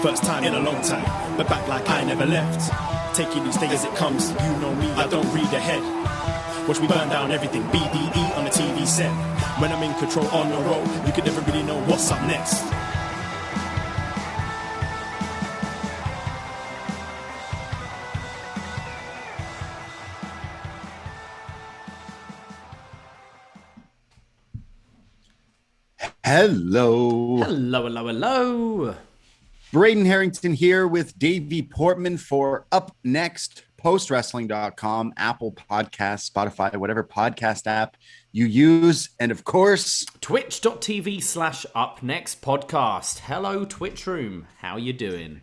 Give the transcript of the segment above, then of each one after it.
First time in a long time, but back like I never left. Taking each day as it comes, you know me, I don't read ahead. Watch me burn down everything, BDE on the TV set. When I'm in control on the road, you can never really know what's up next. Hello. Hello, hello, hello. Braden Harrington here with Davey Portman for Up Next, postwrestling.com, Apple Podcasts, Spotify, whatever podcast app you use. And of course, twitch.tv/upnext podcast. Hello, Twitch Room. How you doing?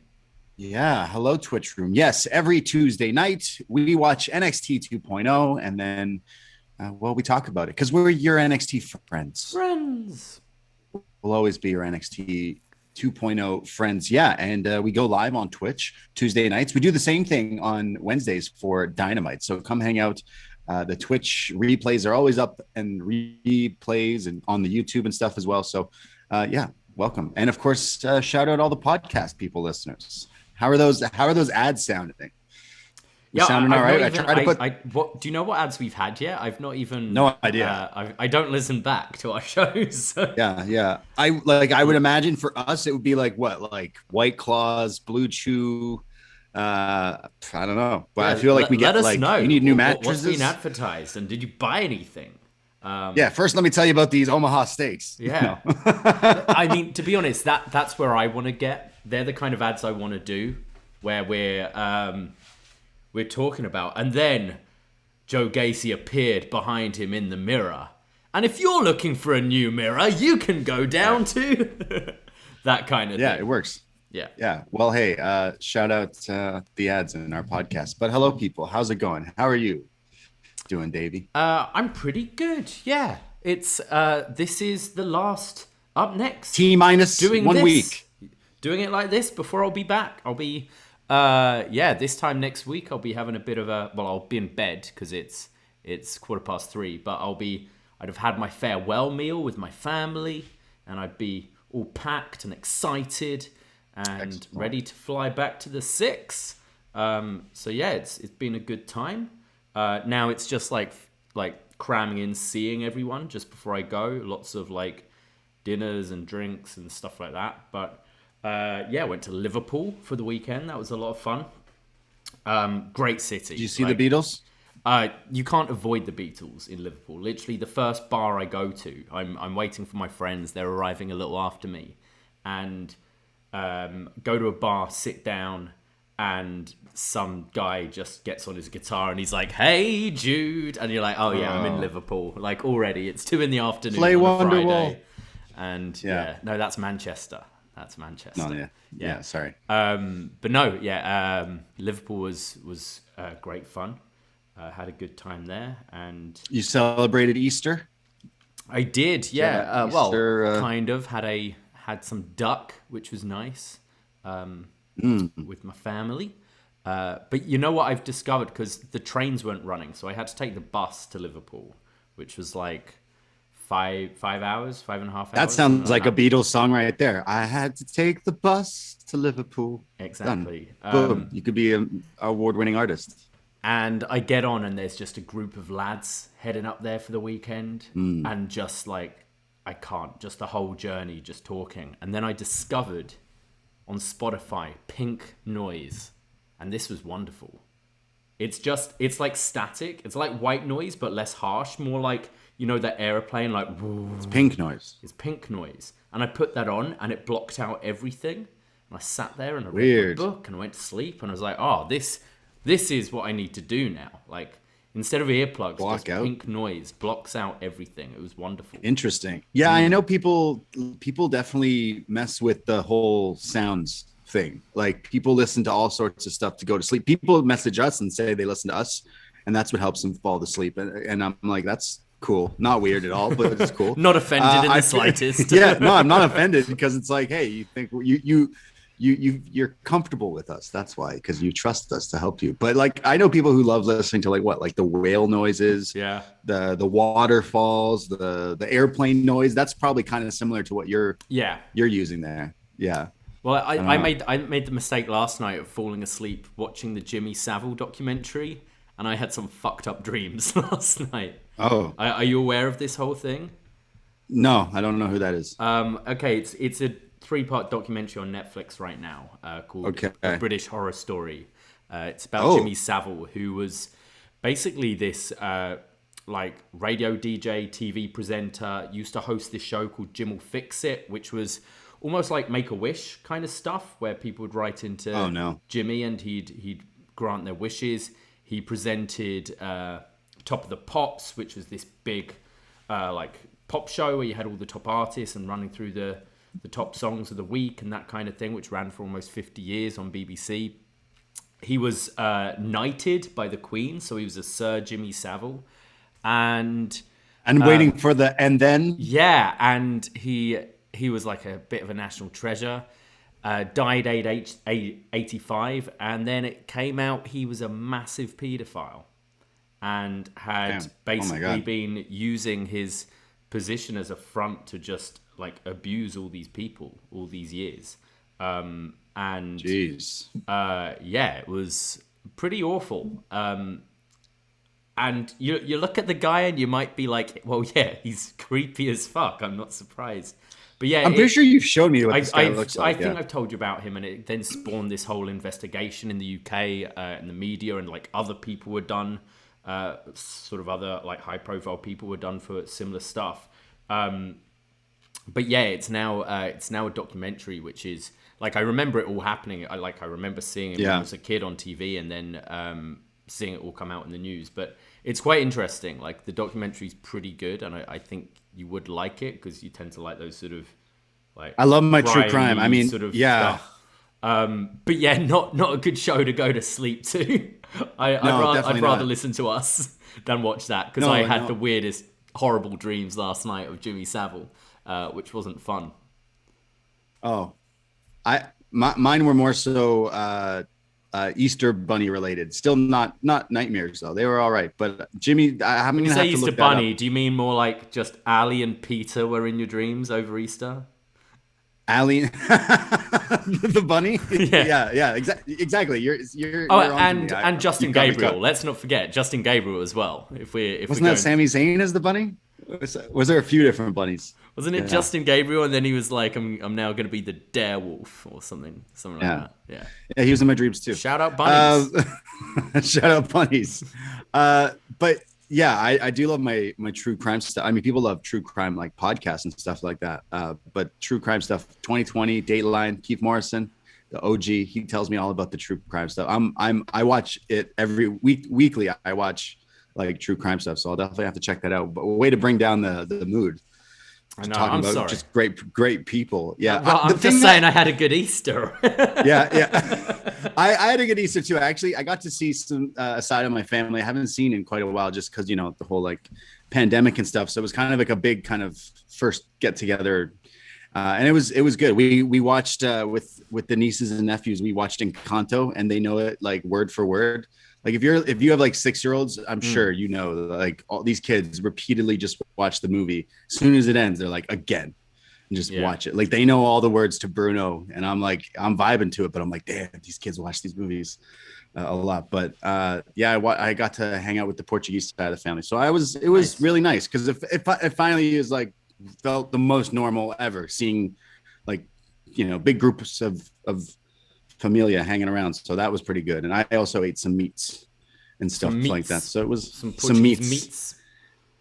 Yeah, hello, Twitch Room. Yes, every Tuesday night, we watch NXT 2.0 and then, we talk about it because we're your NXT friends. We'll always be your NXT 2.0 friends. Yeah, and we go live on Twitch Tuesday nights. We do the same thing on Wednesdays for Dynamite. So come hang out. The Twitch replays are always up and replays and on the YouTube and stuff as well. So yeah, welcome. And of course, shout out all the podcast people, listeners. How are those ads sounding? Yeah, sounding all right. What do you know? What ads we've had yet? I've not even. No idea. I don't listen back to our shows. Yeah. I would imagine for us it would be like what, like White Claws, Blue Chew. I don't know, but I feel like we get like know. You need new mattresses. What's being advertised, and did you buy anything? Yeah. First, let me tell you about these Omaha steaks. Yeah. No. I mean, to be honest, that's where I want to get. They're the kind of ads I want to do, where we're talking about. And then Joe Gacy appeared behind him in the mirror. And if you're looking for a new mirror, you can go down to that kind of thing. Yeah, it works. Yeah. Well, hey, shout out the ads in our podcast. But hello, people. How's it going? How are you doing, Davey? I'm pretty good. Yeah. It's this is the last Up Next. T-minus 1 week. Doing it like this before I'll be back. I'll be... this time next week I'll be having a bit of I'll be in bed because it's 3:15, but I'd have had my farewell meal with my family and I'd be all packed and excited and ready to fly back to the 6. So yeah, it's been a good time. Now it's just like cramming in seeing everyone just before I go, lots of like dinners and drinks and stuff like that, but I went to Liverpool for the weekend. That was a lot of fun. Great city. Did you see the Beatles? You can't avoid the Beatles in Liverpool. Literally, the first bar I go to, I'm waiting for my friends. They're arriving a little after me. And go to a bar, sit down, and some guy just gets on his guitar and he's like, "Hey, Jude." And you're like, "Oh, yeah, I'm in Liverpool." Like, already, it's 2 p.m. Play on a Friday. Wonderwall. And no, that's Manchester. That's Manchester. No, yeah, sorry. But no, Liverpool was great fun. Had a good time there, and you celebrated Easter. I did, yeah. Easter, kind of had some duck, which was nice, with my family. But you know what I've discovered, because the trains weren't running, so I had to take the bus to Liverpool, which was like 5 hours, 5.5 hours. That sounds like a Beatles song right there. I had to take the bus to Liverpool. Exactly. Boom. You could be an award-winning artist. And I get on and there's just a group of lads heading up there for the weekend. And just like, I can't, just the whole journey, just talking. And then I discovered on Spotify, Pink Noise. And this was wonderful. It's like static. It's like white noise, but less harsh, more like, you know, that airplane, like... It's pink noise. It's pink noise. And I put that on, and it blocked out everything. And I sat there, and I read my book, and I went to sleep, and I was like, oh, this is what I need to do now. Like, instead of earplugs, pink noise blocks out everything. It was wonderful. Interesting. Yeah, I know people definitely mess with the whole sounds thing. Like, people listen to all sorts of stuff to go to sleep. People message us and say they listen to us, and that's what helps them fall to sleep. And I'm like, that's cool. Not weird at all, but it's cool. Not offended in the slightest. Yeah, no, I'm not offended, because it's like, hey, you think you're comfortable with us. That's why, because you trust us to help you. But like, I know people who love listening to like the whale noises, the waterfalls, the airplane noise. That's probably kind of similar to what you're using there. Yeah. Well, I made the mistake last night of falling asleep watching the Jimmy Savile documentary, and I had some fucked up dreams last night. Oh, Are you aware of this whole thing? no, I don't know who that is. Okay, it's a 3-part documentary on Netflix right now called A British Horror Story. It's about Jimmy Savile, who was basically this like radio DJ, TV presenter, used to host this show called Jim Will Fix It, which was almost like Make-A-Wish kind of stuff, where people would write into Jimmy and he'd grant their wishes. He presented Top of the Pops, which was this big like pop show where you had all the top artists and running through the top songs of the week and that kind of thing, which ran for almost 50 years on BBC. He was knighted by the Queen, so he was a Sir Jimmy Savile. And waiting for the and then? Yeah, and he was like a bit of a national treasure. Died age 85, and then it came out he was a massive paedophile and had basically been using his position as a front to just like abuse all these people all these years. And jeez. Yeah, it was pretty awful. And you look at the guy and you might be like, well, yeah, he's creepy as fuck. I'm not surprised. But yeah, I'm pretty sure you've shown me what this guy looks like. I think I've told you about him, and it then spawned this whole investigation in the UK, in the media, and like other people were done, sort of other like high-profile people were done for similar stuff. But yeah, it's now a documentary, which is like I remember it all happening. I remember seeing it when I was a kid on TV, and then seeing it all come out in the news. But it's quite interesting. Like the documentary's pretty good, and I think you would like it because you tend to like those sort of like I love my true crime. I mean, sort of stuff. But yeah, not a good show to go to sleep to. I'd rather listen to us than watch that because I had the weirdest, horrible dreams last night of Jimmy Savile, which wasn't fun. Oh, mine were more so Easter Bunny related. Still not nightmares though. They were all right. But Jimmy, I'm gonna have to look Easter that Bunny, up. do you mean more like just Ali and Peter were in your dreams over Easter? Ali, the bunny. Yeah. Exactly. You're and Justin Gabriel. Let's not forget Justin Gabriel as well. Wasn't that Sami Zayn as the bunny? Was there a few different bunnies? Wasn't it Justin Gabriel? And then he was like, "I'm now going to be the Darewolf" or something like that. Yeah. He was in my dreams too. Shout out bunnies. Shout out bunnies. But yeah, I do love my true crime stuff. I mean, people love true crime like podcasts and stuff like that. But true crime stuff, 2020, Dateline, Keith Morrison, the OG. He tells me all about the true crime stuff. I watch it every weekly. I watch like true crime stuff, so I'll definitely have to check that out. But a way to bring down the mood. I know. I'm sorry. Just great people. Yeah, well, I'm just saying I had a good Easter. yeah. I had a good Easter too. Actually, I got to see some a side of my family I haven't seen in quite a while, just because the whole like pandemic and stuff. So it was kind of like a big kind of first get together, and it was good. We watched with the nieces and nephews. We watched Encanto, and they know it like word for word. Like if you have like 6-year-olds, I'm sure like all these kids repeatedly just watch the movie. As soon as it ends, they're like again, and just watch it. Like they know all the words to Bruno, and I'm vibing to it, but I'm like, damn, these kids watch these movies a lot. But I got to hang out with the Portuguese side of the family, so it was really nice because it finally is like felt the most normal ever seeing like big groups of familia hanging around, so that was pretty good. And I also ate some meats and stuff like that, so it was some meats.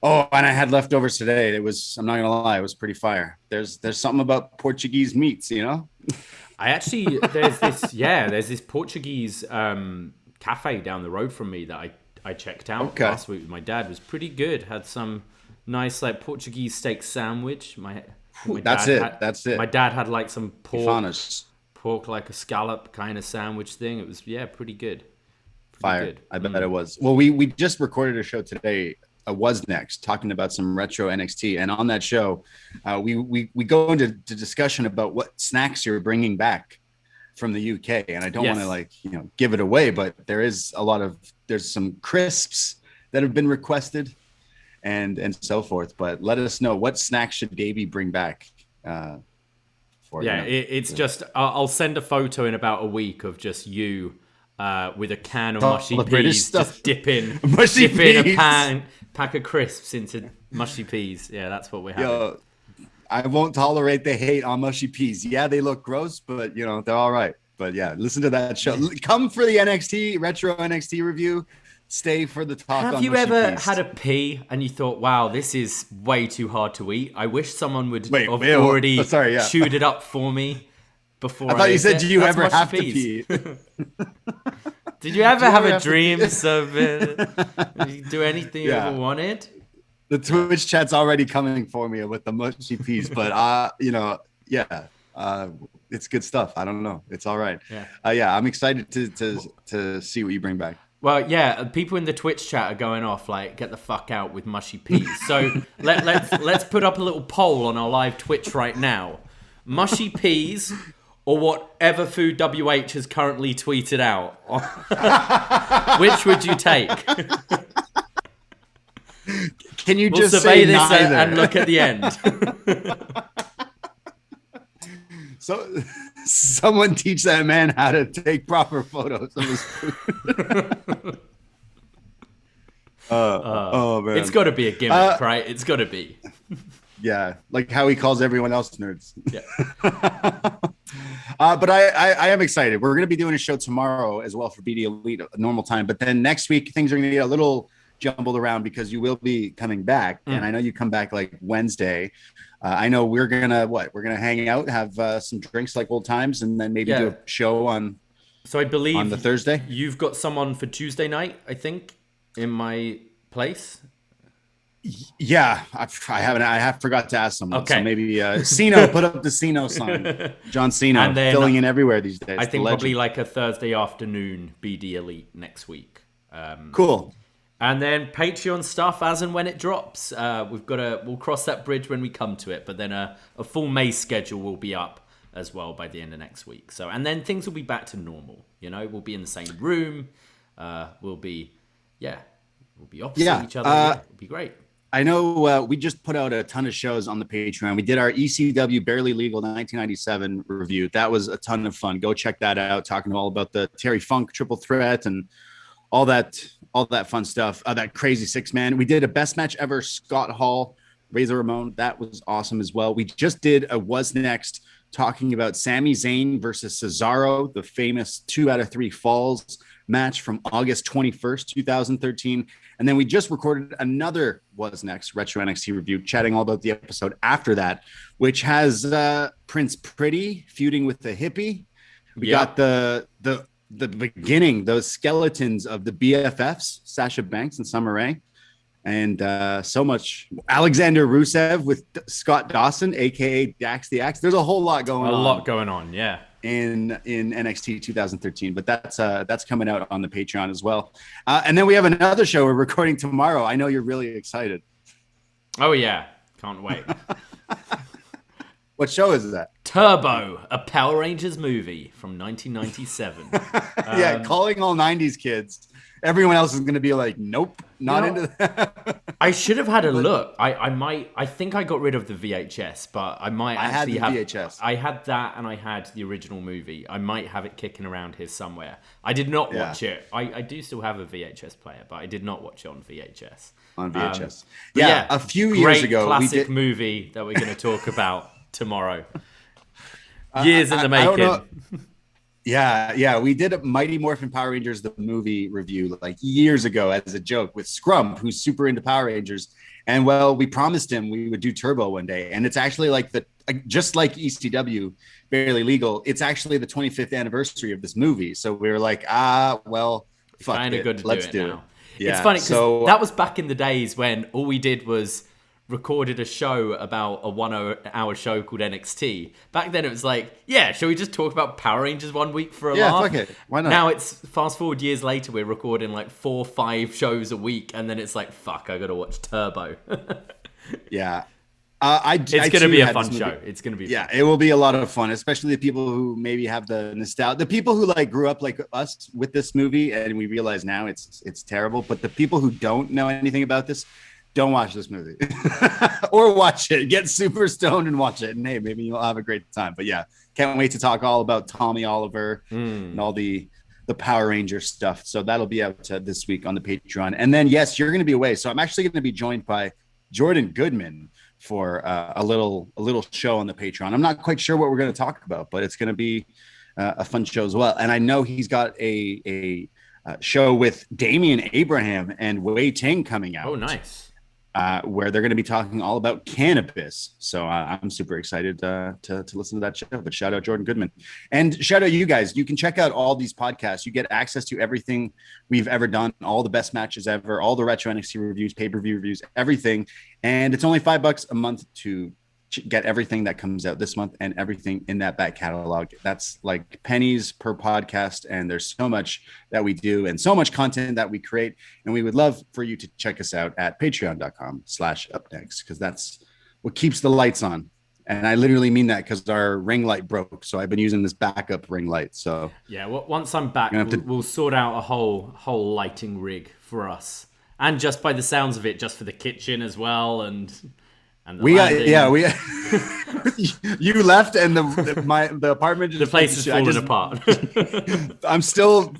Oh, and I had leftovers today. I'm not gonna lie, it was pretty fire. There's something about Portuguese meats, I actually there's this Portuguese cafe down the road from me that I checked out last week with my dad. It was pretty good. Had some nice like Portuguese steak sandwich. That's it. My dad had like some pork like a scallop kind of sandwich thing. It was pretty good. Fire. Good. I bet it was. Well, we just recorded a show today, Was Next, talking about some retro NXT, and on that show we go into discussion about what snacks you're bringing back from the UK, and I don't want to give it away, but there's some crisps that have been requested and so forth. But let us know, what snacks should Davey bring back for. Yeah, you know? it's just I'll send a photo in about a week of just you with a can of All mushy the British peas, stuff. just dipping Mushy a peas. pack of crisps into mushy peas. Yeah, that's what we're having. Yo, I won't tolerate the hate on mushy peas. Yeah, they look gross, but you know they're all right. But yeah, listen to that show. Come for the NXT retro NXT review. Stay for the talk. Have on you mushy ever peas. had a pea and you thought, "Wow, this is way too hard to eat. I wish someone would Wait, have wait, already sorry, yeah. chewed it up for me before." I thought you ate said, it." "Do you That's ever mushy have peas. to pee?" Did you ever Do you have ever a have to dream pee? of it? Did you do anything you Yeah. ever wanted? The Twitch chat's already coming for me with the mushy peas, but you know, yeah, it's good stuff. I don't know, it's all right. Yeah, I'm excited to see what you bring back. Well, yeah, people in the Twitch chat are going off like, "Get the fuck out with mushy peas." So let's put up a little poll on our live Twitch right now: mushy peas or whatever food WH has currently tweeted out. Which would you take? Can you We'll just survey say this neither? and look at the end. So someone teach that man how to take proper photos of his food. Oh man, It's got to be a gimmick, right? It's got to be. Yeah, like how he calls everyone else nerds. Yeah. But I am excited. We're going to be doing a show tomorrow as well for BD Elite at normal time. But then next week, things are going to get a little jumbled around because you will be coming back. And I know you come back like Wednesday. I know we're going to hang out, have some drinks like old times, and then maybe do a show on. So I believe on the Thursday. You've got someone for Tuesday night, I think, in my place. Yeah, I haven't. I have forgot to ask someone. Okay. So maybe Cino, put up the Cino sign. John Cena, and then, filling in everywhere these days. I think probably like a Thursday afternoon BD Elite next week. Cool. And then Patreon stuff as and when it drops. We'll cross that bridge when we come to it. But then a full May schedule will be up as well by the end of next week. So, and then things will be back to normal. You know, we'll be in the same room. We'll be opposite each other. It'll be great. I know we just put out a ton of shows on the Patreon. We did our ECW Barely Legal 1997 review. That was a ton of fun. Go check that out. Talking all about the Terry Funk triple threat and all that fun stuff. That crazy 6-man. We did a best match ever, Scott Hall, Razor Ramon. That was awesome as well. We just did a Was Next talking about Sami Zayn versus Cesaro, the famous 2 out of 3 falls match from August 21st, 2013. And then we just recorded another Was Next Retro NXT review, chatting all about the episode after that, which has Prince Pretty feuding with the hippie. We got the beginning, those skeletons of the BFFs, Sasha Banks and Summer Rae, and so much. Alexander Rusev with Scott Dawson, aka Dax the Axe. There's a whole lot going on. A lot going on, yeah. In NXT 2013, but that's coming out on the Patreon as well. And then we have another show we're recording tomorrow. I know you're really excited. Oh yeah, can't wait. What show is that? Turbo, a Power Rangers movie from 1997. Yeah, calling all 90s kids. Everyone else is going to be like, nope, not into that. I should have had a look. I think I got rid of the VHS, but I might actually have. VHS. I had that and I had the original movie. I might have it kicking around here somewhere. I did not watch it. I do still have a VHS player, but I did not watch it on VHS. On VHS. Yeah, a few years ago. Classic movie that we're going to talk about tomorrow. Years in the making. I don't know. Yeah, we did a Mighty Morphin Power Rangers the movie review like years ago as a joke with Scrump, who's super into Power Rangers, and well, we promised him we would do Turbo one day, and it's actually like just like ECW Barely Legal, it's actually the 25th anniversary of this movie, so we were like, well, fuck kind of good to let's do it do now. Yeah, it's funny because that was back in the days when all we did was recorded a show about a 1 hour show called NXT. Back then it was like, yeah, shall we just talk about Power Rangers one week for a laugh? Fuck it. Why not? Now it's fast forward years later, we're recording like 4 or 5 shows a week, and then it's like, fuck, I gotta watch Turbo. Yeah. It's going to be a fun show. It's going to be fun. It will be a lot of fun, especially the people who maybe have the nostalgia, the people who like grew up like us with this movie, and we realize now it's terrible. But the people who don't know anything about this, don't watch this movie or watch it. Get super stoned and watch it. And hey, maybe you'll have a great time. But yeah, can't wait to talk all about Tommy Oliver and all the Power Ranger stuff. So that'll be out this week on the Patreon. And then, yes, you're going to be away. So I'm actually going to be joined by Jordan Goodman for a little show on the Patreon. I'm not quite sure what we're going to talk about, but it's going to be a fun show as well. And I know he's got a show with Damian Abraham and Wei Ting coming out. Oh, nice. Where they're going to be talking all about cannabis. So I'm super excited to listen to that show. But shout out Jordan Goodman. And shout out you guys. You can check out all these podcasts. You get access to everything we've ever done, all the best matches ever, all the retro NXT reviews, pay-per-view reviews, everything. And it's only $5 a month to get everything that comes out this month and everything in that back catalog. That's like pennies per podcast. And there's so much that we do and so much content that we create. And we would love for you to check us out at patreon.com/upnext, because that's what keeps the lights on. And I literally mean that because our ring light broke. So I've been using this backup ring light. So yeah, well, once I'm back, we'll sort out a whole lighting rig for us. And just by the sounds of it, just for the kitchen as well. And you left and the apartment just the place is falling apart. I'm still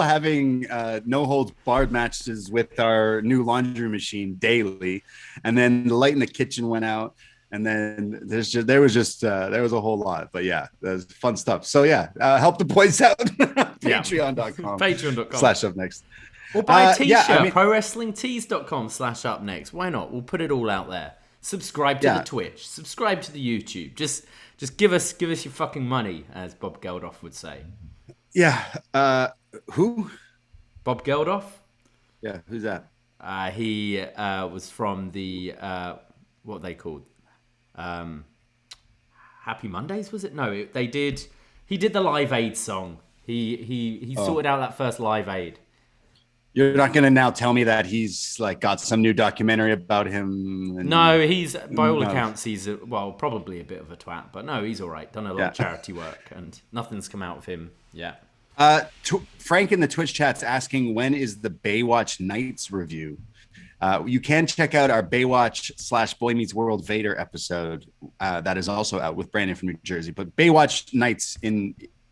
having no holds barred matches with our new laundry machine daily, and then the light in the kitchen went out, and then there was a whole lot. But yeah, there's fun stuff. So yeah, help the boys out. Patreon.com/upnext. Or buy a t-shirt, prowrestlingtees.com/upnext. Why not? We'll put it all out there. Subscribe to the Twitch. Subscribe to the YouTube. Just give us your fucking money, as Bob Geldof would say. Yeah. Who? Bob Geldof? Yeah. Who's that? He was from the what are they called? Happy Mondays, was it? No, he did the Live Aid song. He sorted out that first Live Aid. You're not going to now tell me that he's like got some new documentary about him. No, he's by all accounts, he's probably a bit of a twat, but no, he's all right. Done a lot of charity work and nothing's come out of him yet. Frank in the Twitch chat's asking, when is the Baywatch Nights review? You can check out our Baywatch / Boy Meets World Vader episode that is also out with Brandon from New Jersey. But Baywatch Nights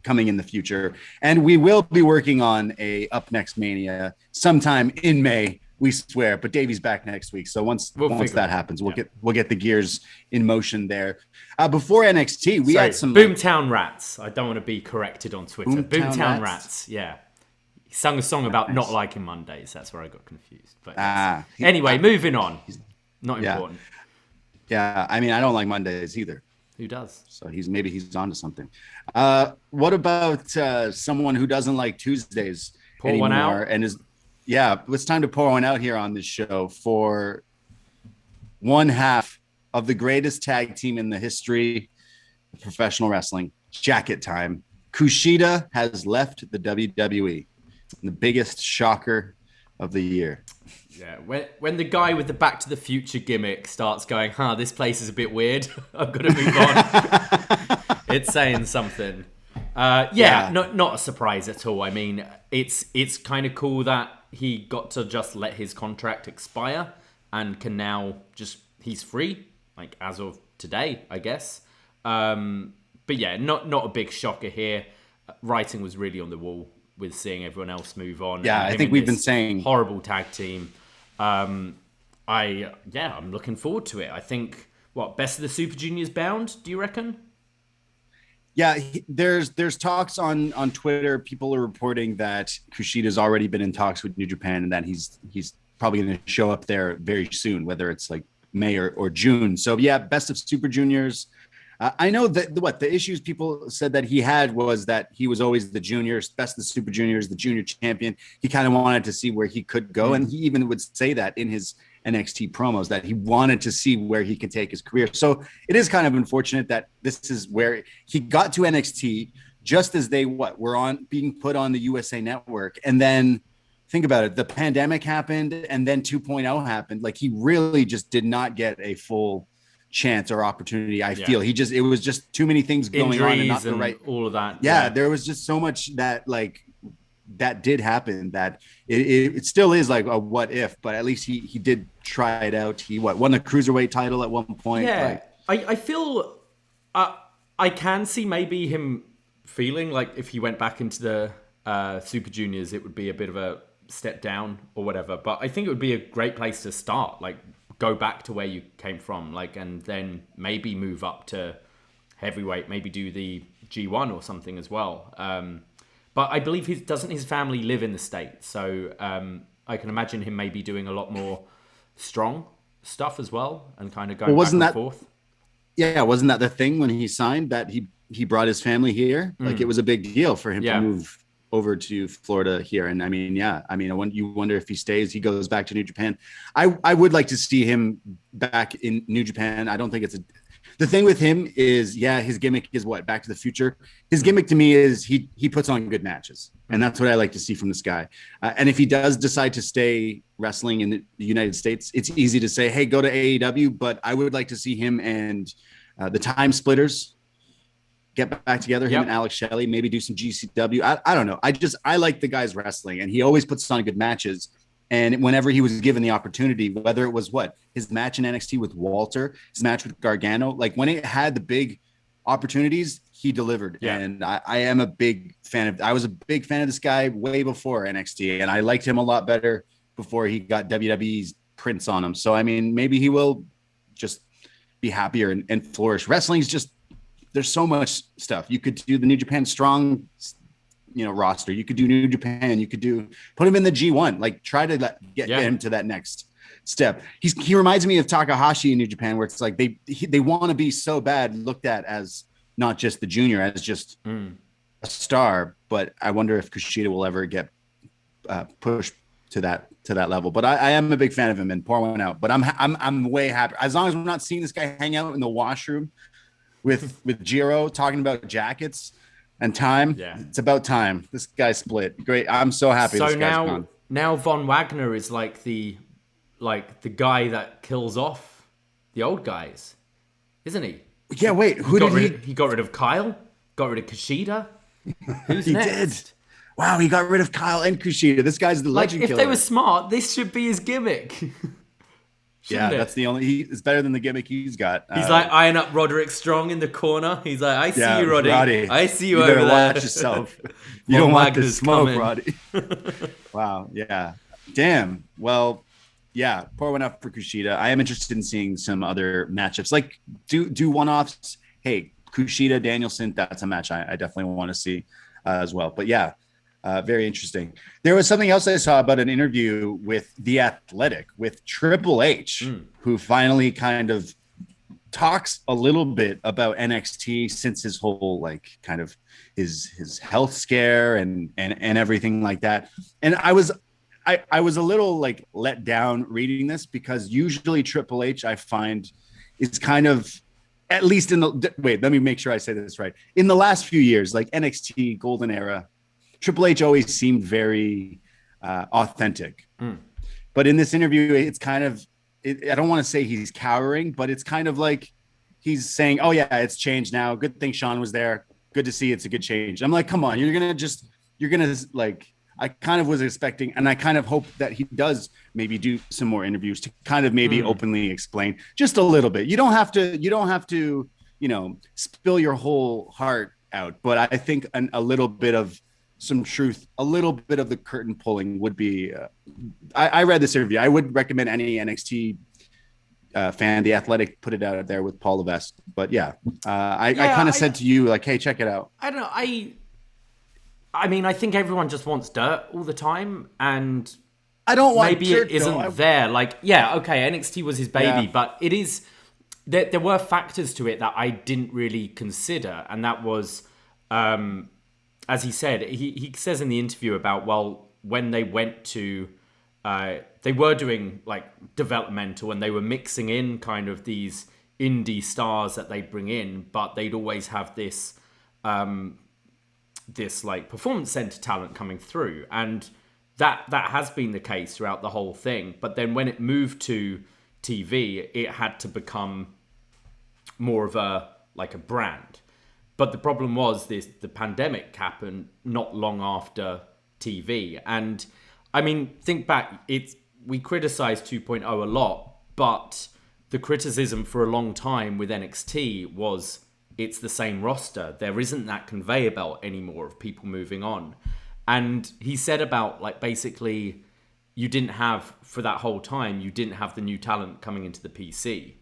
coming in the future, and we will be working on a Up Next Mania sometime in May, we swear. But Davey's back next week, so once that happens, we'll get the gears in motion there. Before NXT, we had some Boomtown Rats. I don't want to be corrected on Twitter. Boomtown Rats. Yeah, he sung a song about not liking Mondays. That's where I got confused. But anyway, moving on. Not important. Yeah, I mean, I don't like Mondays either. Who does? So he's onto something. What about someone who doesn't like Tuesdays anymore? One out? And it's time to pour one out here on this show for one half of the greatest tag team in the history of professional wrestling. Jacket time. Kushida has left the WWE. The biggest shocker of the year. Yeah, when the guy with the Back to the Future gimmick starts going, this place is a bit weird, I've got to move on. It's saying something. Not a surprise at all. I mean, it's kind of cool that he got to just let his contract expire and can now he's free, like as of today, I guess. But yeah, not a big shocker here. Writing was really on the wall with seeing everyone else move on. Yeah, I think we've been saying horrible tag team. I'm looking forward to it. I think Best of the Super Juniors bound, do you reckon? Yeah, there's talks on Twitter. People are reporting that Kushida's already been in talks with New Japan and that he's probably going to show up there very soon, whether it's like May or June. So yeah, Best of Super Juniors. I know that the issues people said that he had was that he was always the juniors, Best of the Super Juniors, the junior champion. He kind of wanted to see where he could go. And he even would say that in his NXT promos, that he wanted to see where he could take his career. So it is kind of unfortunate that this is where he got to NXT just as they were being put on the USA Network. And then think about it, the pandemic happened and then 2.0 happened. Like he really just did not get a full chance or opportunity. I feel it was just too many things going on and not the right, all of that. Yeah, there was just so much that like that did happen, that it still is like a what if, but at least he did try it out. He won the cruiserweight title at one point. Yeah, I feel I can see maybe him feeling like if he went back into the Super Juniors, it would be a bit of a step down or whatever. But I think it would be a great place to start. Like, go back to where you came from, like, and then maybe move up to heavyweight, maybe do the G1 or something as well. But I believe doesn't his family live in the States? So I can imagine him maybe doing a lot more strong stuff as well, and kind of going back and forth. Yeah, wasn't that the thing when he signed, that he brought his family here? Like, it was a big deal for him to move over to Florida here. And you wonder if he stays, he goes back to New Japan. I would like to see him back in New Japan. I don't think the thing with him is, his gimmick is what? Back to the Future. His gimmick to me is he puts on good matches. And that's what I like to see from this guy. And if he does decide to stay wrestling in the United States, it's easy to say, hey, go to AEW. But I would like to see him and the Time Splitters get back together, him and Alex Shelley, maybe do some GCW. I don't know. I like the guy's wrestling, and he always puts on good matches. And whenever he was given the opportunity, whether it was his match in NXT with Walter, his match with Gargano, like when it had the big opportunities, he delivered. Yeah. And I am a big fan I was a big fan of this guy way before NXT, and I liked him a lot better before he got WWE's prints on him. So, I mean, maybe he will just be happier and flourish. Wrestling's just, there's so much stuff. You could do the New Japan Strong, roster. You could do New Japan. You could put him in the G1. Like, try to get him to that next step. He reminds me of Takahashi in New Japan, where it's like they want to be so bad looked at as not just the junior, as just a star. But I wonder if Kushida will ever get pushed to that level. But I am a big fan of him, and pour one out. But I'm way happy as long as we're not seeing this guy hang out in the washroom with Jiro talking about jackets and time. Yeah, it's about time. This guy split. Great. I'm so happy. So this guy's gone. Now Von Wagner is like the guy that kills off the old guys, isn't he? Yeah. Wait. He got rid of Kyle. Got rid of Kushida. Who's he next? Did. Wow. He got rid of Kyle and Kushida. This guy's the legend killer. If they were smart, this should be his gimmick. That's the only. It's better than the gimmick he's got. He's like eyeing up Roderick Strong in the corner. He's like, I see you, Roddy. I see you over there. You better watch yourself. You don't want to smoke, Roddy. Wow. Yeah. Damn. Well, yeah. Pour one up for Kushida. I am interested in seeing some other matchups. Like, do one-offs. Hey, Kushida, Danielson. That's a match I definitely want to see as well. But yeah. Very interesting. There was something else I saw about an interview with The Athletic with Triple H, who finally kind of talks a little bit about NXT since his whole kind of his health scare and everything like that. And I was a little let down reading this, because usually Triple H, I find, is kind of, at least let me make sure I say this right. In the last few years, like NXT Golden Era, Triple H always seemed very authentic. But in this interview, it's kind of, I don't want to say he's cowering, but it's kind of like he's saying, oh, yeah, it's changed now. Good thing Sean was there. Good to see it's a good change. I'm like, come on, you're going to I kind of was expecting, and I kind of hope that he does maybe do some more interviews to kind of maybe openly explain just a little bit. You don't have to, spill your whole heart out. But I think a little bit of some truth, a little bit of the curtain pulling would be. I read this interview. I would recommend any NXT fan. The Athletic put it out there with Paul Levesque. But I kind of said to you, like, hey, check it out. I don't know. I mean, I think everyone just wants dirt all the time, and I don't want maybe dirt, it isn't there. Like, NXT was his baby, but it is. There were factors to it that I didn't really consider, and that was. As he said, he says in the interview about, when they went to, they were doing developmental, and they were mixing in kind of these indie stars that they bring in, but they'd always have this performance center talent coming through, and that has been the case throughout the whole thing. But then when it moved to TV, it had to become more of a brand. But the problem was the pandemic happened not long after TV. And I mean, think back, we criticized 2.0 a lot, but the criticism for a long time with NXT was it's the same roster. There isn't that conveyor belt anymore of people moving on. And he said about, like, basically, you didn't have, for that whole time, you didn't have the new talent coming into the PC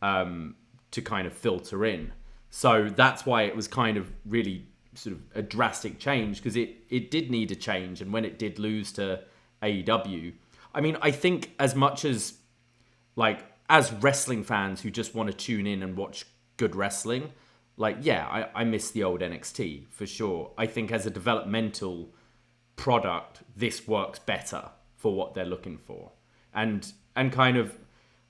to kind of filter in. So that's why it was kind of really sort of a drastic change, because it did need a change. And when it did lose to AEW, I mean, I think as much as, like, as wrestling fans who just want to tune in and watch good wrestling, like, yeah, I miss the old NXT for sure. I think as a developmental product, this works better for what they're looking for. And kind of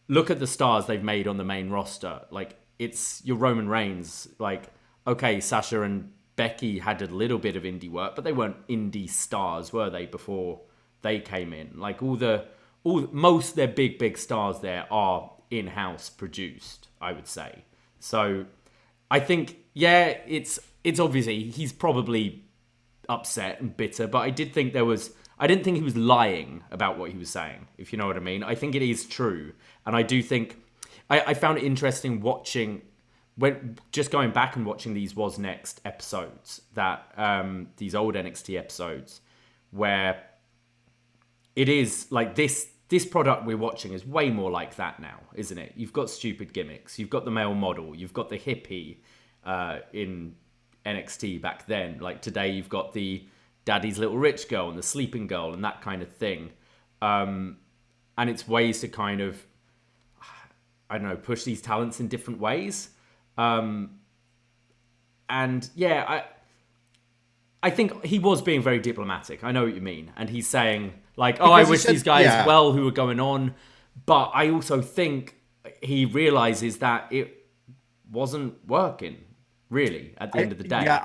look at the stars they've made on the main roster. Like, it's your Roman Reigns. Like, okay, Sasha and Becky had a little bit of indie work, but they weren't indie stars, were they, before they came in? Like, most of their big stars there are in-house produced, I would say. So I think, yeah, it's obviously he's probably upset and bitter, but I didn't think he was lying about what he was saying, if you know what I mean. I think it is true. And I do think I found it interesting watching, when just going back and watching these Was Next episodes, that these old NXT episodes, where it is like this product we're watching is way more like that now, isn't it? You've got stupid gimmicks. You've got the male model. You've got the hippie in NXT back then. Like today, you've got the daddy's little rich girl and the sleeping girl and that kind of thing. And it's ways to kind of, I don't know, push these talents in different ways. And yeah, I think he was being very diplomatic. I know what you mean. And he's saying, like, oh, I wish these guys well who were going on. But I also think he realizes that it wasn't working, really, at the end of the day. Yeah,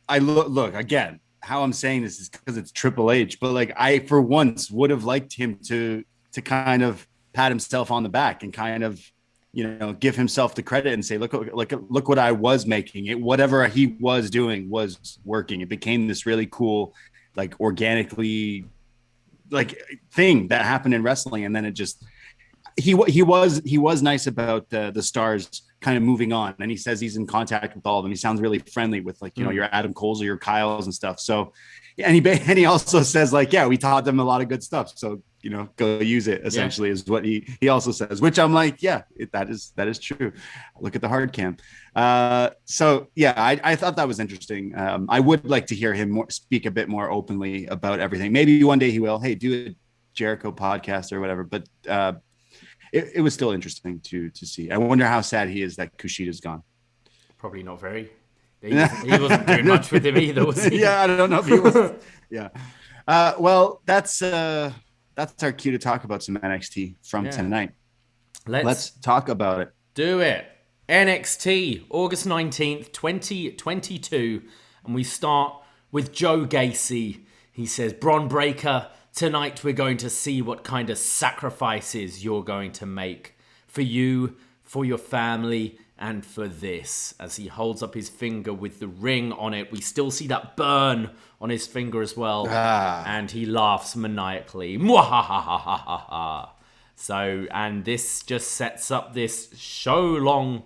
I look again, how I'm saying this is because it's Triple H. But, like, I, for once, would have liked him to kind of pat himself on the back and kind of, you know, give himself the credit and say, look what I was making. It, whatever he was doing was working. It became this really cool, like, organically, like, thing that happened in wrestling. And then it just, he was nice about the stars kind of moving on. And he says he's in contact with all of them. He sounds really friendly with, like, you know, your Adam Coles or your Kyles and stuff. So, and he also says, like, yeah, we taught them a lot of good stuff. So, you know, go use it, essentially, is what he also says, which I'm like, yeah, that is true. Look at the hard cam. So yeah, I thought that was interesting. I would like to hear him speak a bit more openly about everything. Maybe one day he will. Hey, do a Jericho podcast or whatever. But it was still interesting to see. I wonder how sad he is that Kushida's gone. Probably not very. He wasn't doing much with him either, was he? Yeah, I don't know if he was. Yeah. Well, that's our cue to talk about some NXT from tonight. Let's talk about it. Do it. NXT, August 19th, 2022. And we start with Joe Gacy. He says, Bron Breakker, tonight we're going to see what kind of sacrifices you're going to make for you, for your family, and for this. As he holds up his finger with the ring on it, we still see that burn on his finger as well. And he laughs maniacally. Mwahahahaha. So, and this just sets up this show-long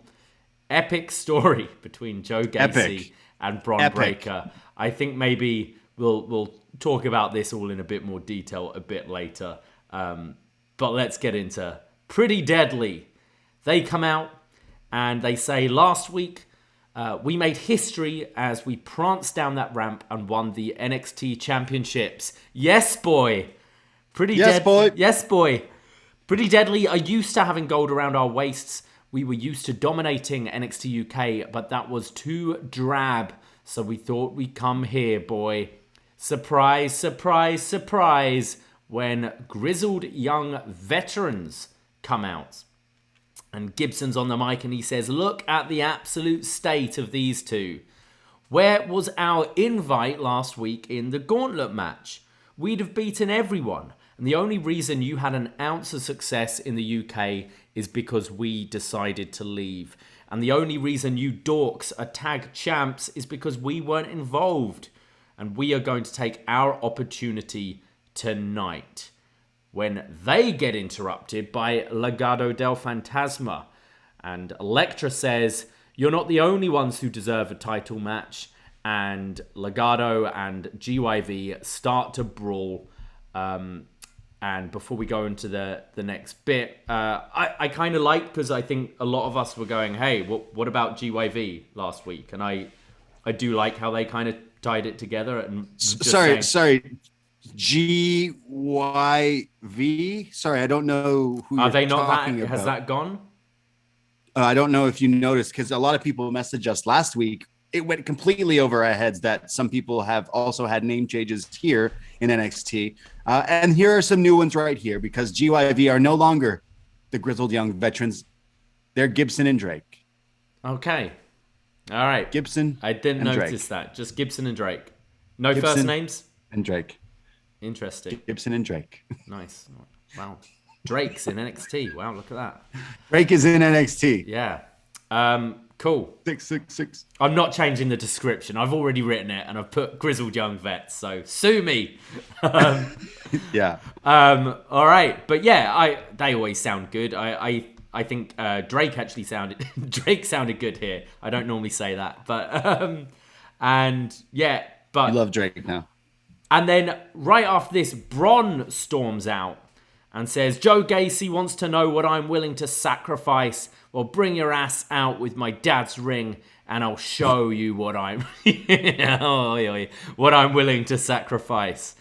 epic story between Joe Gacy and Bron Breakker. I think maybe we'll talk about this all in a bit more detail a bit later. But let's get into Pretty Deadly. They come out and they say, last week, we made history as we pranced down that ramp and won the NXT championships. Yes, boy. Yes, boy. Pretty Deadly are used to having gold around our waists. We were used to dominating NXT UK, but that was too drab. So we thought we'd come here, boy. Surprise, surprise, surprise, when grizzled young veterans come out. And Gibson's on the mic and he says, look at the absolute state of these two. Where was our invite last week in the gauntlet match? We'd have beaten everyone. And the only reason you had an ounce of success in the UK is because we decided to leave. And the only reason you dorks are tag champs is because we weren't involved. And we are going to take our opportunity tonight when they get interrupted by Legado del Fantasma. And Elektra says, "You're not the only ones who deserve a title match." And Legado and GYV start to brawl. And before we go into the next bit, I kind of like, because I think a lot of us were going, hey, what about GYV last week? And I do like how they kind of tied it together. And sorry, GYV. Sorry, I don't know who are they you're not talking that? about. Has that gone? I don't know if you noticed, because a lot of people messaged us last week. It went completely over our heads that some people have also had name changes here in NXT. And here are some new ones right here, because GYV are no longer the grizzled young veterans. They're Gibson and Drake. Okay. All right. Gibson. I didn't notice Drake. that. Just Gibson and Drake. No Gibson first names? And Drake. Interesting. Gibson and Drake. Nice. Wow. Drake's in NXT. Wow, look at that. Drake is in NXT. Yeah. Cool. 666. I'm not changing the description. I've already written it, and I've put grizzled young vets. So sue me. Yeah. All right, but yeah, they always sound good. I think Drake actually sounded good here. I don't normally say that, but and yeah, but I love Drake now. And then right after this, Bron storms out and says, "Joe Gacy wants to know what I'm willing to sacrifice. Well, bring your ass out with my dad's ring, and I'll show you what I'm what I'm willing to sacrifice."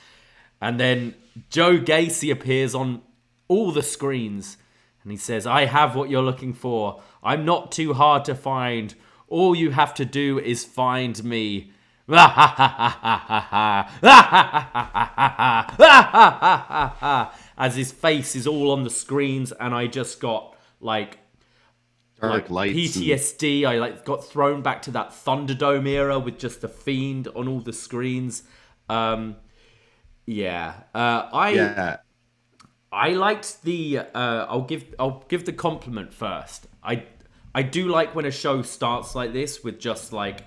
And then Joe Gacy appears on all the screens, and he says, "I have what you're looking for. I'm not too hard to find. All you have to do is find me." As his face is all on the screens, and I just got like Dark lights PTSD. I got thrown back to that Thunderdome era with just the Fiend on all the screens. I liked the. I'll give the compliment first. I do like when a show starts like this with just like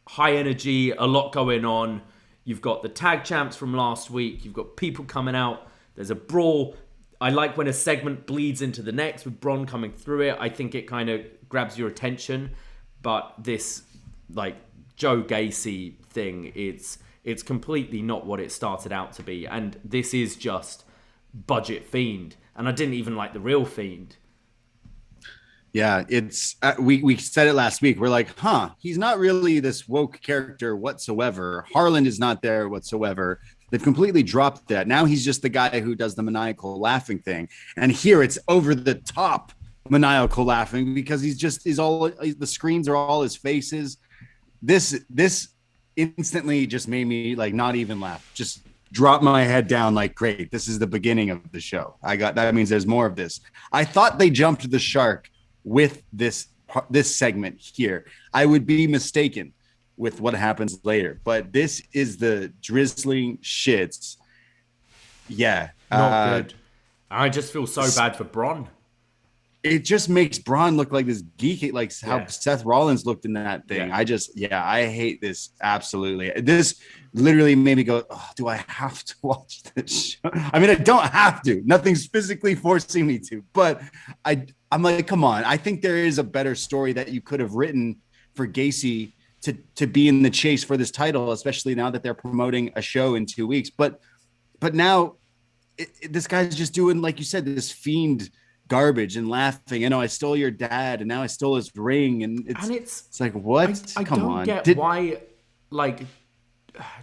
high energy, a lot going on. You've got the tag champs from last week. You've got people coming out. There's a brawl. I like when a segment bleeds into the next with Bron coming through it. I think it kind of grabs your attention. But this, Joe Gacy thing, it's completely not what it started out to be. And this is just budget Fiend. And I didn't even like the real Fiend. Yeah, it's we said it last week. We're like, he's not really this woke character whatsoever. Harland is not there whatsoever. They've completely dropped that. Now he's just the guy who does the maniacal laughing thing. And here it's over the top maniacal laughing, because the screens are all his faces. This instantly just made me not even laugh. Just drop my head down great. This is the beginning of the show. That means there's more of this. I thought they jumped the shark with this segment here. I would be mistaken with what happens later, but this is the drizzling shits. Yeah. Not good. I just feel so bad for Bron. It just makes Braun look like this geeky, how Seth Rollins looked in that thing. Yeah. I hate this. Absolutely. This literally made me go, do I have to watch this show? I mean, I don't have to. Nothing's physically forcing me to, but I'm like, come on. I think there is a better story that you could have written for Gacy to be in the chase for this title, especially now that they're promoting a show in 2 weeks. But now this guy's just doing, like you said, this Fiend garbage and laughing. I stole your dad, and now I stole his ring, and it's like, what? I Come don't on. get why.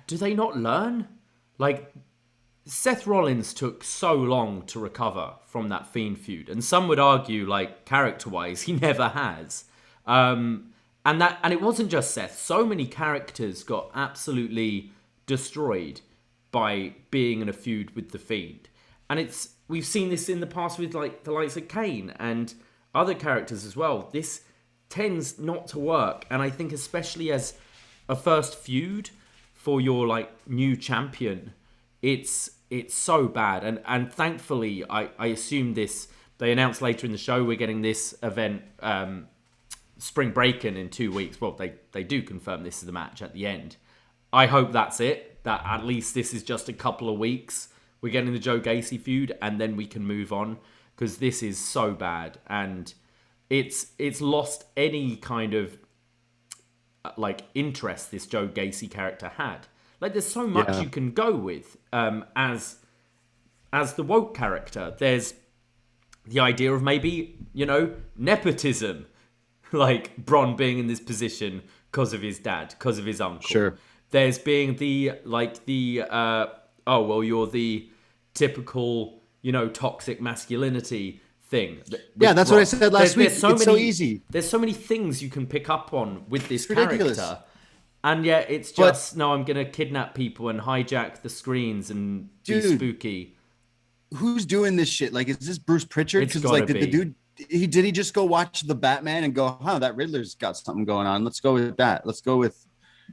Do they not learn? Seth Rollins took so long to recover from that Fiend feud, and some would argue, character-wise, he never has. And it wasn't just Seth. So many characters got absolutely destroyed by being in a feud with the Fiend, and we've seen this in the past with the likes of Kane and other characters as well. This tends not to work, and I think especially as a first feud for your new champion, it's so bad. And thankfully, I assume this. They announced later in the show we're getting this event Spring Breakin' in 2 weeks. Well, they do confirm this is the match at the end. I hope that's it. That at least this is just a couple of weeks. We're getting the Joe Gacy feud, and then we can move on, because this is so bad, and it's lost any kind of interest this Joe Gacy character had. Like, there's so much you can go with as the woke character. There's the idea of maybe, nepotism, like Bron being in this position because of his dad, because of his uncle. Sure. There's being you're the typical, toxic masculinity thing. Yeah, that's Bron. what I said last week. It's so easy. There's so many things you can pick up on with this ridiculous. character. And yet it's just, no, I'm going to kidnap people and hijack the screens and be spooky. Who's doing this shit? Like, is this Bruce Pritchard? It's gotta be. The dude, did he just go watch the Batman and go, that Riddler's got something going on. Let's go with that. Let's go with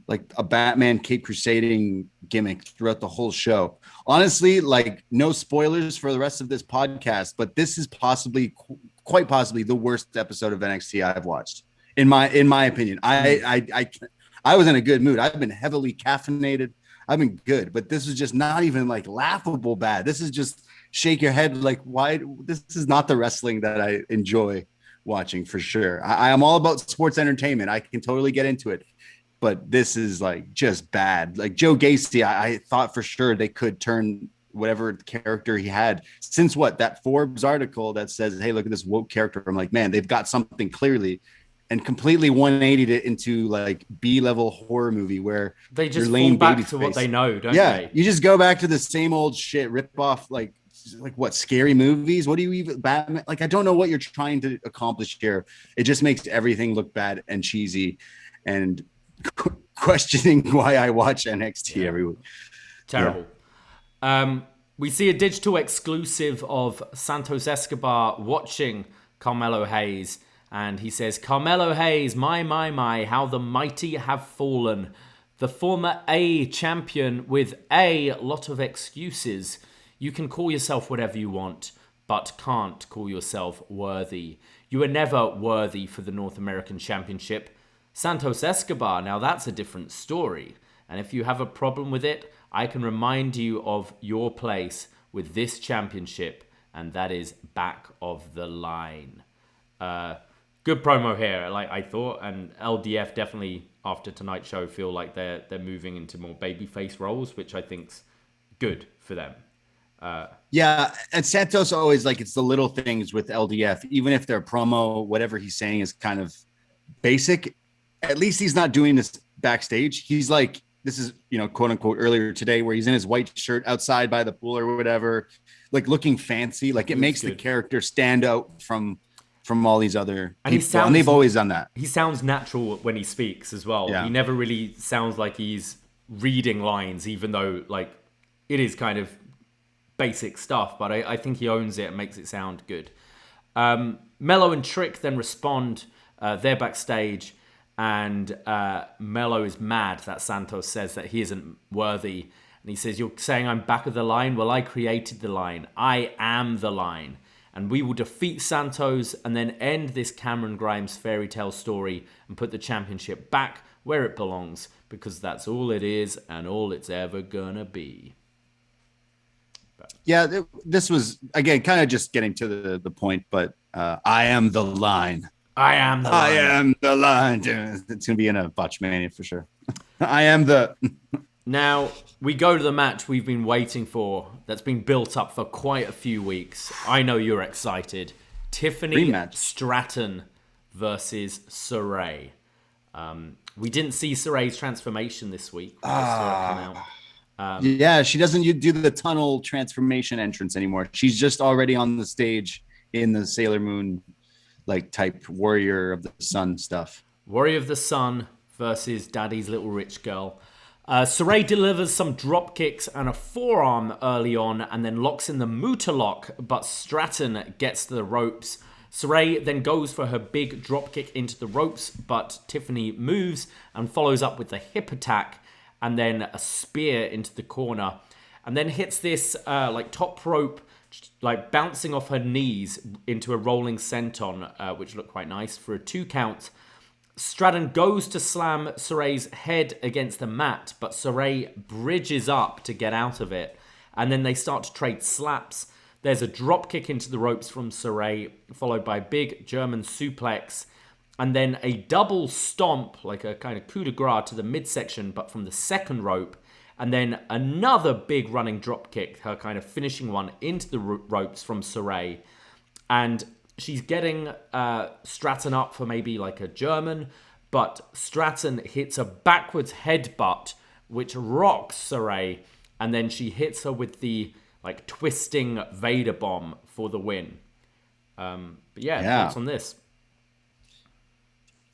like a Batman Cape Crusading gimmick throughout the whole show. Honestly, like, no spoilers for the rest of this podcast, but this is quite possibly the worst episode of NXT I've watched. In my opinion, I was in a good mood. I've been heavily caffeinated. I've been good, but this is just not even like laughable bad. This is just shake your head like, why? This is not the wrestling that I enjoy watching for sure. I am all about sports entertainment. I can totally get into it, but this is like just bad. Like Joe Gacy, I thought for sure they could turn whatever character he had since that Forbes article that says, hey, look at this woke character. I'm like, man, they've got something clearly. And completely 180'd it into like B-level horror movie where they just fall back to what they know, don't they? Yeah, you just go back to the same old shit, rip off like what, scary movies? What do you even Batman? Like, I don't know what you're trying to accomplish here. It just makes everything look bad and cheesy, and questioning why I watch NXT every week. Terrible. Yeah. We see a digital exclusive of Santos Escobar watching Carmelo Hayes. And he says, Carmelo Hayes, my, how the mighty have fallen. The former A champion with a lot of excuses. You can call yourself whatever you want, but can't call yourself worthy. You are never worthy for the North American Championship. Santos Escobar, now that's a different story. And if you have a problem with it, I can remind you of your place with this championship, and that is back of the line. Good promo here, like I thought, and LDF definitely after tonight's show feel like they're moving into more babyface roles, which I think's good for them. Yeah, and Santos always, like, it's the little things with LDF, even if their promo, whatever he's saying is kind of basic. At least he's not doing this backstage. He's like, this is, quote unquote, earlier today, where he's in his white shirt outside by the pool or whatever, like looking fancy. Like, it makes the character stand out from all these other people, and they've always done that. He sounds natural when he speaks as well. Yeah. He never really sounds like he's reading lines, even though, like, it is kind of basic stuff, but I think he owns it and makes it sound good. Mello and Trick then respond. They're backstage, and Mello is mad that Santos says that he isn't worthy. And he says, you're saying I'm back of the line? Well, I created the line. I am the line. And we will defeat Santos and then end this Cameron Grimes fairy tale story and put the championship back where it belongs, because that's all it is and all it's ever gonna be. Yeah, this was, again, kind of just getting to the point, but I am the line. I am the line. I am the line. It's going to be in a Botchmania for sure. I am the... Now, we go to the match we've been waiting for, that's been built up for quite a few weeks. I know you're excited. Tiffany Stratton versus Suray. We didn't see Suray's transformation this week. We just saw it come out. Yeah, she doesn't do the tunnel transformation entrance anymore. She's just already on the stage in the Sailor Moon like type Warrior of the Sun stuff. Warrior of the Sun versus Daddy's Little Rich Girl. Suray delivers some drop kicks and a forearm early on and then locks in the Muta lock, but Stratton gets to the ropes. Suray then goes for her big drop kick into the ropes, but Tiffany moves and follows up with the hip attack and then a spear into the corner, and then hits this like top rope, like bouncing off her knees into a rolling senton, which looked quite nice for a 2 count. Stratton goes to slam Suray's head against the mat, but Suray bridges up to get out of it. And then they start to trade slaps. There's a drop kick into the ropes from Suray, followed by a big German suplex. And then a double stomp, like a kind of coup de grace to the midsection, but from the second rope. And then another big running drop kick, her kind of finishing one into the ropes from Suray. And she's getting Stratton up for maybe like a German, but Stratton hits a backwards headbutt, which rocks Suray, and then she hits her with the like twisting Vader bomb for the win. But yeah, thoughts on this?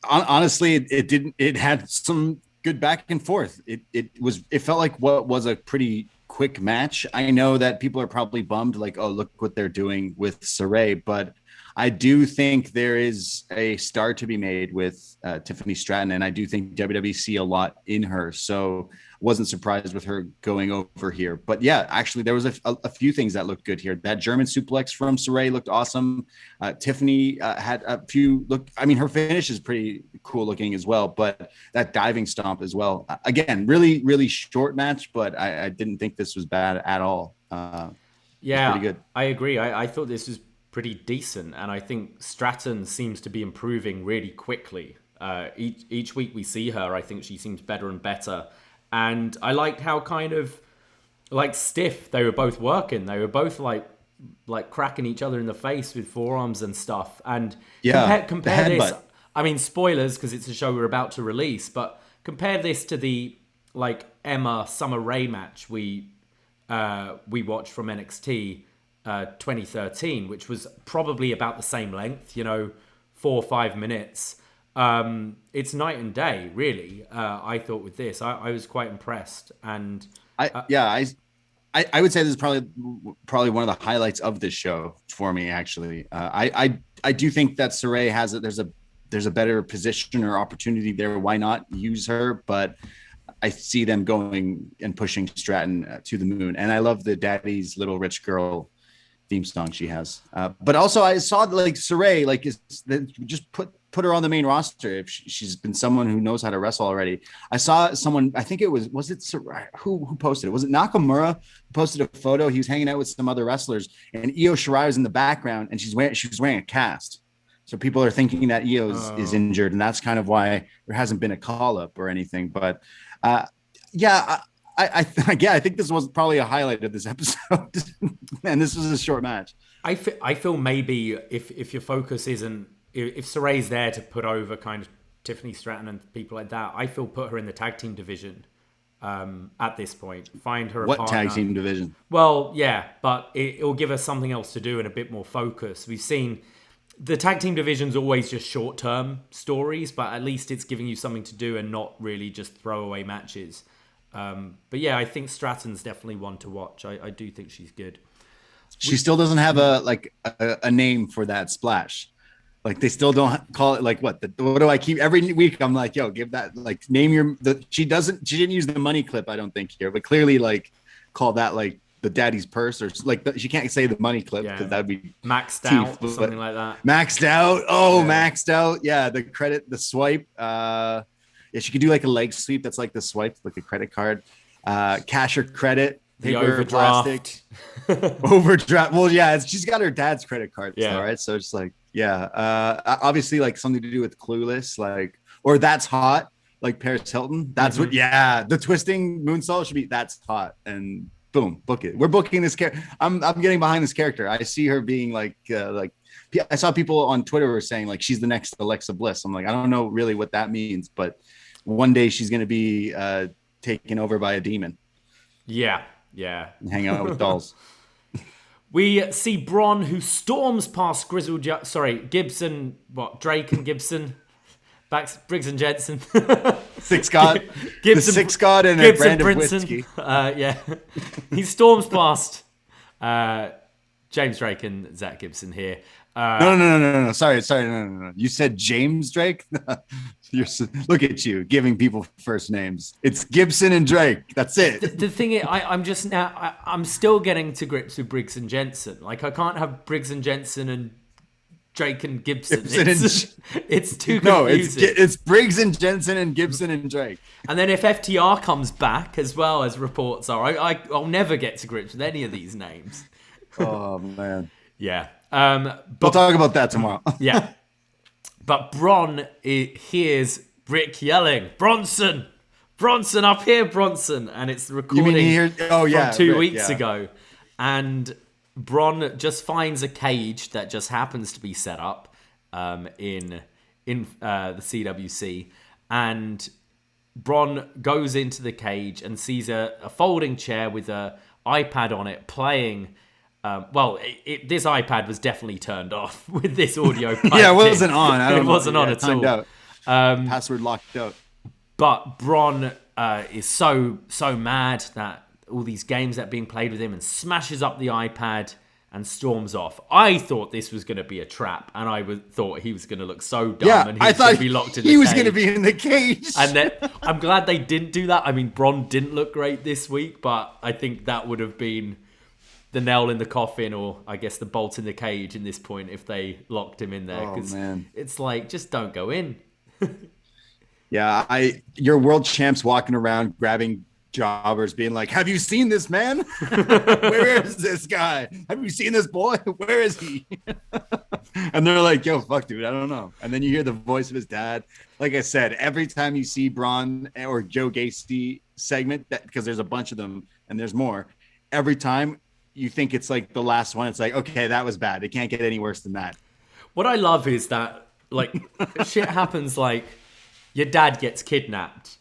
Honestly, it had some good back and forth. It felt like what was a pretty quick match. I know that people are probably bummed, like, oh, look what they're doing with Suray, but I do think there is a star to be made with Tiffany Stratton, and I do think WWE see a lot in her. So wasn't surprised with her going over here. But yeah, actually, there was a few things that looked good here. That German suplex from Suray looked awesome. Tiffany had a few her finish is pretty cool looking as well, but that diving stomp as well. Again, really, really short match, but I didn't think this was bad at all. Yeah, pretty good. I agree. I thought this was pretty decent, and I think Stratton seems to be improving really quickly. Each week we see her, I think she seems better and better. And I liked how kind of like stiff they were both working. They were both like cracking each other in the face with forearms and stuff. And compare this. I mean, spoilers because it's a show we're about to release, but compare this to the like Emma Summer Rae match we watched from NXT 2013, which was probably about the same length, 4 or 5 minutes. It's night and day, really. I thought with this, I was quite impressed, and I would say this is probably one of the highlights of this show for me. Actually, I do think that Suray there's a better position or opportunity there. Why not use her? But I see them going and pushing Stratton to the moon, and I love the Daddy's Little Rich Girl theme song she has. But also I saw like Suray, just put her on the main roster if she's been someone who knows how to wrestle already. I saw someone, I think it was it Suray? Who posted it? Was it Nakamura who posted a photo? He was hanging out with some other wrestlers, and Io Shirai was in the background, and she was wearing a cast. So people are thinking that Io is injured, and that's kind of why there hasn't been a call up or anything. But I think this was probably a highlight of this episode, and this was a short match. I feel maybe if your focus isn't, if Suray's there to put over kind of Tiffany Stratton and people like that, I feel put her in the tag team division at this point. Find her a partner. Tag team division? Well, yeah, but it will give us something else to do and a bit more focus. We've seen the tag team division's always just short-term stories, but at least it's giving you something to do and not really just throwaway matches. But yeah, I think Stratton's definitely one to watch. I do think she's good. She still doesn't have a name for that splash. Like they still don't call it like what do I keep every week? I'm like, yo, give that name she didn't use the money clip, I don't think here, but clearly like call that like the daddy's purse or like she can't say the money clip because that'd be maxed out or something like that. Maxed out. Oh, yeah. Maxed out. Yeah. The credit, the swipe. Yeah, she could do like a leg sweep. That's like the swipe, like a credit card. Cash or credit. The overdraft. Overdraft. Well, yeah, she's got her dad's credit card. Yeah. All right. So it's like, yeah. Obviously, like something to do with Clueless, like, or That's Hot, like Paris Hilton. That's what, yeah. The twisting moonsault should be That's Hot. And boom, book it. We're booking this character. I'm getting behind this character. I see her being like I saw people on Twitter were saying like she's the next Alexa Bliss. I'm like, I don't know really what that means, but one day she's going to be taken over by a demon. Yeah. And hang out with dolls. We see Braun, who storms past Gibson, Drake and Gibson, Briggs and Jensen. Six God. Gibson, the Six God and Gibson, a brand of Brinson. whiskey. Yeah. He storms past James Drake and Zach Gibson here. No. Sorry. No. You said James Drake? Look at you giving people first names. It's Gibson and Drake. That's it. The thing is, I'm still getting to grips with Briggs and Jensen. Like, I can't have Briggs and Jensen and Drake and Gibson. It's too confusing. No, it's Briggs and Jensen and Gibson and Drake. And then if FTR comes back, as well as reports are, I'll never get to grips with any of these names. Oh, man. Yeah. We'll talk about that tomorrow. Yeah. But Bron hears Rick yelling, Bronson, up here, Bronson. And it's the recording from 2 weeks ago. And Bron just finds a cage that just happens to be set up in the CWC. And Bron goes into the cage and sees a folding chair with an iPad on it playing. This iPad was definitely turned off with this audio. Yeah, it wasn't on. It wasn't on at all. Out. Password locked out. But Bron is so mad that all these games that are being played with him and smashes up the iPad and storms off. I thought this was going to be a trap, and I thought he was going to look so dumb and he was going to be locked in the cage. He was going to be in the cage. And then I'm glad they didn't do that. I mean, Bron didn't look great this week, but I think that would have been the nail in the coffin, or I guess the bolt in the cage in this point if they locked him in there. Because it's like, just don't go in. Yeah, your world champ's walking around grabbing jobbers being like, have you seen this man? Where is this guy? Have you seen this boy? Where is he? And they're like, yo, fuck, dude, I don't know. And then you hear the voice of his dad. Like I said, every time you see Braun or Joe Gacy segment, because there's a bunch of them and there's more, every time you think it's like the last one, it's like, okay, that was bad. It can't get any worse than that. What I love is that, like, shit happens, like your dad gets kidnapped.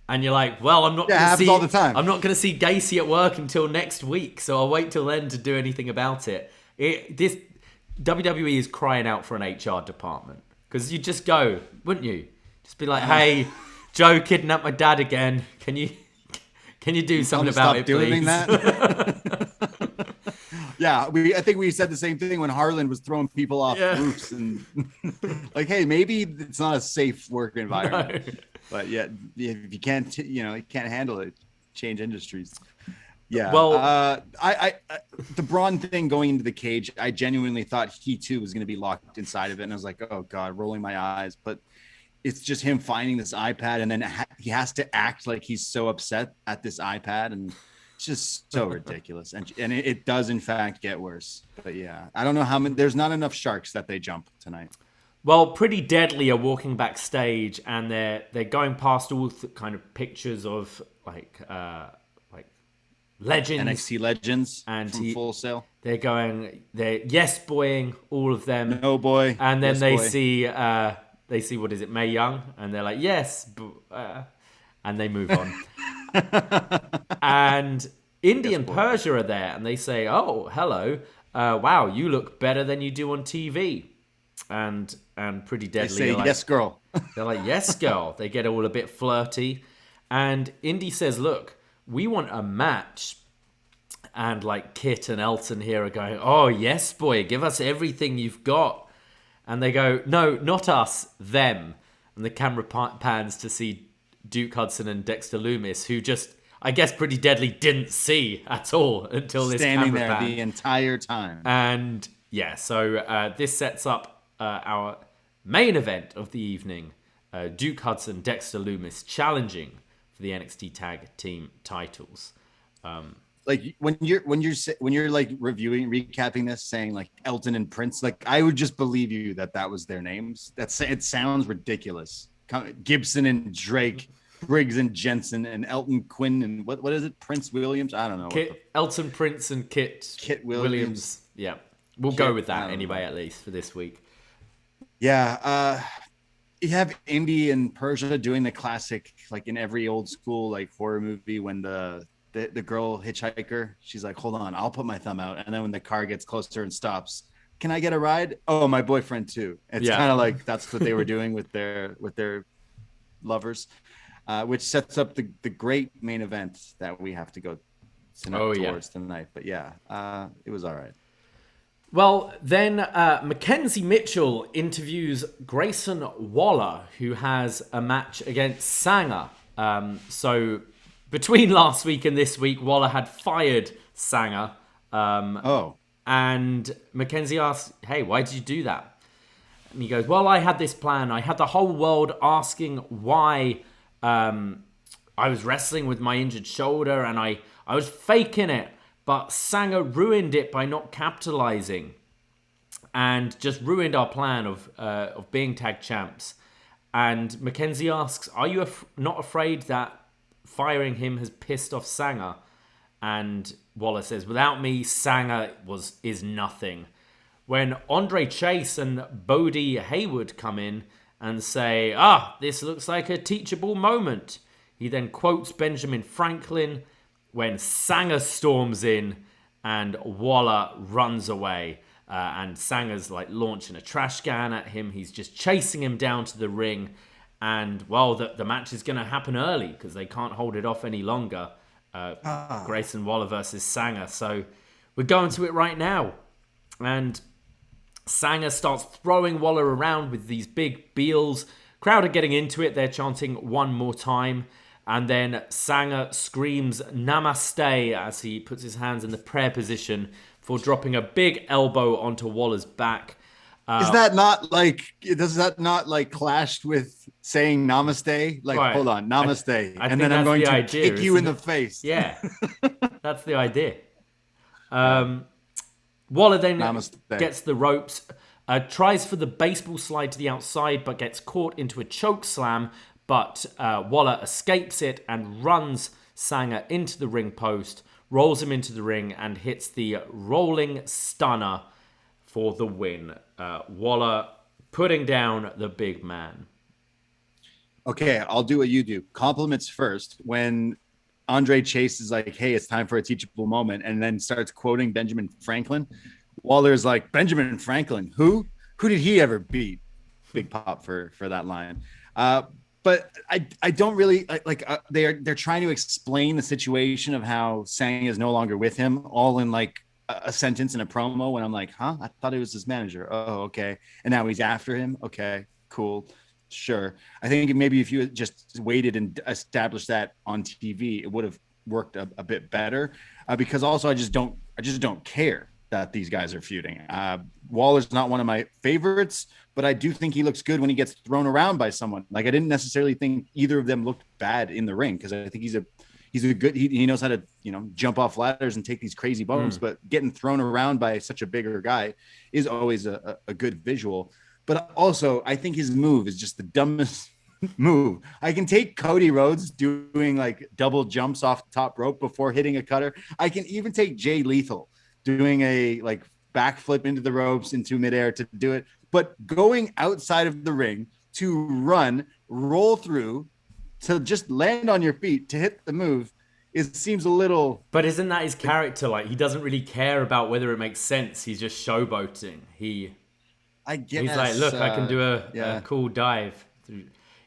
And you're like, well, I'm not going to see all the time. I'm not going to see Gacy at work until next week, so I'll wait till then to do anything about it. This WWE is crying out for an HR department, because you just go, wouldn't you? Just be like, hey, Joe kidnapped my dad again. Can you do something about it, please? That? Yeah, I think we said the same thing when Harlan was throwing people off roofs and like, hey, maybe it's not a safe work environment. No. But yeah, if you can't, you can't handle it, change industries. Yeah. Well, I the Braun thing going into the cage, I genuinely thought he too was going to be locked inside of it, and I was like, oh god, rolling my eyes. But it's just him finding this iPad, and then he has to act like he's so upset at this iPad, and it's just so ridiculous. And it does in fact get worse. But yeah, I don't know how many. There's not enough sharks that they jump tonight. Well, Pretty Deadly are walking backstage, and they're going past all the kind of pictures of like legends, NXT legends, and from Full Sail. They're yes boying all of them. No boy, and then yes, see what is it, Mae Young, and they're like yes, and they move on. And Indy and Persia are there, and they say, "Oh, hello, wow, you look better than you do on TV." And Pretty Deadly. They say, like, yes, girl. They're like, yes, girl. They get all a bit flirty. And Indy says, look, we want a match. And like Kit and Elton here are going, oh, yes, boy, give us everything you've got. And they go, no, not us, them. And the camera pans to see Duke Hudson and Dexter Lumis, who just, I guess, Pretty Deadly didn't see at all until this standing camera there pan. The entire time. And yeah, so this sets up our main event of the evening, Duke Hudson, Dexter Lumis challenging for the NXT Tag Team titles. Like when you're like recapping this, saying like Elton and Prince, like I would just believe you that was their names. It sounds ridiculous. Gibson and Drake, Briggs and Jensen, and Elton Quinn, and what is it? Prince Williams? I don't know. Elton Prince and Kit Williams. Yeah, we'll go with that anyway, at least for this week. Yeah, you have Indy and Persia doing the classic, like in every old school like horror movie, when the girl hitchhiker, she's like, hold on, I'll put my thumb out, and then when the car gets closer and stops, can I get a ride? Oh, my boyfriend too. It's kind of like that's what they were doing with their lovers, which sets up the great main event that we have to go towards tonight. But yeah, it was all right. Well, then Mackenzie Mitchell interviews Grayson Walla, who has a match against Sanger. So between last week and this week, Walla had fired Sanger. And Mackenzie asks, hey, why did you do that? And he goes, well, I had this plan. I had the whole world asking why I was wrestling with my injured shoulder, and I was faking it. But Sanger ruined it by not capitalizing and just ruined our plan of being tag champs. And Mackenzie asks, are you not afraid that firing him has pissed off Sanger? And Waller says, without me, Sanger is nothing. When Andre Chase and Bodie Hayward come in and say, this looks like a teachable moment. He then quotes Benjamin Franklin when Sanger storms in and Waller runs away. And Sanger's like launching a trash can at him. He's just chasing him down to the ring. And, well, the match is going to happen early because they can't hold it off any longer. Grayson Walla versus Sanger. So we're going to it right now. And Sanger starts throwing Waller around with these big beals. Crowd are getting into it. They're chanting one more time. And then Sanger screams Namaste as he puts his hands in the prayer position for dropping a big elbow onto Waller's back. Does that not clash with saying namaste? Like, right. Hold on, namaste. And then I'm going to kick you in the face. Yeah, that's the idea. Waller then gets the ropes, tries for the baseball slide to the outside, but gets caught into a choke slam. But Waller escapes it and runs Sanger into the ring post, rolls him into the ring, and hits the rolling stunner for the win. Waller putting down the big man. Okay, I'll do what you do. Compliments first. When Andre Chase is like, hey, it's time for a teachable moment, and then starts quoting Benjamin Franklin, Waller's like, Benjamin Franklin, who did he ever beat? Big pop for that line. But I don't really like they're trying to explain the situation of how Sang is no longer with him, all in like a sentence in a promo. When I'm like, I thought he was his manager. Oh, okay. And now he's after him. Okay, cool, sure. I think maybe if you just waited and established that on TV, it would have worked a bit better. Because also I just don't care that these guys are feuding. Waller's not one of my favorites, but I do think he looks good when he gets thrown around by someone. Like, I didn't necessarily think either of them looked bad in the ring, because I think he's a good, he knows how to, jump off ladders and take these crazy bumps, but getting thrown around by such a bigger guy is always a good visual. But also, I think his move is just the dumbest move. I can take Cody Rhodes doing like double jumps off the top rope before hitting a cutter. I can even take Jay Lethal doing a like backflip into the ropes into midair to do it. But going outside of the ring to run, roll through, to just land on your feet to hit the move, seems a little... But isn't that his character? Like, he doesn't really care about whether it makes sense. He's just showboating. I guess. He's like, look, I can do a cool dive.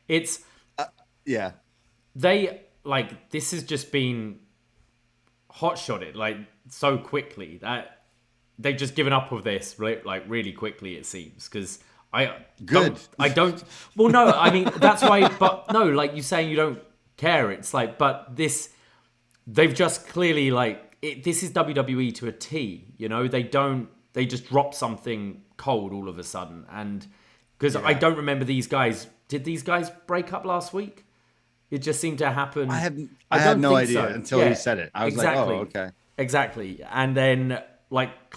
It's... yeah. They, like, this has just been hot-shotted, like, so quickly that they've just given up with this, like, really quickly, it seems, because well, no, I mean, that's why, but no, like, you saying you don't care, it's like, but this, they've just clearly, like, this is WWE to a T, they just drop something cold all of a sudden, and, because I don't remember these guys, did these guys break up last week? It just seemed to happen. I had no idea until he said it. I was like, oh, okay. Exactly. And then like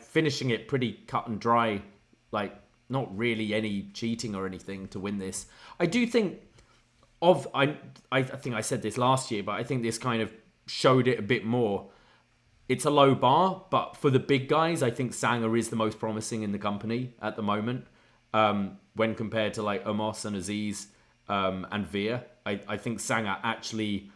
finishing it pretty cut and dry, like not really any cheating or anything to win this. I do think I think I said this last year, but I think this kind of showed it a bit more. It's a low bar, but for the big guys, I think Sanger is the most promising in the company at the moment. When compared to like Omos and Aziz and Veer, I think Sanger actually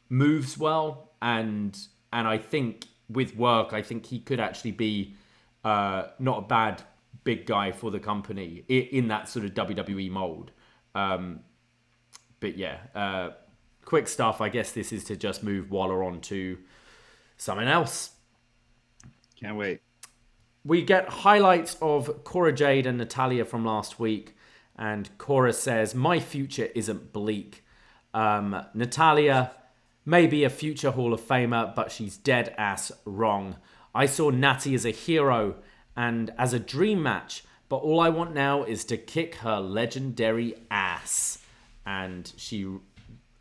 moves well, and I think with work, I think he could actually be not a bad big guy for the company in that sort of WWE mold. But yeah, quick stuff. I guess this is to just move Waller on to someone else. Can't wait. We get highlights of Cora Jade and Natalya from last week. And Cora says, my future isn't bleak. Natalya may be a future Hall of Famer, but she's dead ass wrong. I saw Natty as a hero and as a dream match, But all I want now is to kick her legendary ass. And she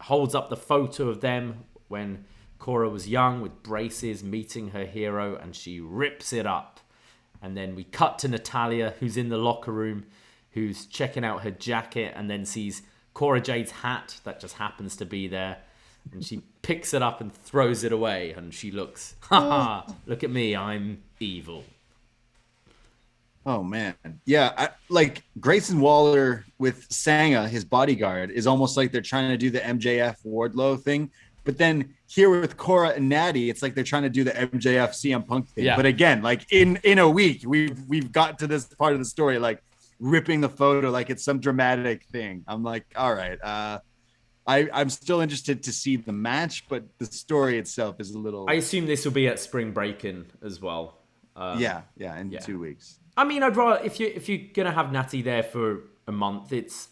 holds up the photo of them when Cora was young with braces meeting her hero, and she rips it up. And then we cut to Natalya, who's in the locker room, who's checking out her jacket, and then sees Cora Jade's hat that just happens to be there. And she picks it up and throws it away. And she looks, haha, look at me, I'm evil. Oh, man. Yeah, like Grayson Waller with Sanga, his bodyguard, is almost like they're trying to do the MJF Wardlow thing. But then here with Cora and Natty, it's like they're trying to do the MJF CM Punk thing. Yeah. But again, like in a week, we've got to this part of the story, like ripping the photo like it's some dramatic thing. I'm like, all right. I'm still interested to see the match, but the story itself is a little... I assume this will be at Spring Breakin' as well. In 2 weeks. I mean, I'd rather, if you're gonna have Natty there for a month, it's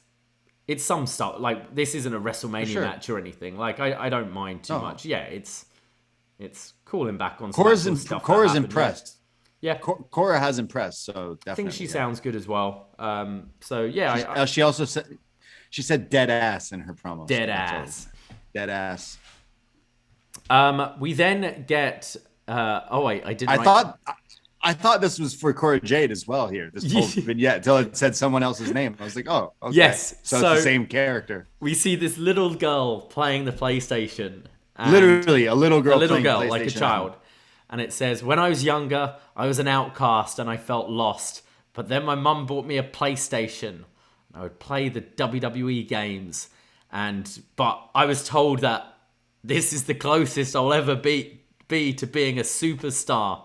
some stuff. Like, this isn't a WrestleMania match or anything. Like, I don't mind too much. Yeah, it's calling back on Cora's stuff. Cora's impressed. Yeah, Cora has impressed. So definitely, I think she sounds good as well. So yeah, she also said dead ass in her promo. Dead ass. Dead ass. We then get. I thought this was for Cora Jade as well here. This whole vignette until it said someone else's name. I was like, oh, okay. Yes. So it's the same character. We see this little girl playing the PlayStation. Literally, a little girl, like a child. And it says, when I was younger, I was an outcast and I felt lost. But then my mum bought me a PlayStation. I would play the WWE games. But I was told that this is the closest I'll ever be to being a superstar.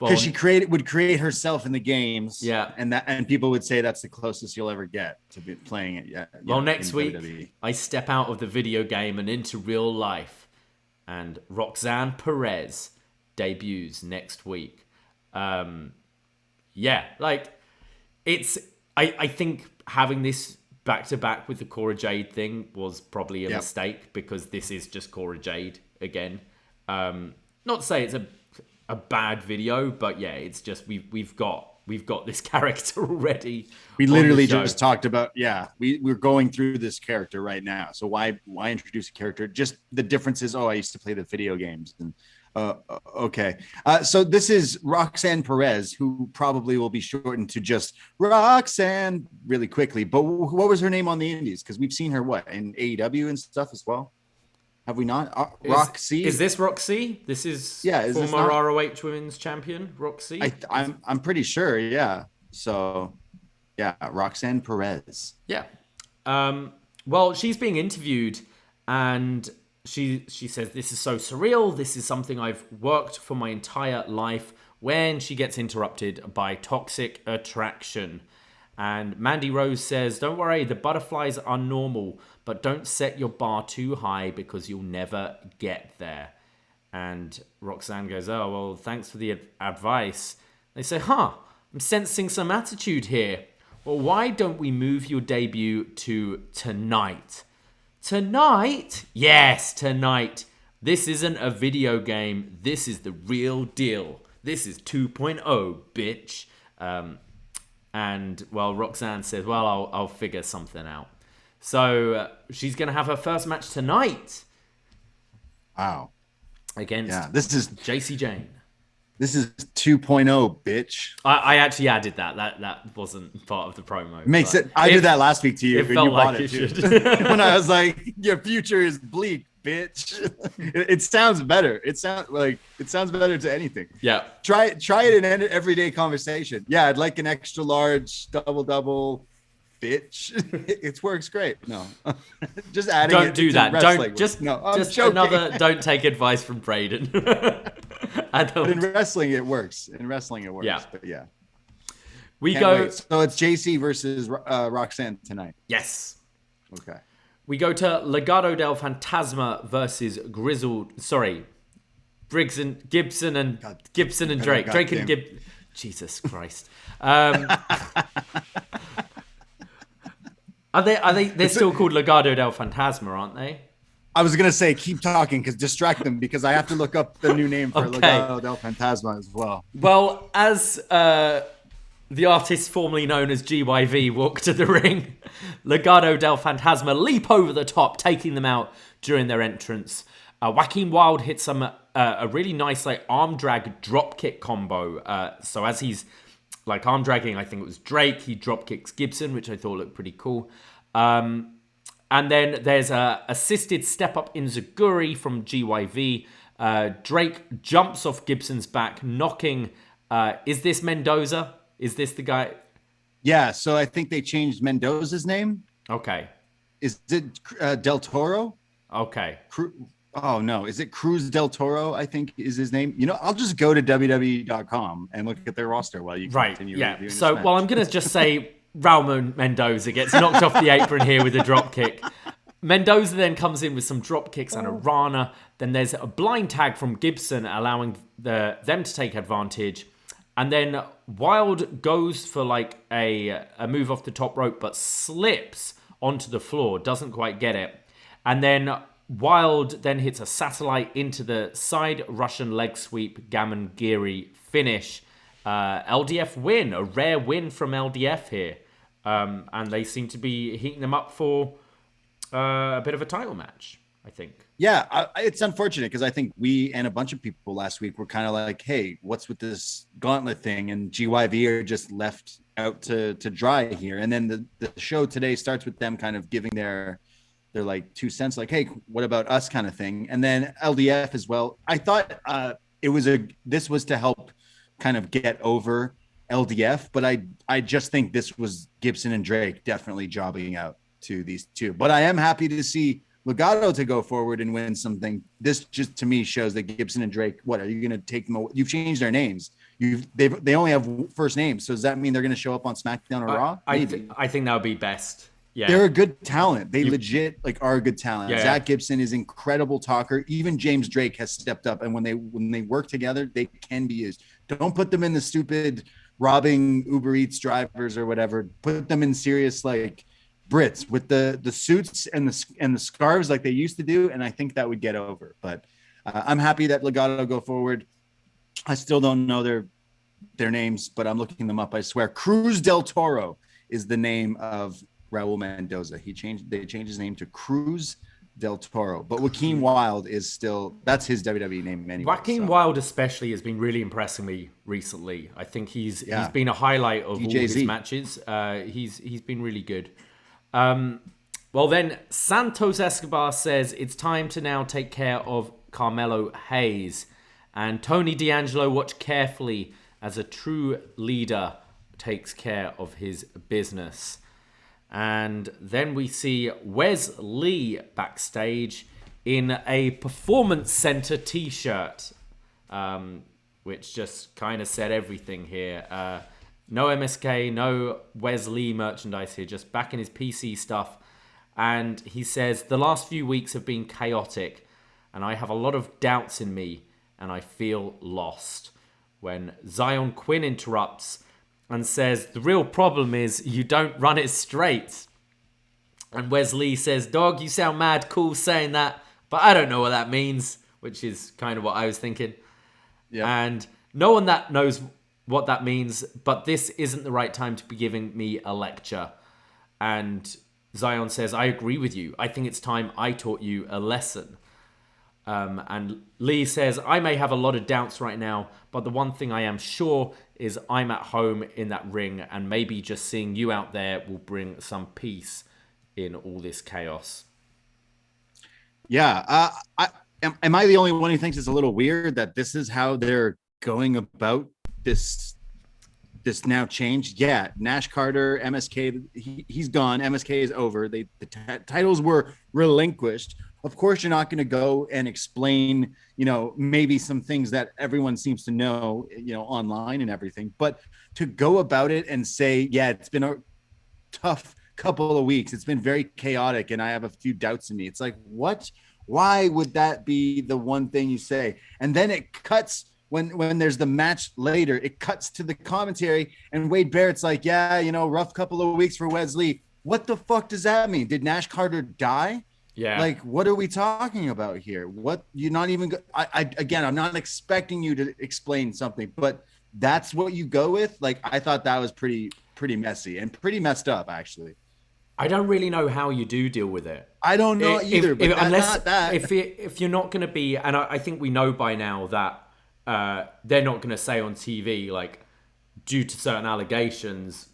Because she would create herself in the games, and people would say that's the closest you'll ever get to be playing it. Yeah. Well, next week WWE. I step out of the video game and into real life, and Roxanne Perez debuts next week. I think having this back to back with the Cora Jade thing was probably a mistake, because this is just Cora Jade again. Not to say it's a bad video, but yeah, it's just we've got this character already. We literally just talked about we're going through this character right now. So why introduce a character? Just the difference is, I used to play the video games, and okay. So this is Roxanne Perez, who probably will be shortened to just Roxanne really quickly. But what was her name on the Indies? Because we've seen her in AEW and stuff as well. Have we not? Roxy? Is this Roxy? This is former ROH Women's Champion, Roxy? I'm pretty sure, yeah. So, yeah, Roxanne Perez. Yeah. Well, she's being interviewed, and she says, this is so surreal. This is something I've worked for my entire life, when she gets interrupted by toxic attraction. And Mandy Rose says, don't worry, the butterflies are normal, but don't set your bar too high because you'll never get there. And Roxanne goes, oh, well, thanks for the advice. They say, I'm sensing some attitude here. Well, why don't we move your debut to tonight? Tonight? Yes, tonight. This isn't a video game. This is the real deal. This is 2.0, bitch. And, well, Roxanne says, well, I'll figure something out. So she's going to have her first match tonight. Wow. Against this is JC Jane. This is 2.0, bitch. I actually added that. That wasn't part of the promo. Makes it. I did that last week to you. It felt like it should. When I was like, your future is bleak, bitch. It sounds better. It sounds better to anything. Yeah. Try it in an everyday conversation. Yeah, I'd like an extra large double, bitch. It works great. No, just adding. Don't do that. Don't just don't take advice from Braden. But in wrestling, it works. Yeah. But yeah. We go. Wait. So it's JC versus Roxanne tonight. Yes. Okay. We go to Legado del Fantasma versus Gibson and Drake. Drake and Gibson. Jesus Christ. They're still called Legado del Fantasma, aren't they? I was going to say, keep talking, because distract them, because I have to look up the new name for Legado del Fantasma as well. Well, as The artist formerly known as GYV walk to the ring. Legado del Fantasma leap over the top, taking them out during their entrance. Joaquin Wilde hits some a really nice arm drag drop kick combo. So as he's arm dragging, I think it was Drake, he drop kicks Gibson, which I thought looked pretty cool. And then there's a assisted step up Enziguri from GYV. Drake jumps off Gibson's back, knocking. Is this Mendoza? Is this the guy? Yeah, so I think they changed Mendoza's name. Okay. Is it Del Toro? Okay. Oh, no. Is it Cruz Del Toro, I think is his name? I'll just go to WWE.com and look at their roster while you continue. Yeah. So, well, I'm going to just say Raul Mendoza gets knocked off the apron here with a drop kick. Mendoza then comes in with some drop kicks and a Rana. Then there's a blind tag from Gibson, allowing them to take advantage. And then Wilde goes for a move off the top rope, but slips onto the floor, doesn't quite get it. And then Wilde then hits a satellite into the side Russian leg sweep Gamengiri finish. LDF win, a rare win from LDF here. And they seem to be heating them up for a bit of a title match, I think. Yeah, it's unfortunate because I think we and a bunch of people last week were kind of like, hey, what's with this gauntlet thing? And GYV are just left out to dry here. And then the show today starts with them kind of giving their 2 cents, hey, what about us kind of thing. And then LDF as well. I thought this was to help kind of get over LDF, but I just think this was Gibson and Drake definitely jobbing out to these two. But I am happy to see Legado to go forward and win something. This just to me shows that Gibson and Drake, what are you going to take them away? You've changed their names. They only have first names. So does that mean they're going to show up on SmackDown or Raw? I think that would be best. Yeah. They're a good talent. They legit are a good talent. Yeah. Zach Gibson is incredible talker. Even James Drake has stepped up. And when they work together, they can be used. Don't put them in the stupid robbing Uber Eats drivers or whatever. Put them in serious Brits with the suits and the scarves like they used to do, and I think that would get over. But I'm happy that Legado go forward. I still don't know their names, but I'm looking them up. I swear, Cruz Del Toro is the name of Raul Mendoza. They changed his name to Cruz Del Toro, but Joaquin Wilde is still that's his WWE name anyway. Joaquin Wilde especially has been really impressing me recently. I think he's been a highlight of all his matches. He's been really good. Well, then Santos Escobar says it's time to now take care of Carmelo Hayes. And Tony D'Angelo watch carefully as a true leader takes care of his business. And then we see Wes Lee backstage in a Performance Center t-shirt, which just kind of said everything here. No MSK, no Wes Lee merchandise here, just back in his PC stuff. And he says, the last few weeks have been chaotic, and I have a lot of doubts in me, and I feel lost. When Zion Quinn interrupts and says, the real problem is you don't run it straight. And Wes Lee says, dog, you sound mad cool saying that, but I don't know what that means, which is kind of what I was thinking. Yeah. And no one that knows what that means, but this isn't the right time to be giving me a lecture. And Zion says, I agree with you. I think it's time I taught you a lesson. And Lee says, I may have a lot of doubts right now, but the one thing I am sure is I'm at home in that ring, and maybe just seeing you out there will bring some peace in all this chaos. Yeah. Am I the only one who thinks it's a little weird that this is how they're going about this now changed? Yeah, Nash Carter, MSK, he's gone. MSK is over. The titles were relinquished. Of course, you're not going to go and explain, maybe some things that everyone seems to know, online and everything. But to go about it and say, yeah, it's been a tough couple of weeks. It's been very chaotic, and I have a few doubts in me. It's like, what? Why would that be the one thing you say? And then it cuts. When there's the match later, it cuts to the commentary, and Wade Barrett's like, yeah, rough couple of weeks for Wes Lee. What the fuck does that mean? Did Nash Carter die? Yeah. What are we talking about here? What you're not even, again, I'm not expecting you to explain something, but that's what you go with. Like, I thought that was pretty messy and pretty messed up, actually. I don't really know how you do deal with it. I don't know either, but not that. If you're not going to be, and I think we know by now that they're not going to say on TV, like, due to certain allegations,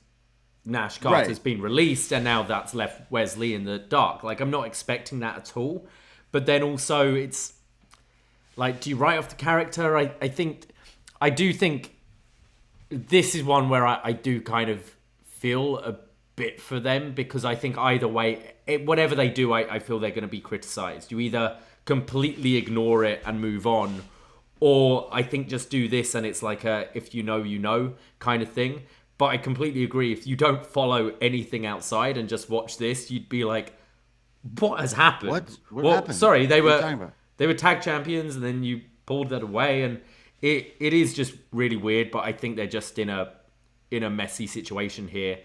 Nash Carter's been released, and now that's left Wesley in the dark. Like, I'm not expecting that at all. But then also, it's like, do you write off the character? I do think this is one where I do kind of feel a bit for them, because I think either way, whatever they do, I feel they're going to be criticized. You either completely ignore it and move on, or I think just do this and it's like a if you know, you know kind of thing. But I completely agree. If you don't follow anything outside and just watch this, you'd be like, what has happened? What happened? Sorry, they were tag champions, and then you pulled that away, and it is just really weird. But I think they're just in a messy situation here.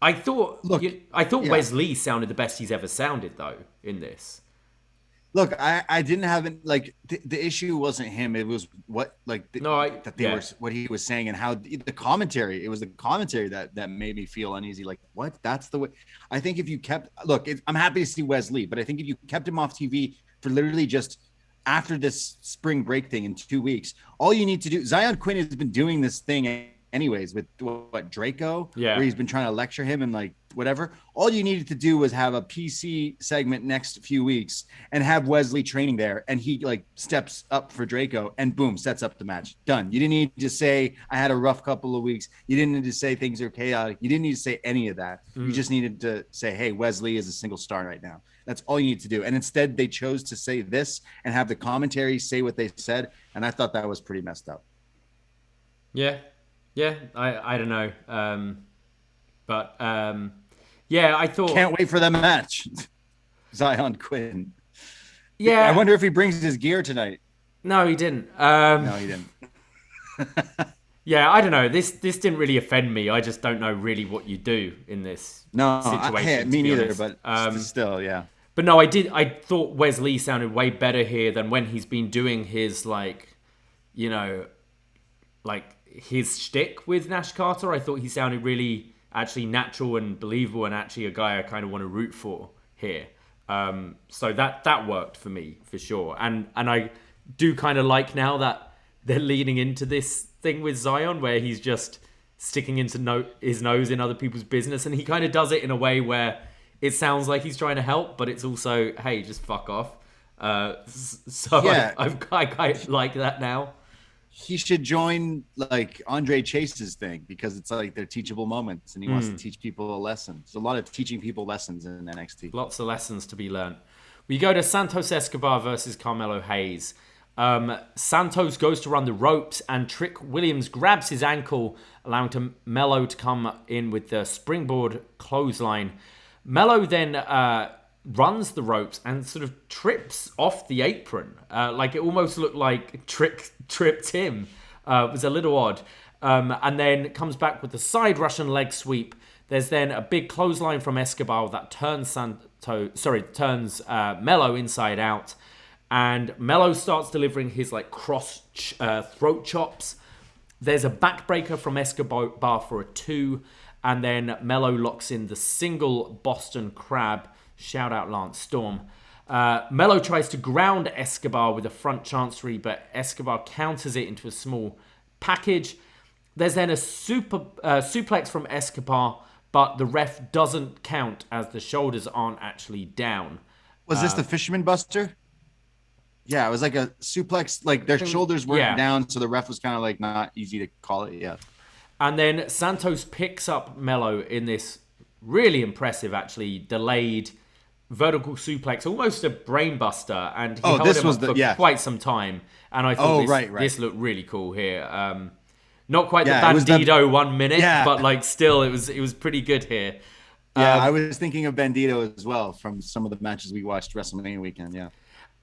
I thought Wesley sounded the best he's ever sounded though in this. Look, I didn't have it, like the issue wasn't him. It was what what he was saying and how the commentary. It was the commentary that made me feel uneasy. Like, what? That's the way. I think if you kept I'm happy to see Wesley, but I think if you kept him off TV for literally just after this spring break thing in 2 weeks, all you need to do. Zion Quinn has been doing this thing anyways with Draco, where he's been trying to lecture him and like whatever. All you needed to do was have a PC segment next few weeks and have Wesley training there, and he like steps up for Draco and boom, sets up the match. Done. You didn't need to say I had a rough couple of weeks. You didn't need to say things are chaotic. You didn't need to say any of that. You just needed to say, hey, Wesley is a single star right now. That's all you need to do. And instead they chose to say this and have the commentary say what they said, and I thought that was pretty messed up. Yeah, I don't know. I thought... Can't wait for the match. Zion Quinn. Yeah. I wonder if he brings his gear tonight. No, he didn't. No, he didn't. Yeah, I don't know. This didn't really offend me. I just don't know really what you do in this situation. Me neither, but still, yeah. But no, I thought Wesley sounded way better here than when he's been doing his, his shtick with Nash Carter. I thought he sounded really actually natural and believable, and actually a guy I kind of want to root for here. So that worked for me for sure. And I do kind of like now that they're leaning into this thing with Zion where he's just sticking into his nose in other people's business, and he kind of does it in a way where it sounds like he's trying to help, but it's also, hey, just fuck off. I like that now. He should join like Andre Chase's thing, because it's like they're teachable moments, and he wants to teach people a lesson. There's a lot of teaching people lessons in NXT. Lots of lessons to be learned. We go to Santos Escobar versus Carmelo Hayes. Santos goes to run the ropes, and Trick Williams grabs his ankle, allowing Melo to come in with the springboard clothesline. Melo then runs the ropes and sort of trips off the apron. It almost looked like Trick tripped him. It was a little odd. And then comes back with the side Russian leg sweep. There's then a big clothesline from Escobar that turns Melo inside out. And Melo starts delivering his cross throat chops. There's a backbreaker from Escobar for a 2. And then Melo locks in the single Boston Crab. Shout out Lance Storm. Melo tries to ground Escobar with a front chancery, but Escobar counters it into a small package. There's then a suplex from Escobar, but the ref doesn't count as the shoulders aren't actually down. Was this the Fisherman Buster? Yeah, it was like a suplex. Like their shoulders weren't down, so the ref was kind of like not easy to call it. Yeah. And then Santos picks up Melo in this really impressive, actually, delayed vertical suplex, almost a brain buster, and he held him up for quite some time. And I thought this looked really cool here. Not quite the Bandito 1 minute, but still, it was pretty good here. Yeah, I was thinking of Bandito as well from some of the matches we watched WrestleMania weekend. Yeah.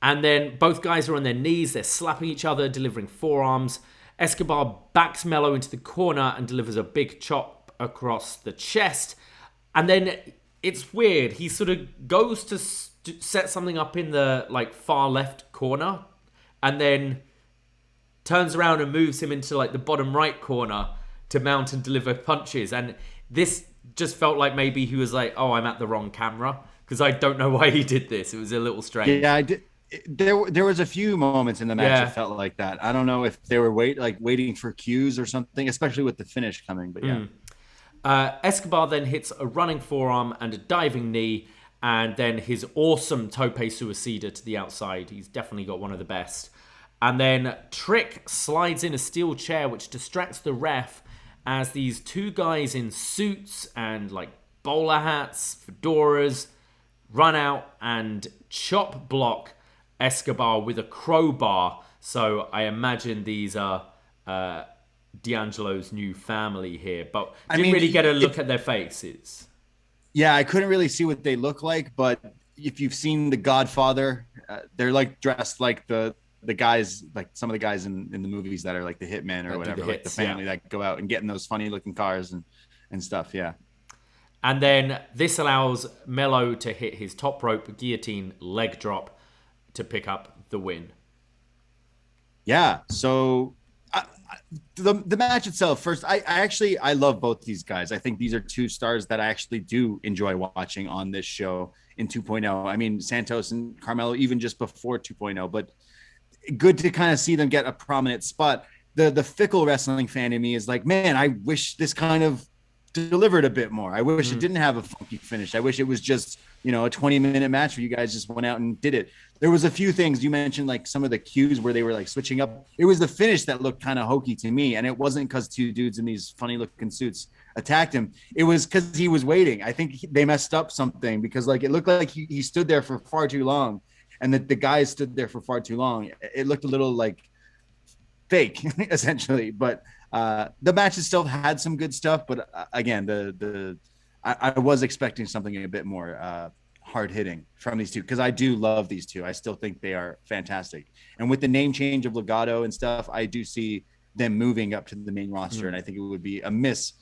And then both guys are on their knees. They're slapping each other, delivering forearms. Escobar backs Melo into the corner and delivers a big chop across the chest. And then it's weird. He sort of goes to set something up in the far left corner, and then turns around and moves him into like the bottom right corner to mount and deliver punches. And this just felt like maybe he was like, oh, I'm at the wrong camera, because I don't know why he did this. It was a little strange. Yeah, I did. There was a few moments in the match that felt like that. I don't know if they were waiting for cues or something, especially with the finish coming. But yeah, Escobar then hits a running forearm and a diving knee, and then his awesome tope suicida to the outside. He's definitely got one of the best. And then Trick slides in a steel chair, which distracts the ref as these two guys in suits and like bowler hats, fedoras, run out and chop block Escobar with a crowbar. So I imagine these are D'Angelo's new family here, but didn't really get a look at their faces. Yeah, I couldn't really see what they look like, but if you've seen The Godfather, they're like dressed like the guys, like some of the guys in the movies that are like the hitmen or whatever, like the family that go out and get in those funny looking cars and stuff. Yeah. And then this allows Melo to hit his top rope guillotine leg drop to pick up the win. Yeah. So the match itself, first, I love both these guys. I think these are two stars that I actually do enjoy watching on this show in 2.0. I mean, Santos and Carmelo, even just before 2.0, but good to kind of see them get a prominent spot. The fickle wrestling fan in me is like, man, I wish this kind of delivered a bit more. I wish it didn't have a funky finish. I wish it was just, a 20-minute match where you guys just went out and did it. There was a few things you mentioned, like some of the cues where they were like switching up. It was the finish that looked kind of hokey to me. And it wasn't because two dudes in these funny looking suits attacked him. It was because he was waiting. I think they messed up something, because like it looked like he stood there for far too long, and that the guys stood there for far too long. It looked a little like fake essentially, but the match itself had some good stuff. But again, I was expecting something a bit more hard hitting from these two, because I do love these two. I still think they are fantastic. And with the name change of Legado and stuff, I do see them moving up to the main roster. And I think it would be a miss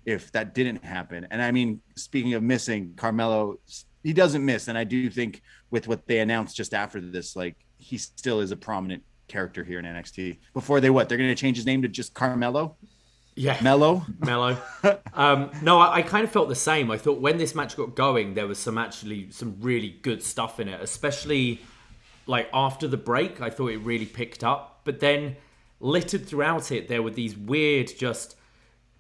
if that didn't happen. And I mean, speaking of missing, Carmelo, he doesn't miss. And I do think with what they announced just after this, like he still is a prominent character here in NXT. Before they're going to change his name to just Carmelo? Yeah. Mello. No, I kind of felt the same. I thought when this match got going, there was some really good stuff in it, especially like after the break. I thought it really picked up, but then littered throughout it, there were these weird just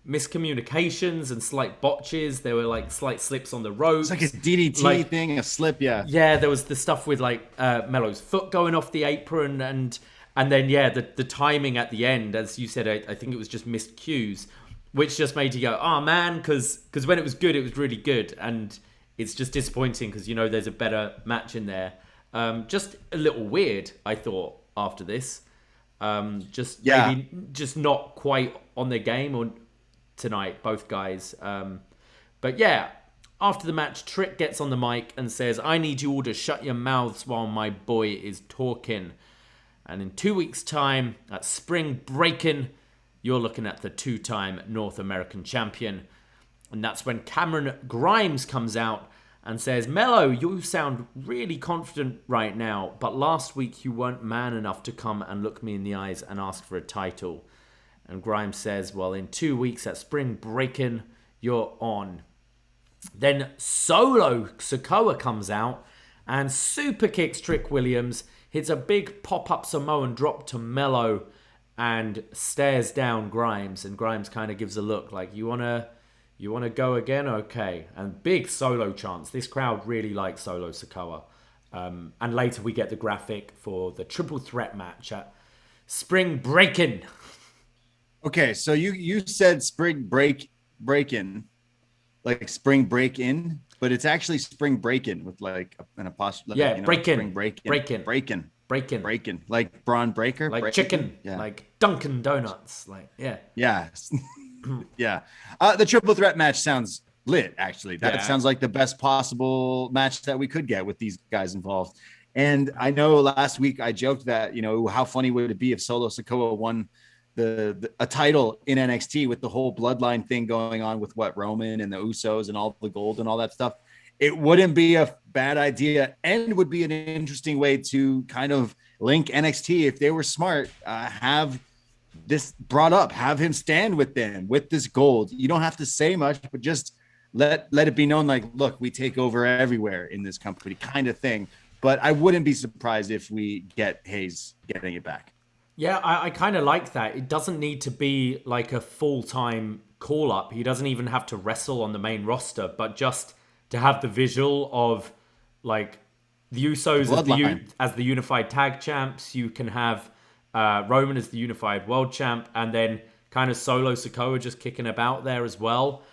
miscommunications and slight botches. There were like slight slips on the ropes. It's like a DDT thing, a slip. Yeah. Yeah. There was the stuff with like Mello's foot going off the apron and then, the timing at the end, as you said, I think it was just missed cues, which just made you go, oh, man, because when it was good, it was really good. And it's just disappointing because, there's a better match in there. Just a little weird, I thought, after this. Maybe just not quite on their game or tonight, both guys. But yeah, after the match, Trick gets on the mic and says, I need you all to shut your mouths while my boy is talking. And in 2 weeks' time, at Spring Breakin', you're looking at the two-time North American champion. And that's when Cameron Grimes comes out and says, Mello, you sound really confident right now, but last week you weren't man enough to come and look me in the eyes and ask for a title. And Grimes says, well, in 2 weeks at Spring Breakin', you're on. Then Solo Sikoa comes out and super kicks Trick Williams, hits a big pop-up Samoan drop to Mello and stares down Grimes. And Grimes kind of gives a look like, you wanna go again? Okay. And big Solo chants. This crowd really likes Solo Sikoa. And later we get the graphic for the triple threat match at Spring Breakin'. Okay, so you said Spring Breakin', like Spring Break-In, but it's actually Spring Breakin' with like an apostrophe. Yeah, Breakin'. Breakin', like Braun Breaker, like breakin'? Chicken, yeah. like Dunkin' Donuts, like yeah. Yeah. The triple threat match sounds lit. Actually, that sounds like the best possible match that we could get with these guys involved. And I know last week I joked that how funny would it be if Solo Sikoa won a title in NXT with the whole bloodline thing going on with Roman and the Usos and all the gold and all that stuff. It wouldn't be a bad idea and would be an interesting way to kind of link NXT if they were smart, have this brought up. Have him stand with them with this gold. You don't have to say much, but just let it be known, like, look, we take over everywhere in this company, kind of thing. But I wouldn't be surprised if we get Hayes getting it back. Yeah, I kind of like that. It doesn't need to be like a full-time call-up. He doesn't even have to wrestle on the main roster, but just to have the visual of like the Usos as the unified tag champs. You can have Roman as the unified world champ, and then kind of Solo Sikoa just kicking about there as well.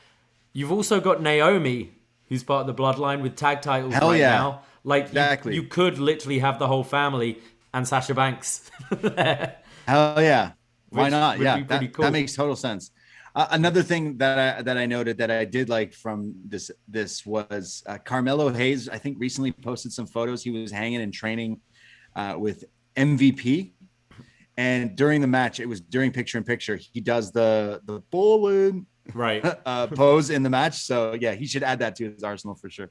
You've also got Naomi, who's part of the bloodline with tag titles now. Like, exactly. You could literally have the whole family and Sasha Banks there. Hell yeah. Why not? Yeah, cool. That makes total sense. Another thing that I noted that I did like from this was Carmelo Hayes, I think, recently posted some photos. He was hanging and training with MVP. And during the match, it was during picture-in-picture, he does the bowling pose in the match. So, yeah, he should add that to his arsenal for sure.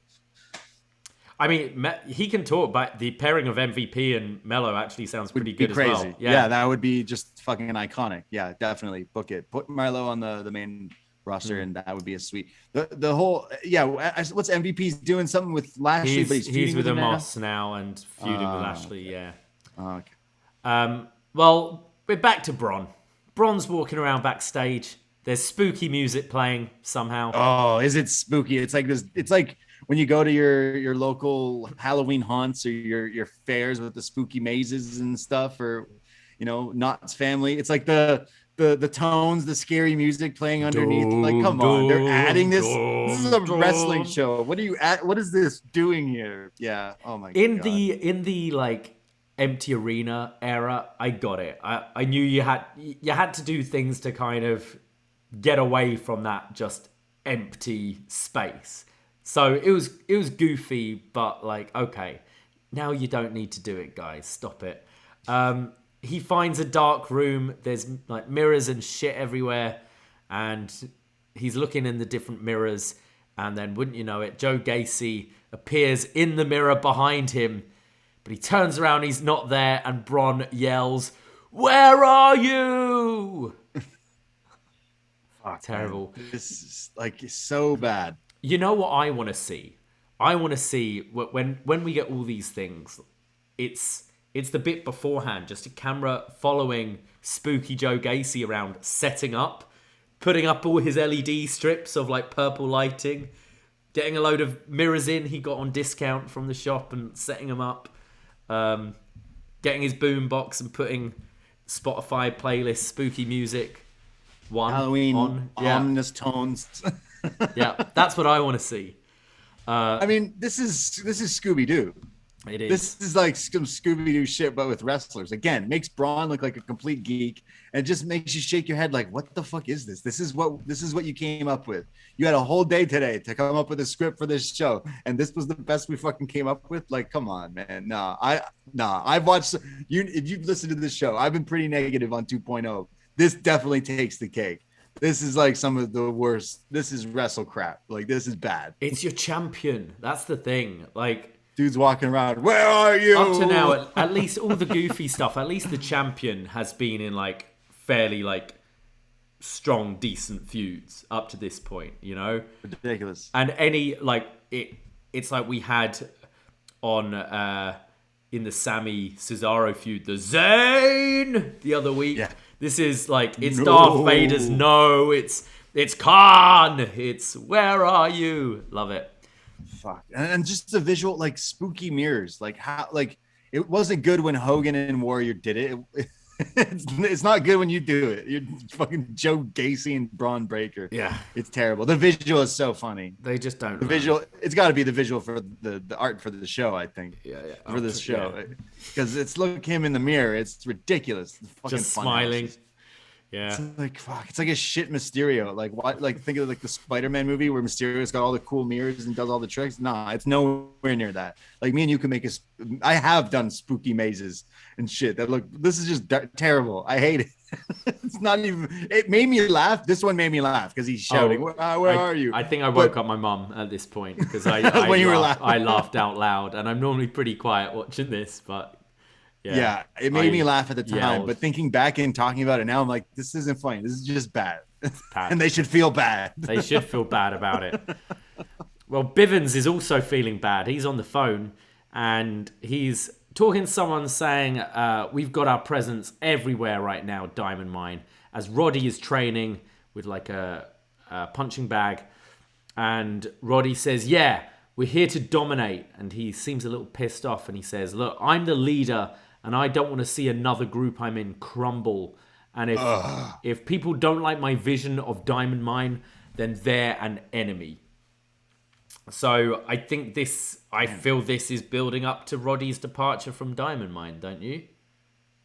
I mean, he can talk, but the pairing of MVP and Melo actually sounds pretty good crazy. As well. Yeah, that would be just fucking iconic. Yeah, definitely book it. Put Melo on the main roster, and that would be a sweet. The whole what's MVP's doing something with Lashley, but he's with Amos now and feuding with Lashley. Yeah. Oh, okay. Well, we're back to Bron. Bron's walking around backstage. There's spooky music playing somehow. Oh, is it spooky? It's like this. It's like when you go to your local Halloween haunts or your fairs with the spooky mazes and stuff, or Knott's Family. It's like the tones, the scary music playing underneath. Like, come on, they're adding this. This is a wrestling show. What is this doing here? Yeah. Oh my god. In the like empty arena era, I got it. I knew you had to do things to kind of get away from that just empty space. So it was goofy, but like, okay, now you don't need to do it, guys. Stop it. He finds a dark room. There's like mirrors and shit everywhere, and he's looking in the different mirrors. And then, wouldn't you know it, Joe Gacy appears in the mirror behind him, but he turns around, he's not there, and Bron yells, "Where are you?" Fuck, terrible. Man. This is like so bad. You know what I want to see? I want to see when we get all these things, it's the bit beforehand, just a camera following spooky Joe Gacy around, setting up, putting up all his LED strips of like purple lighting, getting a load of mirrors in he got on discount from the shop and setting them up, getting his boom box and putting Spotify playlist spooky music Halloween on. Ominous tones. Yeah, that's what I want to see. I mean, this is Scooby-Doo. It is. This is like some Scooby-Doo shit, but with wrestlers. Again, makes Braun look like a complete geek, and it just makes you shake your head like, what the fuck is this? This is what you came up with. You had a whole day today to come up with a script for this show, and this was the best we fucking came up with. Like, come on, man. I've watched you. If you've listened to this show, I've been pretty negative on 2.0. This definitely takes the cake. This is like some of the worst. This is wrestle crap. Like, this is bad. It's your champion. That's the thing. Like, dude's walking around. Where are you? Up to now, at least all the goofy stuff. At least the champion has been in like fairly like strong, decent feuds up to this point. You know, ridiculous. And any like it's like we had on in the Sami Cesaro feud, the Zayn the other week. Yeah. This is like, it's Darth Vader's no, it's Khan, it's where are you? Love it. Fuck. And just the visual, like spooky mirrors, like how, like it wasn't good when Hogan and Warrior did it. It's not good when you do it. You're fucking Joe Gacy and Braun Breaker. Yeah. It's terrible. The visual is so funny. They just don't. The visual, it's got to be the visual for the art for the show, I think. Yeah. For this show. Because it's look him in the mirror. It's ridiculous. Just smiling. Houses. Yeah. It's like, fuck. It's like a shit Mysterio. Like, what? Like, think of like the Spider-Man movie where Mysterio's got all the cool mirrors and does all the tricks. Nah, it's nowhere near that. Like, me and you can make I have done spooky mazes and shit that look. This is just terrible. I hate it. It's not even. It made me laugh. This one made me laugh because he's shouting, "Where are you?" I think I woke up my mum at this point because I laughed out loud, and I'm normally pretty quiet watching this, but Yeah, it made me laugh at the time, yelled. but thinking back and talking about it now, I'm like, this isn't funny. This is just bad. Bad. And they should feel bad. They should feel bad about it. Well, Bivens is also feeling bad. He's on the phone and he's talking to someone saying, we've got our presence everywhere right now, Diamond Mine, as Roddy is training with like a punching bag. And Roddy says, yeah, we're here to dominate. And he seems a little pissed off and he says, look, I'm the leader and I don't want to see another group I'm in crumble. And if people don't like my vision of Diamond Mine, then they're an enemy. So I feel this is building up to Roddy's departure from Diamond Mine, don't you?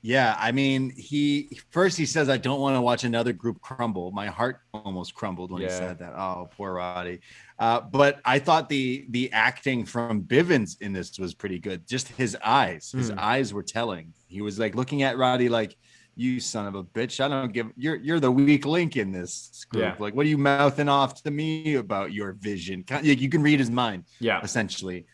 Yeah, I mean, he says, I don't want to watch another group crumble. My heart almost crumbled when he said that. Oh, poor Roddy. But I thought the acting from Bivens in this was pretty good. Just his eyes. His eyes were telling. He was like looking at Roddy like, you son of a bitch. I don't give you're the weak link in this group. Yeah. Like, what are you mouthing off to me about your vision? You can read his mind, essentially.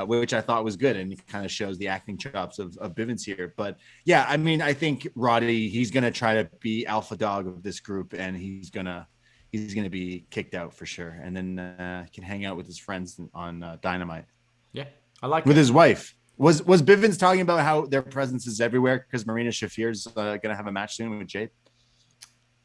Which I thought was good, and it kind of shows the acting chops of Bivens here. But yeah, I mean, I think Roddy, he's gonna try to be alpha dog of this group, and he's gonna be kicked out for sure, and then can hang out with his friends on Dynamite. Yeah, I like with his wife. Was Bivens talking about how their presence is everywhere because Marina Shafir's gonna have a match soon with Jade?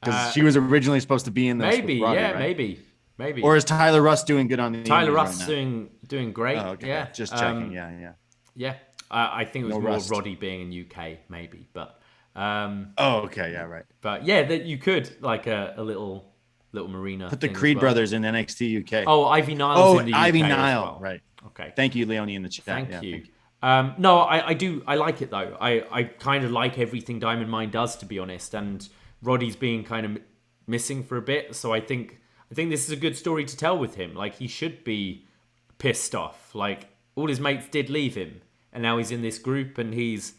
Because she was originally supposed to be in this. Maybe, Roddy, right? Maybe. Or is Tyler Russ doing good on the Tyler Russ right doing great. Oh, okay. Yeah, just checking. Yeah. I think it was more Roddy being in UK, maybe, but. Okay, yeah, right. But yeah, that you could like a little Marina. Put the Creed brothers in NXT UK. Oh, Ivy Niles in the UK. Ivy Nile, well. Right. Okay. Thank you, Leonie, in the chat. Thank you. No, I do. I like it though. I kind of like everything Diamond Mine does, to be honest. And Roddy's being kind of missing for a bit, so I think this is a good story to tell with him. Like, he should be pissed off. Like, all his mates did leave him, and now he's in this group, and he's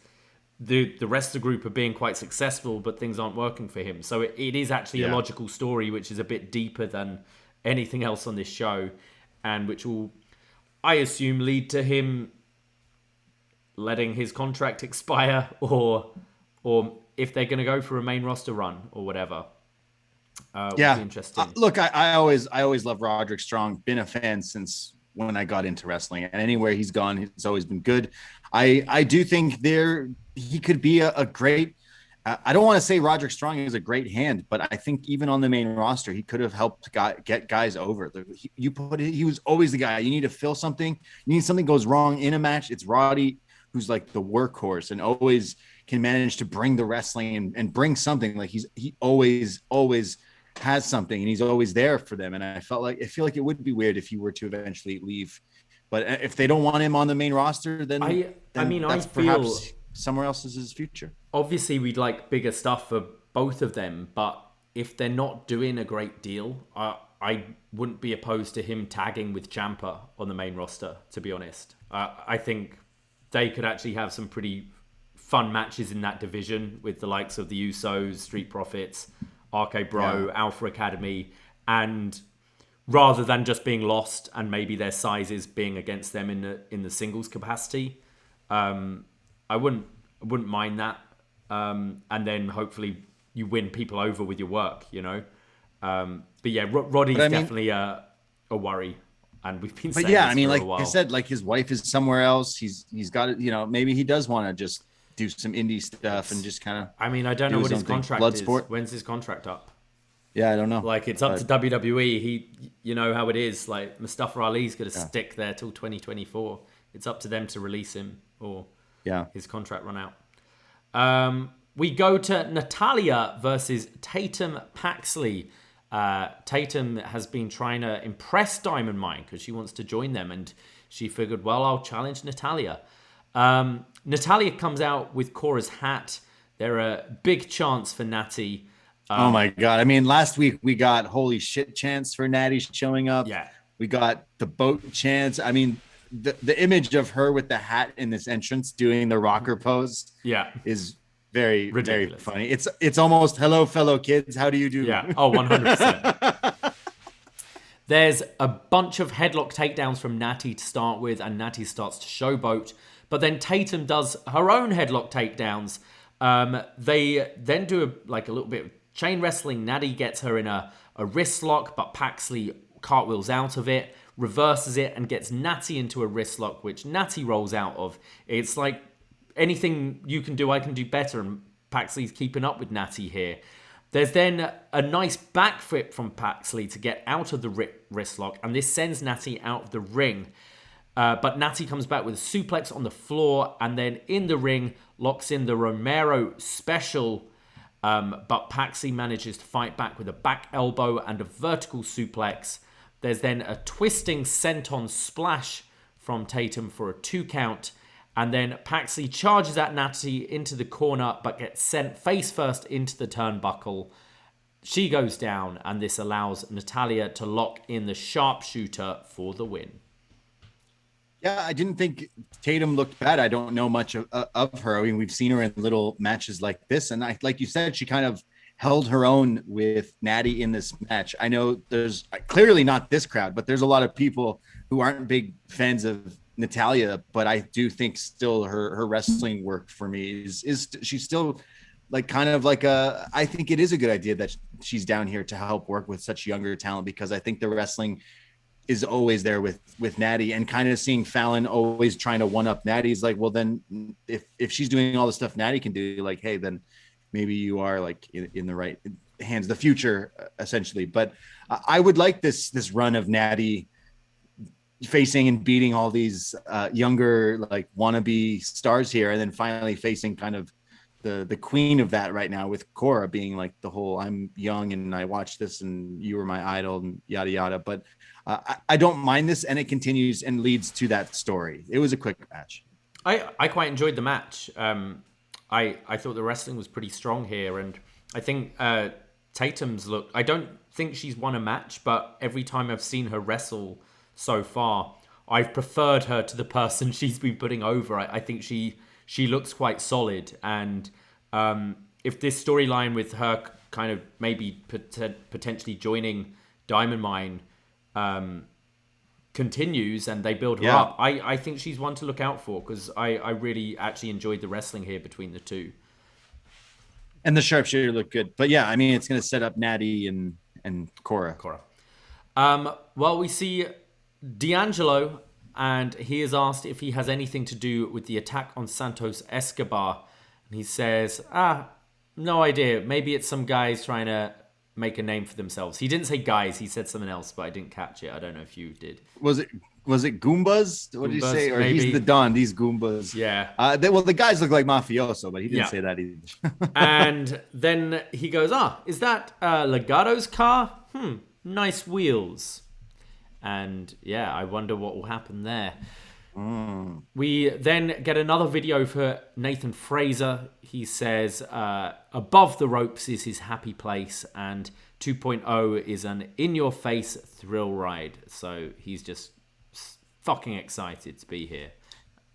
the rest of the group are being quite successful, but things aren't working for him. So it is actually a logical story, which is a bit deeper than anything else on this show, and which will, I assume, lead to him letting his contract expire, or if they're going to go for a main roster run or whatever. Would be interesting. Look, I always love Roderick Strong. Been a fan since when I got into wrestling, and anywhere he's gone, he's always been good. I do think he could be a great. I don't want to say Roderick Strong is a great hand, but I think even on the main roster, he could have helped get guys over. He was always the guy. You need to fill something. You need something goes wrong in a match. It's Roddy who's like the workhorse and always can manage to bring the wrestling and bring something. Like he always has something, and he's always there for them. And I feel like it would be weird if he were to eventually leave. But if they don't want him on the main roster, then I feel somewhere else is his future. Obviously, we'd like bigger stuff for both of them, but if they're not doing a great deal, I wouldn't be opposed to him tagging with Ciampa on the main roster, to be honest. I think they could actually have some pretty fun matches in that division with the likes of the Usos, Street Profits, RK Bro, Alpha Academy, and rather than just being lost and maybe their sizes being against them in the singles capacity, I wouldn't mind that. And then hopefully you win people over with your work, you know. But yeah, Roddy's definitely a worry. And we've been saying this for a while. I said, like his wife is somewhere else. He's got it. You know, maybe he does want to just do some indie stuff and just kind of. I mean, I don't know what his contract is. When's his contract up? Yeah, I don't know. Like, it's up to WWE. You know how it is. Like, Mustafa Ali's going to stick there till 2024. It's up to them to release him or his contract run out. We go to Natalya versus Tatum Paxley. Tatum has been trying to impress Diamond Mine because she wants to join them, and she figured, well, I'll challenge Natalya. Natalya comes out with Cora's hat. They're a big chance for Natty. Oh my God. I mean, last week we got holy shit chance for Natty showing up. Yeah. We got the boat chance. I mean, the image of her with the hat in this entrance doing the rocker pose is very ridiculous. Very funny. It's almost, hello, fellow kids. How do you do? Yeah. Oh, 100%. There's a bunch of headlock takedowns from Natty to start with, and Natty starts to showboat. But then Tatum does her own headlock takedowns. They then do a little bit of chain wrestling. Natty gets her in a wrist lock, but Paxley cartwheels out of it, reverses it, and gets Natty into a wrist lock, which Natty rolls out of. It's like, anything you can do, I can do better, and Paxley's keeping up with Natty here. There's then a nice backflip from Paxley to get out of the wrist lock, and this sends Natty out of the ring. But Natty comes back with a suplex on the floor, and then in the ring locks in the Romero special. But Paxley manages to fight back with a back elbow and a vertical suplex. There's then a twisting senton splash from Tatum for a 2 count. And then Paxley charges at Natty into the corner, but gets sent face first into the turnbuckle. She goes down, and this allows Natalya to lock in the sharpshooter for the win. Yeah, I didn't think Tatum looked bad. I don't know much of her. I mean, we've seen her in little matches like this. And like you said, she kind of held her own with Natty in this match. I know there's clearly not this crowd, but there's a lot of people who aren't big fans of Natalya. But I do think still her wrestling work for me is she's still like kind of like I think it is a good idea that she's down here to help work with such younger talent, because I think the wrestling is always there with Natty, and kind of seeing Fallon always trying to one up Natty is like, well, then if she's doing all the stuff Natty can do, like, hey, then maybe you are like in the right hands, the future essentially. But I would like this run of Natty facing and beating all these younger, like wannabe stars here. And then finally facing kind of the queen of that right now, with Cora being like the whole, I'm young and I watched this and you were my idol and yada, yada. But I don't mind this, and it continues and leads to that story. It was a quick match. I quite enjoyed the match. I thought the wrestling was pretty strong here, and I think Tatum's look, I don't think she's won a match, but every time I've seen her wrestle so far, I've preferred her to the person she's been putting over. I think she looks quite solid, and if this storyline with her kind of maybe potentially joining Diamond Mine continues and they build her up, I think she's one to look out for, because I really actually enjoyed the wrestling here between the two. And the sharpshooter looked good. But yeah, I mean, it's going to set up Natty and Cora. Well, we see D'Angelo, and he is asked if he has anything to do with the attack on Santos Escobar. And he says, no idea. Maybe it's some guys trying to make a name for themselves. He didn't say guys, he said something else, but I didn't catch it. I don't know if you did. Was it Goombas? What did he say? Or maybe. He's the Don, these Goombas. Yeah. The guys look like mafioso, but he didn't say that either. And then he goes, is that Legato's car? Nice wheels. And yeah, I wonder what will happen there. We then get another video for Nathan Fraser. He says, above the ropes is his happy place, and 2.0 is an in-your-face thrill ride. So he's just fucking excited to be here.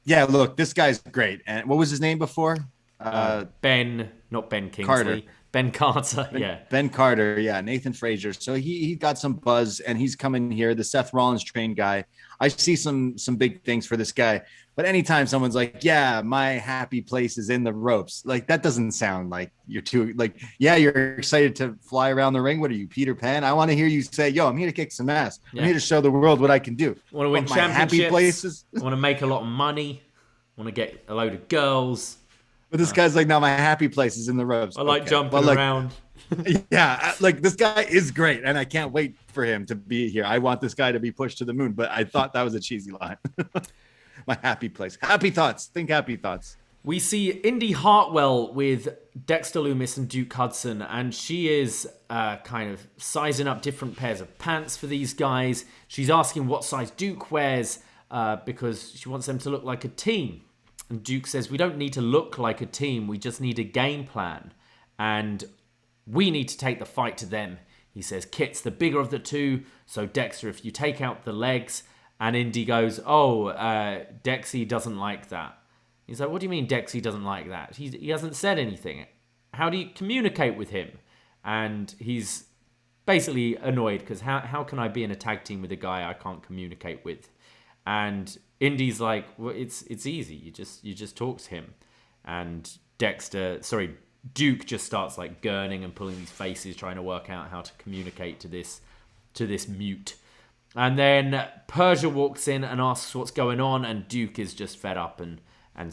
Yeah, look, this guy's great. And what was his name before? Ben Kingsley. Carter. Ben Carter, Ben Carter, yeah. Nathan Fraser. So he got some buzz, and he's coming here, the Seth Rollins trained guy. I see some big things for this guy. But anytime someone's like, yeah, my happy place is in the ropes, like that doesn't sound like you're too, like, yeah, you're excited to fly around the ring. What are you, Peter Pan? I want to hear you say, yo, I'm here to kick some ass. I'm here to show the world what I can do. Want to win championships. Happy places. Want to make a lot of money. Want to get a load of girls. But this guy's like, no, my happy place is in the ropes. I like jumping around. Yeah, like this guy is great, and I can't wait for him to be here. I want this guy to be pushed to the moon, but I thought that was a cheesy line. My happy place. Happy thoughts. Think happy thoughts. We see Indy Hartwell with Dexter Lumis and Duke Hudson, and she is kind of sizing up different pairs of pants for these guys. She's asking what size Duke wears because she wants them to look like a team. And Duke says, we don't need to look like a team. We just need a game plan. And we need to take the fight to them. He says, Kit's the bigger of the two. So Dexter, if you take out the legs. And Indy goes, Dexy doesn't like that. He's like, what do you mean Dexy doesn't like that? He hasn't said anything. How do you communicate with him? And he's basically annoyed because how can I be in a tag team with a guy I can't communicate with? And Indy's like, well, it's easy. You just talk to him. And Duke just starts like gurning and pulling these faces, trying to work out how to communicate to this mute. And then Persia walks in and asks what's going on, and Duke is just fed up and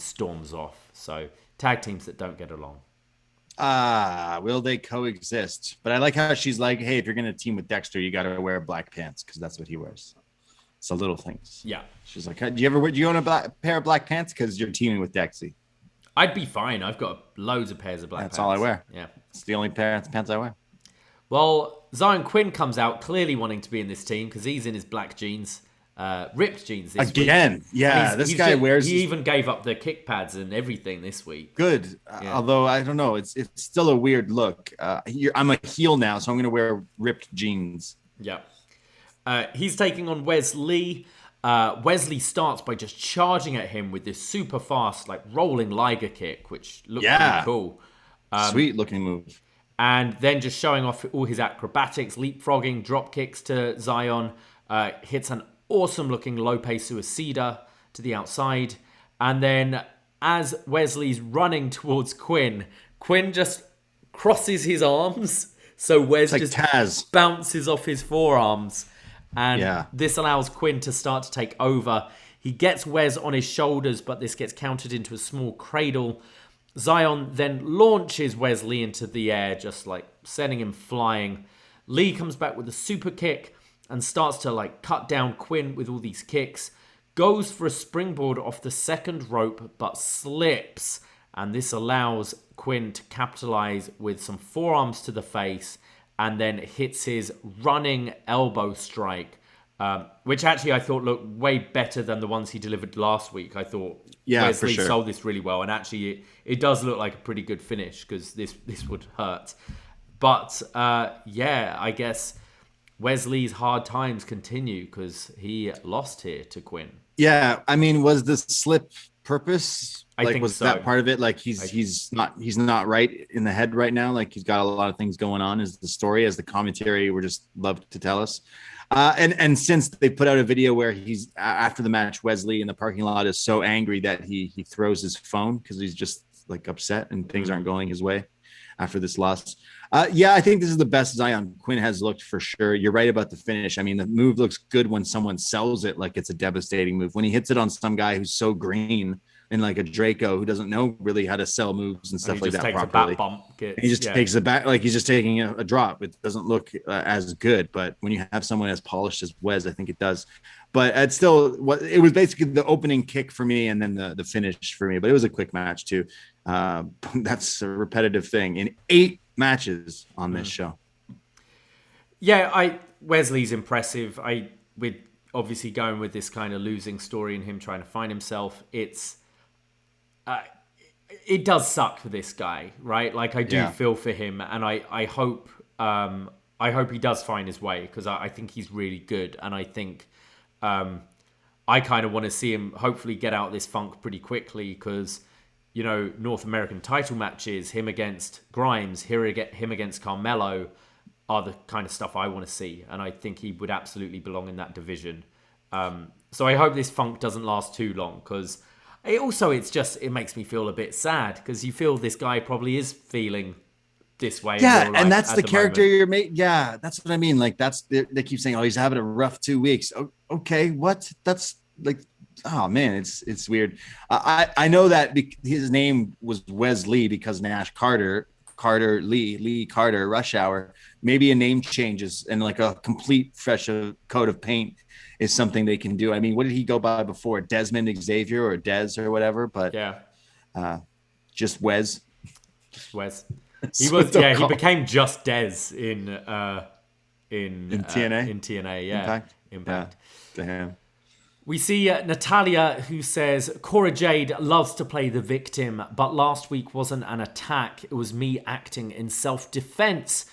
storms off. So tag teams that don't get along. Will they coexist? But I like how she's like, hey, if you're going to team with Dexter, you got to wear black pants because that's what he wears. So little things. Yeah. She's like, do you own a pair of black pants? Because you're teaming with Dexy. I'd be fine. I've got loads of pairs of black pants. That's all I wear. Yeah. It's the only pants I wear. Well, Zion Quinn comes out clearly wanting to be in this team because he's in his black jeans, ripped jeans this week. Again. Yeah, this guy wears... He even gave up the kick pads and everything this week. Good. Yeah. Although, I don't know. It's still a weird look. I'm a heel now, so I'm going to wear ripped jeans. Yeah. He's taking on Wesley. Wesley starts by just charging at him with this super fast, like rolling Liger kick, which looks pretty cool. Sweet looking move. And then just showing off all his acrobatics, leapfrogging, drop kicks to Zion. Hits an awesome looking Lope Suicida to the outside. And then as Wesley's running towards Quinn just crosses his arms. So Wes like just Taz. Bounces off his forearms. And this allows Quinn to start to take over. He gets Wes on his shoulders, but this gets countered into a small cradle. Zion then launches Wesley into the air, just like sending him flying. Lee comes back with a super kick and starts to like cut down Quinn with all these kicks. Goes for a springboard off the second rope, but slips. And this allows Quinn to capitalize with some forearms to the face and then hits his running elbow strike, which actually I thought looked way better than the ones he delivered last week. I thought Wesley sold this really well, and actually it does look like a pretty good finish because this would hurt. But I guess Wesley's hard times continue because he lost here to Quinn. Yeah, I mean, was the slip purpose? I think was so. That part of it? Like he's not right in the head right now. Like he's got a lot of things going on. Is the story, as the commentary would just love to tell us. And since they put out a video where he's after the match, Wesley in the parking lot is so angry that he throws his phone because he's just like upset and things aren't going his way after this loss. I think this is the best Zion Quinn has looked for sure. You're right about the finish. I mean, the move looks good when someone sells it like it's a devastating move. When he hits it on some guy who's so green and like a Draco who doesn't know really how to sell moves and stuff like that properly. A bump, he just takes it back like he's just taking a drop. It doesn't look as good, but when you have someone as polished as Wes, I think it does. But it's still it was basically the opening kick for me and then the finish for me. But it was a quick match too. That's a repetitive thing in 8 matches on this show. Yeah, Wesley's impressive. We're obviously going with this kind of losing story and him trying to find himself. It does suck for this guy, right? Like I do feel for him, and I hope he does find his way because I think he's really good, and I think I kind of want to see him hopefully get out of this funk pretty quickly because North American title matches, him against Grimes, him against Carmelo, are the kind of stuff I want to see, and I think he would absolutely belong in that division. So I hope this funk doesn't last too long because. It makes me feel a bit sad because you feel this guy probably is feeling this way. Yeah, and that's the character you're making. Yeah, that's what I mean. Like they keep saying, "Oh, he's having a rough 2 weeks." Okay, what? That's like, oh man, it's weird. I know that his name was Wesley because Nash Carter Lee Carter Rush Hour. Maybe a name changes and like a complete fresh coat of paint is something they can do. I mean, what did he go by before? Desmond Xavier or Dez or whatever? But just Wes. Just Wes. He was he became just Dez in TNA. In TNA, yeah. Impact. Yeah. Damn. We see Natalya, who says, Cora Jade loves to play the victim, but last week wasn't an attack. It was me acting in self-defense.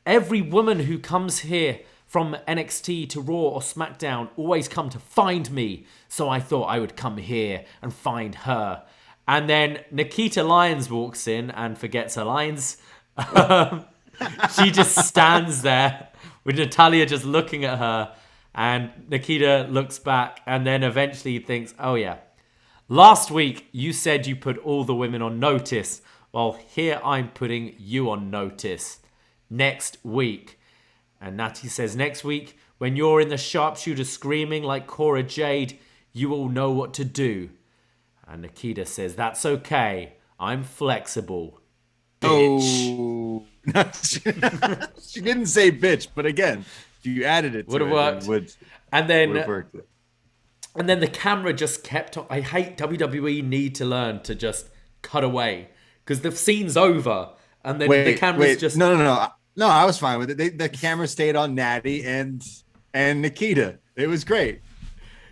Every woman who comes here from NXT to Raw or SmackDown always come to find me. So I thought I would come here and find her. And then Nikita Lyons walks in and forgets her lines. She just stands there with Natalya just looking at her. And Nikita looks back and then eventually thinks, oh yeah, last week you said you put all the women on notice. Well, here I'm putting you on notice. Next week. And Natty says, next week, when you're in the sharpshooter screaming like Cora Jade, you will know what to do. And Nikita says, that's okay. I'm flexible. Bitch. Oh. She didn't say bitch, but again, if you added it to would have worked. And then the camera just kept on. I hate WWE need to learn to just cut away because the scene's over and then the camera's just no, I was fine with it. The camera stayed on Natty and Nikita. It was great.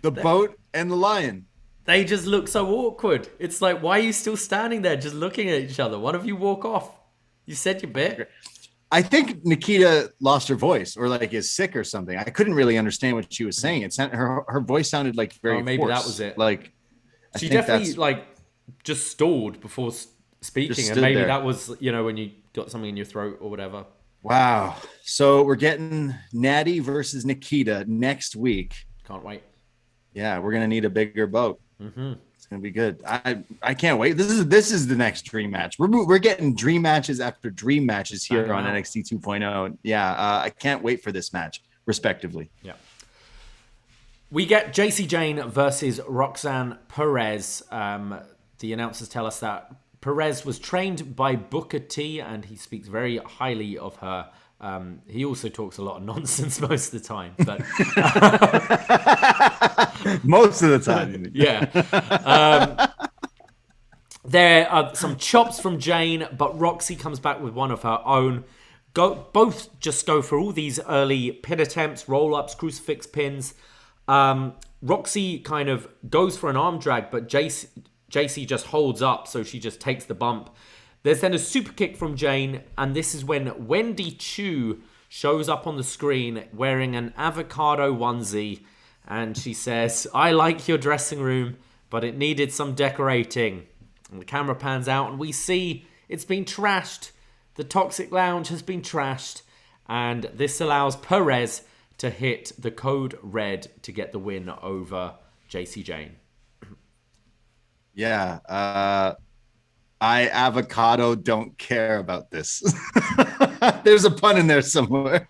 The boat and the lion. They just look so awkward. It's like, why are you still standing there just looking at each other? One of you walk off. You said your bit. I think Nikita lost her voice or like is sick or something. I couldn't really understand what she was saying. Her voice sounded like very maybe forced. that was it. Like she definitely like just stalled before speaking, and maybe that was when you got something in your throat or whatever. Wow. So we're getting Natty versus Nikita next week. Can't wait. Yeah, we're gonna need a bigger boat. Mm-hmm. It's gonna be good. I can't wait. This is the next dream match. We're getting dream matches after dream matches here on NXT 2.0. Yeah, I can't wait for this match, respectively. Yeah. We get JC Jane versus Roxanne Perez. The announcers tell us that Perez was trained by Booker T, and he speaks very highly of her. He also talks a lot of nonsense most of the time, but most of the time, yeah. There are some chops from Jane, but Roxy comes back with one of her own. Both just go for all these early pin attempts, roll-ups, crucifix pins. Roxy kind of goes for an arm drag, but JC just holds up, so she just takes the bump. There's then a super kick from Jane, and this is when Wendy Chu shows up on the screen wearing an avocado onesie, and she says, I like your dressing room, but it needed some decorating. And the camera pans out, and we see it's been trashed. The Toxic Lounge has been trashed, and this allows Perez to hit the code red to get the win over JC Jane. Yeah, I avocado don't care about this. There's a pun in there somewhere.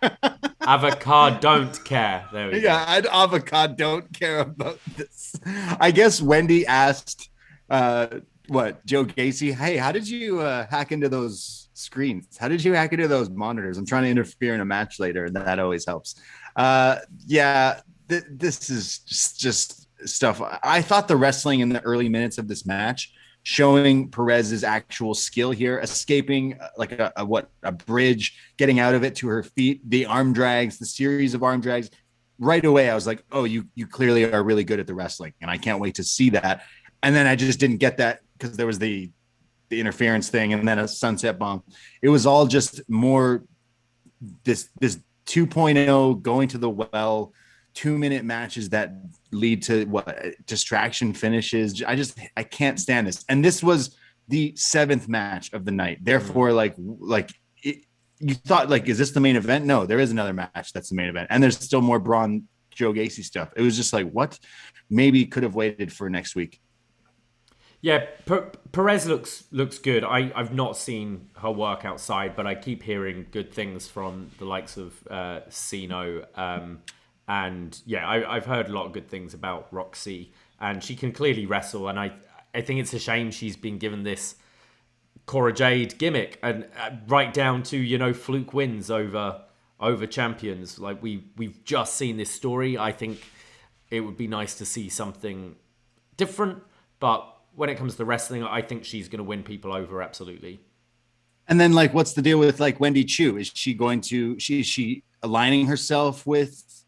Avocado don't care. There we go. Yeah, avocado don't care about this. I guess Wendy asked Joe Gacy, hey, how did you hack into those screens? How did you hack into those monitors? I'm trying to interfere in a match later, and that always helps. This is just stuff. I thought the wrestling in the early minutes of this match, showing Perez's actual skill here, escaping like a bridge, getting out of it to her feet, the arm drags, the series of arm drags. Right away, I was like, oh, you clearly are really good at the wrestling, and I can't wait to see that. And then I just didn't get that because there was the interference thing and then a sunset bomb. It was all just more this 2.0 going to the well, 2-minute matches that lead to distraction finishes. I can't stand this. And this was the 7th match of the night. Therefore, you thought, like, is this the main event? No, there is another match that's the main event. And there's still more Braun Joe Gacy stuff. It was just like, what? Maybe could have waited for next week. Yeah, Perez looks good. I've not seen her work outside, but I keep hearing good things from the likes of Cino. And yeah, I've heard a lot of good things about Roxy, and she can clearly wrestle. And I think it's a shame she's been given this Cora Jade gimmick, and right down to fluke wins over champions. Like we've just seen this story. I think it would be nice to see something different, but when it comes to wrestling, I think she's going to win people over absolutely. And then, like, what's the deal with like Wendy Chu? Is she going to she aligning herself with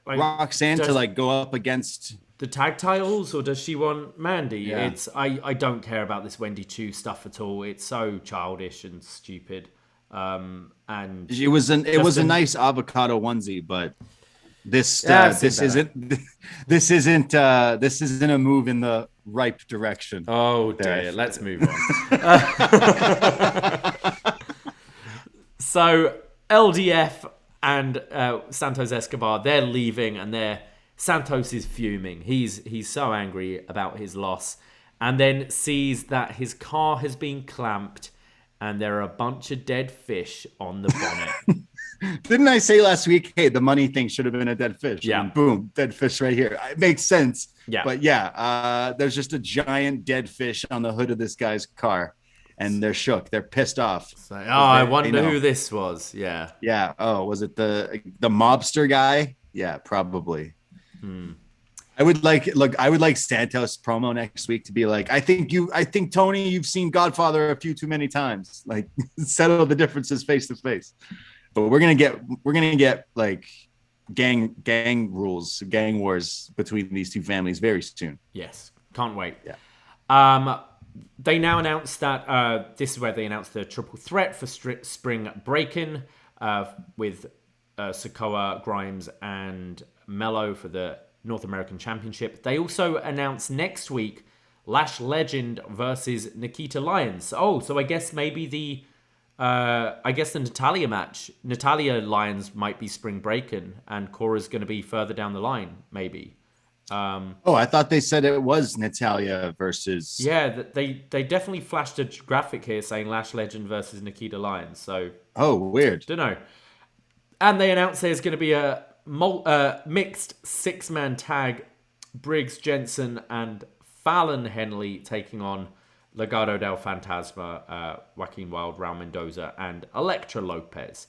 Roxanne to like go up against the tag titles, or does she want Mandy? Yeah. I don't care about this Wendy Chu stuff at all. It's so childish and stupid. And it was a nice avocado onesie, but this isn't a move in the ripe direction. Oh dear, let's move on. So LDF and Santos Escobar, they're leaving, and Santos is fuming. He's so angry about his loss, and then sees that his car has been clamped, and there are a bunch of dead fish on the bonnet. Didn't I say last week, hey, the money thing should have been a dead fish? Yeah. And boom, dead fish right here. It makes sense. Yeah. But yeah, there's just a giant dead fish on the hood of this guy's car, and they're shook. They're pissed off. So, I wonder who this was. Yeah. Yeah. Oh, was it the mobster guy? Yeah, probably. I would like Santos promo next week to be like, I think Tony, you've seen Godfather a few too many times. Like, settle the differences face to face. But we're gonna get like gang rules, gang wars between these two families very soon. Yes, can't wait. Yeah. They now announced that this is where they announced the triple threat for spring break-in with Sikoa, Grimes, and Melo for the North American Championship. They also announced next week Lash Legend versus Nikita Lyons. Oh, so I guess maybe the Natalya match, Natalya Lyons might be spring break-in, and Cora's going to be further down the line, maybe. I thought they said it was Natalya versus. Yeah, they definitely flashed a graphic here saying Lash Legend versus Nikita Lyons. So. Oh, weird. Don't know. And they announced there's going to be a mixed 6-man tag. Briggs Jensen and Fallon Henley taking on Legado del Fantasma, Joaquin Wilde, Raul Mendoza, and Elektra Lopez,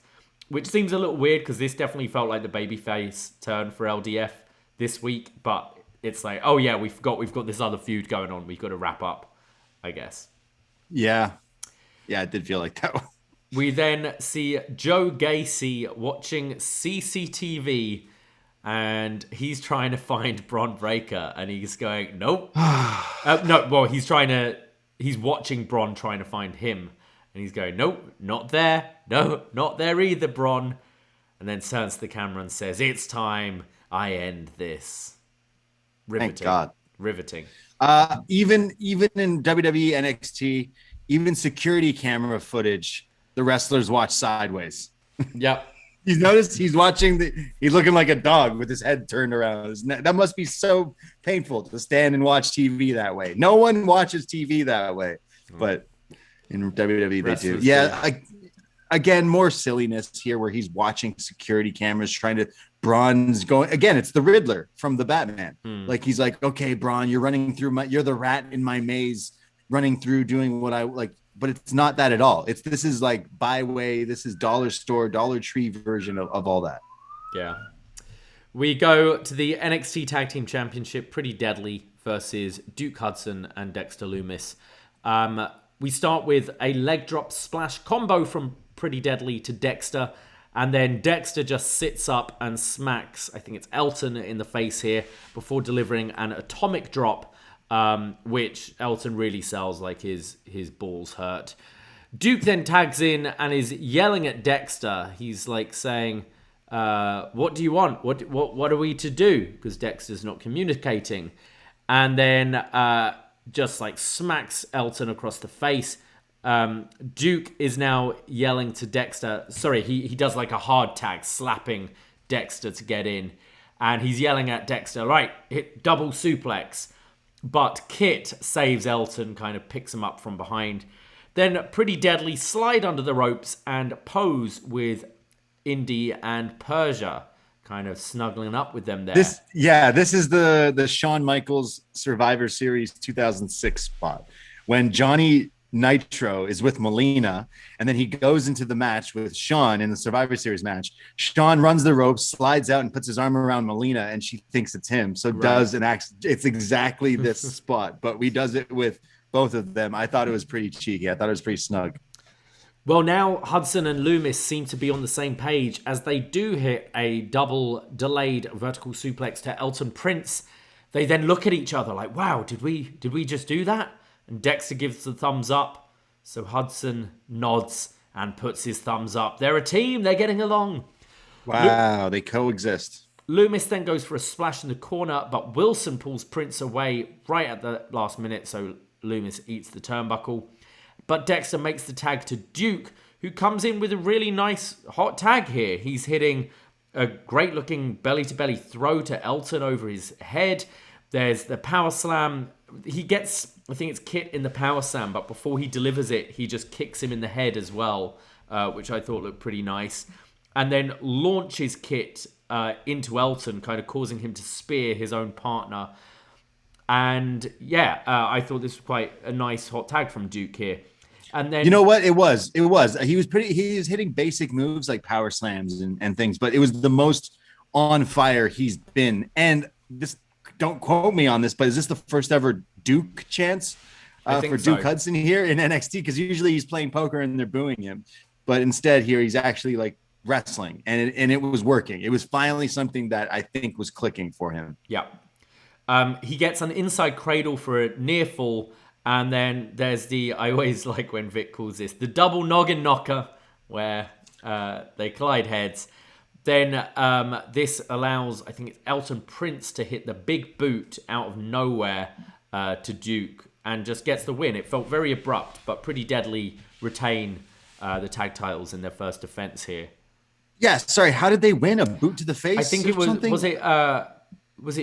which seems a little weird because this definitely felt like the babyface turn for LDF this week, but it's like, oh yeah, we've got this other feud going on. We've got to wrap up, I guess. Yeah, it did feel like that. We then see Joe Gacy watching CCTV, and he's trying to find Bron Breakker, and he's going, nope. He's watching Bron trying to find him, and he's going, nope, not there. No, not there either, Bron. And then turns to the camera and says, it's time I end this. Riveting. Thank God. Riveting. Even in WWE NXT, even security camera footage, the wrestlers watch sideways. Yep. You noticed he's looking like a dog with his head turned around. That must be so painful to stand and watch TV that way. No one watches TV that way, but in WWE they do. Yeah. Again, more silliness here where he's watching security cameras, trying to. Braun's going again. It's the Riddler from the Batman. Like he's like, okay, Braun, you're running through you're the rat in my maze, running through doing what I like. But it's not that at all. This is like Byway. This is Dollar Store, Dollar Tree version of all that. Yeah. We go to the NXT Tag Team Championship, Pretty Deadly versus Duke Hudson and Dexter Lumis. We start with a leg drop splash combo from Pretty Deadly to Dexter. And then Dexter just sits up and smacks, I think it's Elton in the face here, before delivering an atomic drop, which Elton really sells like his balls hurt. Duke then tags in and is yelling at Dexter. He's like saying, what do you want? What are we to do? Because Dexter's not communicating. And then just like smacks Elton across the face. Duke is now yelling to Dexter. Sorry, he does like a hard tag, slapping Dexter to get in. And he's yelling at Dexter, right, hit double suplex. But Kit saves Elton, kind of picks him up from behind. Then Pretty Deadly slide under the ropes and pose with Indy and Persia, kind of snuggling up with them there. This is the Shawn Michaels Survivor Series 2006 spot when Johnny Nitro is with Melina, and then he goes into the match with Shawn in the Survivor Series match. Shawn runs the ropes, slides out, and puts his arm around Melina, and she thinks it's him. So does an act. It's exactly this spot, but we does it with both of them. I thought it was pretty cheeky. I thought it was pretty snug. Well, now Hudson and Lumis seem to be on the same page as they do hit a double delayed vertical suplex to Elton Prince. They then look at each other like, wow, did we just do that? And Dexter gives the thumbs up. So Hudson nods and puts his thumbs up. They're a team. They're getting along. Wow, they coexist. Lumis then goes for a splash in the corner, but Wilson pulls Prince away right at the last minute, so Lumis eats the turnbuckle. But Dexter makes the tag to Duke, who comes in with a really nice hot tag here. He's hitting a great-looking belly-to-belly throw to Elton over his head. There's the power slam. He gets, I think it's Kit in the power slam, but before he delivers it, he just kicks him in the head as well, which I thought looked pretty nice. And then launches Kit into Elton, kind of causing him to spear his own partner. And yeah, I thought this was quite a nice hot tag from Duke here. And then, you know what? It was. He was hitting basic moves like power slams and things, but it was the most on fire he's been. And this, don't quote me on this, but is this the first ever Duke chance for Duke Hudson here in NXT? Because usually he's playing poker and they're booing him, but instead here he's actually like wrestling, and it was working. It was finally something that I think was clicking for him. Yeah. He gets an inside cradle for a near fall. And then there's I always like when Vic calls this the double noggin knocker, where they collide heads. Then this allows, I think it's Elton Prince to hit the big boot out of nowhere to Duke and just gets the win. It felt very abrupt, but Pretty Deadly retain the tag titles in their first defense here. Yeah, sorry, how did they win? A boot to the face? I think it was something? Was it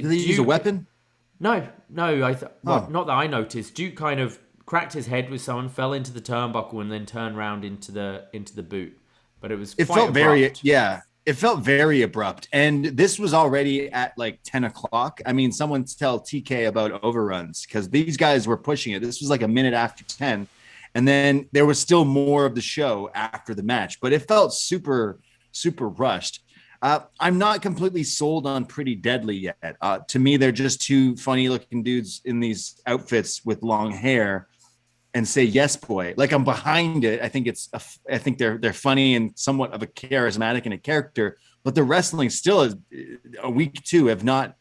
Did they use a weapon? No. Not that I noticed. Duke kind of cracked his head with someone, fell into the turnbuckle, and then turned round into the boot. But it was quite abrupt. It felt very abrupt. And this was already at like 10 o'clock. I mean, someone tell TK about overruns, because these guys were pushing it. This was like a minute after 10. And then there was still more of the show after the match, but it felt super, super rushed. I'm not completely sold on Pretty Deadly yet. To me, they're just two funny looking dudes in these outfits with long hair and say, yes, boy. Like, I'm behind it. I think they're funny and somewhat of a charismatic and a character, but the wrestling still is a week two have not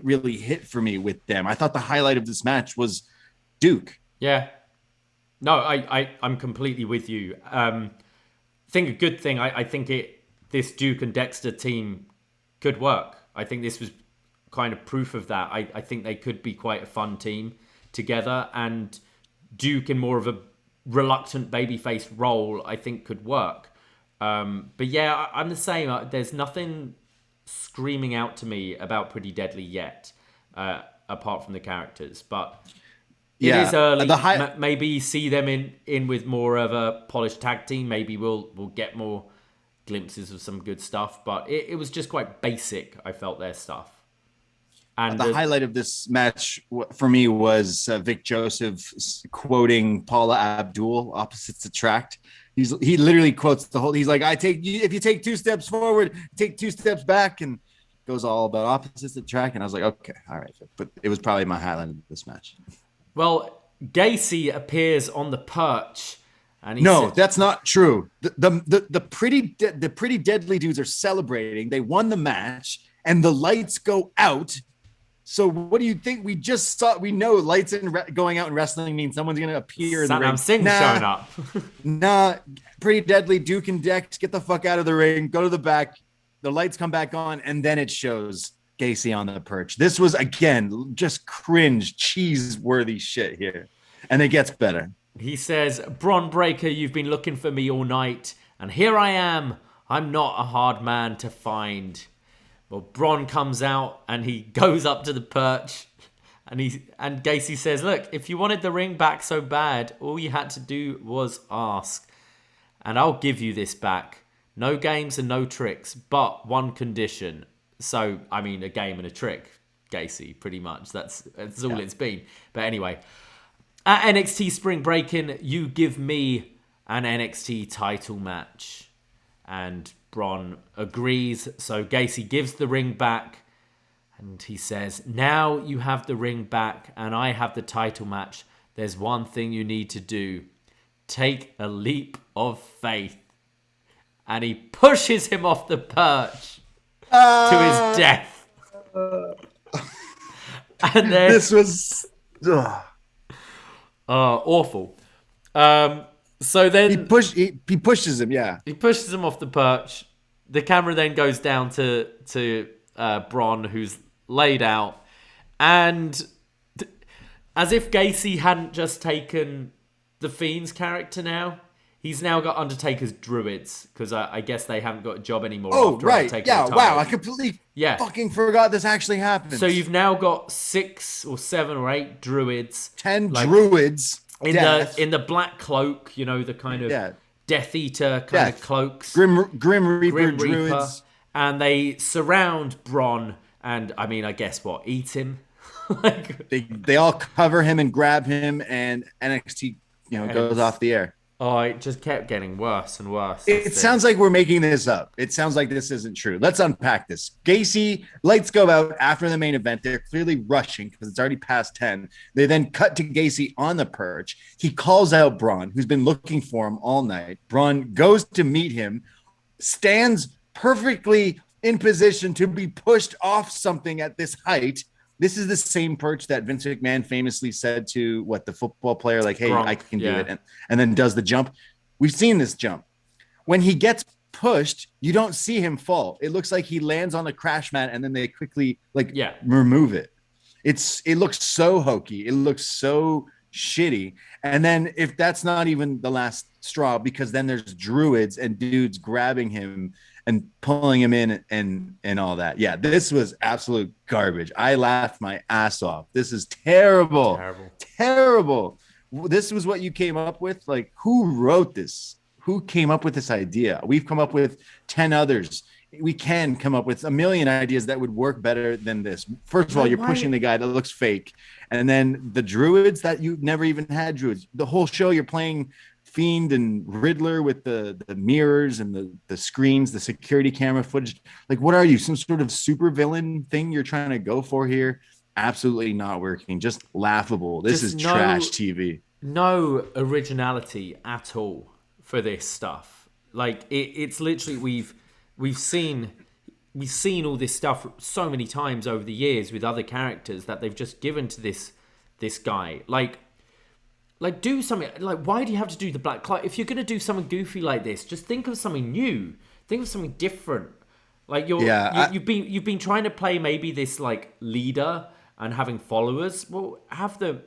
really hit for me with them. I thought the highlight of this match was Duke. Yeah. No, I'm completely with you. I think a good thing, I think this Duke and Dexter team could work. I think this was kind of proof of that. I think they could be quite a fun team together, and Duke in more of a reluctant babyface role, I think could work. But yeah, I'm the same. There's nothing screaming out to me about Pretty Deadly yet, apart from the characters. But it is early. Maybe see them in with more of a polished tag team. Maybe we'll get more glimpses of some good stuff, but it was just quite basic. I felt their stuff. And the highlight of this match for me was Vic Joseph quoting Paula Abdul, "Opposites Attract." He literally quotes the whole. He's like, if you take 2 steps forward, take 2 steps back," and goes all about opposites attract. And I was like, okay, all right, but it was probably my highlight of this match. Well, Gacy appears on the perch. And that's not true. The pretty deadly dudes are celebrating. They won the match, and the lights go out. So what do you think? We just saw. We know lights going out in wrestling means someone's going to appear in the ring. Singh showing up. Pretty Deadly, Duke and Dex, get the fuck out of the ring. Go to the back. The lights come back on, and then it shows Gacy on the perch. This was again just cringe, cheese-worthy shit here, and it gets better. He says, "Bron Breakker, you've been looking for me all night, and here I am. I'm not a hard man to find." Well, Bron comes out, and he goes up to the perch, and Gacy says, "Look, if you wanted the ring back so bad, all you had to do was ask, and I'll give you this back. No games and no tricks, but one condition." So, I mean, a game and a trick, Gacy, pretty much. That's all it's been. But anyway, at NXT Spring Breakin', you give me an NXT title match. And Bron agrees. So Gacy gives the ring back. And he says, "Now you have the ring back and I have the title match. There's one thing you need to do. Take a leap of faith." And he pushes him off the perch to his death. And then this was awful. So then he pushes him. Yeah, he pushes him off the perch. The camera then goes down to Bron, who's laid out, and as if Gacy hadn't just taken the Fiend's character now, He's now got Undertaker's druids because I guess they haven't got a job anymore. Oh, after right. Undertaker Yeah, retired. wow. I completely fucking forgot this actually happened. So you've now got 6 or 7 or 8 druids. 10 druids. In the black cloak, the kind of Death Eater kind of cloaks. Grim Reaper druids. And they surround Bron and, I guess what? Eat him? They all cover him and grab him, and NXT goes off the air. Oh, it just kept getting worse and worse. It sounds like we're making this up. It sounds like this isn't true. Let's unpack this. Gacy, lights go out after the main event. They're clearly rushing because it's already past 10. They then cut to Gacy on the perch. He calls out Braun, who's been looking for him all night. Braun goes to meet him, stands perfectly in position to be pushed off something at this height. This is the same perch that Vince McMahon famously said to the football player, like, hey, I can do it. And then does the jump. We've seen this jump. When he gets pushed, you don't see him fall. It looks like he lands on a crash mat and then they quickly remove it. It looks so hokey. It looks so shitty. And then if that's not even the last straw, because then there's druids and dudes grabbing him and pulling him in and all that. Yeah, this was absolute garbage. I laughed my ass off. This is terrible. Terrible. This was what you came up with? Like, who wrote this? Who came up with this idea? We've come up with 10 others. We can come up with a million ideas that would work better than this. First of all, you're pushing the guy that looks fake. And then the druids that you've never even had druids. The whole show you're playing Fiend and Riddler with the mirrors and the screens, the security camera footage. Like, what are you? Some sort of super villain thing you're trying to go for here? Absolutely not working. Just laughable. This is trash TV. No originality at all for this stuff. Like, it's literally we've seen all this stuff so many times over the years with other characters that they've just given to this guy. Like, do something. Like, why do you have to do the black cloak? If you're going to do something goofy like this, just think of something new. Think of something different. Like, you've been trying to play maybe this like leader and having followers. Well, have the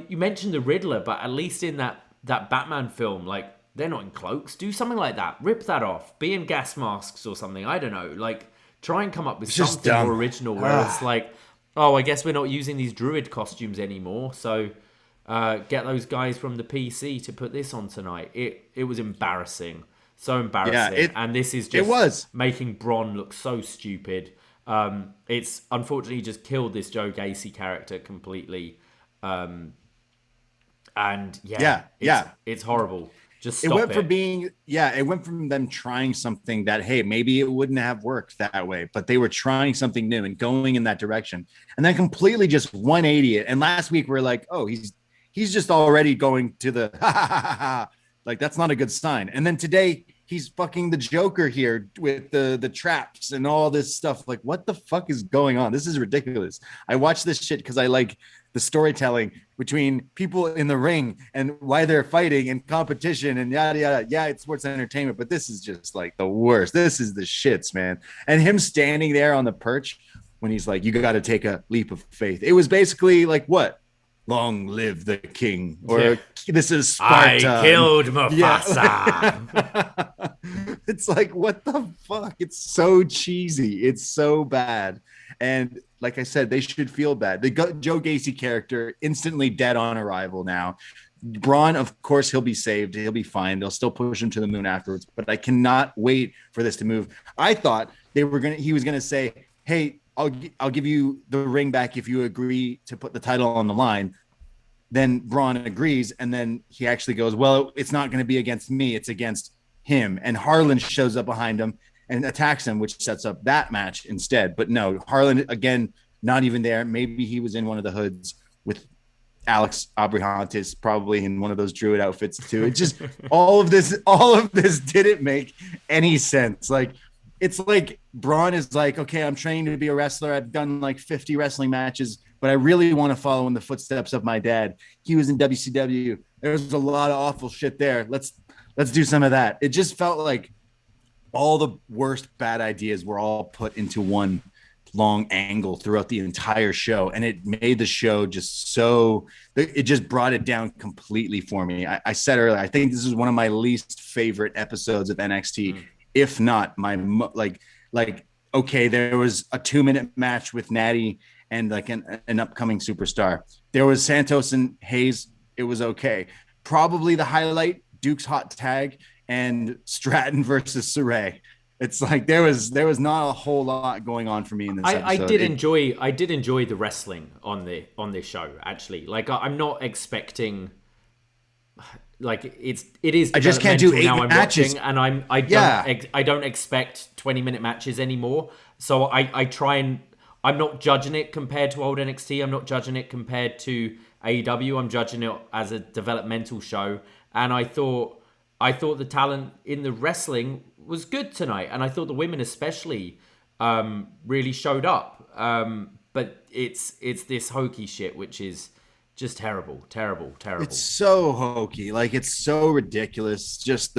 you mentioned the Riddler, but at least in that Batman film, like, they're not in cloaks. Do something like that. Rip that off. Be in gas masks or something. I don't know. Like, try and come up with something more original. Where it's like, oh, I guess we're not using these druid costumes anymore, so. Get those guys from the PC to put this on tonight. It was embarrassing. So embarrassing. And this is just making Bron look so stupid. It's unfortunately just killed this Joe Gacy character completely. It's horrible. Just stop it went from them trying something that, hey, maybe it wouldn't have worked that way, but they were trying something new and going in that direction, and then completely just 180 it. And last week we're like, oh, he's just already going to the like, that's not a good sign. And then today he's fucking the Joker here with the traps and all this stuff. Like, what the fuck is going on? This is ridiculous. I watch this shit because I like the storytelling between people in the ring and why they're fighting and competition and yada yada. Yeah, it's sports entertainment, but this is just like the worst. This is the shits, man. And him standing there on the perch when he's like, you got to take a leap of faith. It was basically like, what? Long live the king, or this is Sparta. I killed Mufasa. Yeah. It's like, what the fuck? It's so cheesy. It's so bad. And like I said, they should feel bad. The Joe Gacy character instantly dead on arrival now. Braun, of course, he'll be saved. He'll be fine. They'll still push him to the moon afterwards. But I cannot wait for this to move. I thought he was gonna say, hey, I'll give you the ring back if you agree to put the title on the line. Then Braun agrees, and then he actually goes, well, it's not going to be against me, it's against him. And Harlan shows up behind him and attacks him, which sets up that match instead. But no, Harlan, again, not even there. Maybe he was in one of the hoods with Alex Abrahantes, probably in one of those druid outfits too. It just all of this didn't make any sense. Like, it's like Braun is like, okay, I'm training to be a wrestler. I've done like 50 wrestling matches, but I really want to follow in the footsteps of my dad. He was in WCW. There's a lot of awful shit there. Let's do some of that. It just felt like all the worst bad ideas were all put into one long angle throughout the entire show, and it made the show just it just brought it down completely for me. I said earlier, I think this is one of my least favorite episodes of NXT, if not my okay, there was a 2-minute match with Natty and like an upcoming superstar. There was Santos and Hayes. It was okay. Probably the highlight, Duke's hot tag and Stratton versus Suray. It's like there was not a whole lot going on for me in this episode. I did enjoy the wrestling on this show, actually. Like I'm not expecting, like it is. I just can't do 8 now matches. I'm watching, and I don't expect 20-minute matches anymore. So I try and I'm not judging it compared to old NXT. I'm not judging it compared to AEW. I'm judging it as a developmental show. And I thought the talent in the wrestling was good tonight, and I thought the women especially really showed up. But it's this hokey shit, which is just terrible. It's so hokey, like it's so ridiculous. Just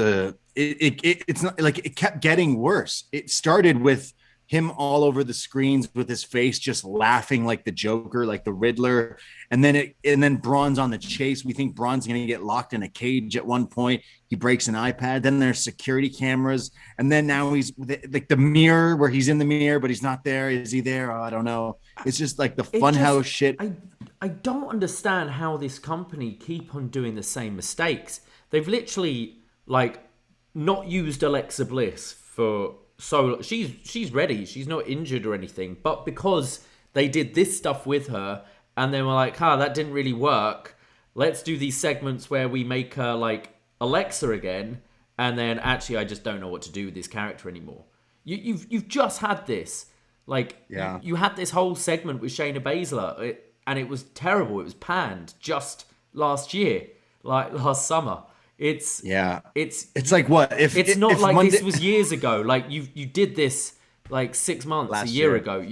it's not like it kept getting worse. It started with him all over the screens with his face just laughing like the Joker, like the Riddler. And then Braun's on the chase. We think Braun's going to get locked in a cage at one point. He breaks an iPad. Then there's security cameras. And then now he's like the mirror where he's in the mirror, but he's not there. Is he there? Oh, I don't know. It's just like the funhouse shit. I don't understand how this company keep on doing the same mistakes. They've literally like not used Alexa Bliss for... So she's ready. She's not injured or anything. But because they did this stuff with her and they were like, that didn't really work. Let's do these segments where we make her like Alexa again. And then actually, I just don't know what to do with this character anymore. You've just had this. Like, you had this whole segment with Shayna Baszler. And it was terrible. It was panned just last year, like last summer. It's like what if it's if, not if like Monday... this was years ago. Like you did this like 6 months, a year ago.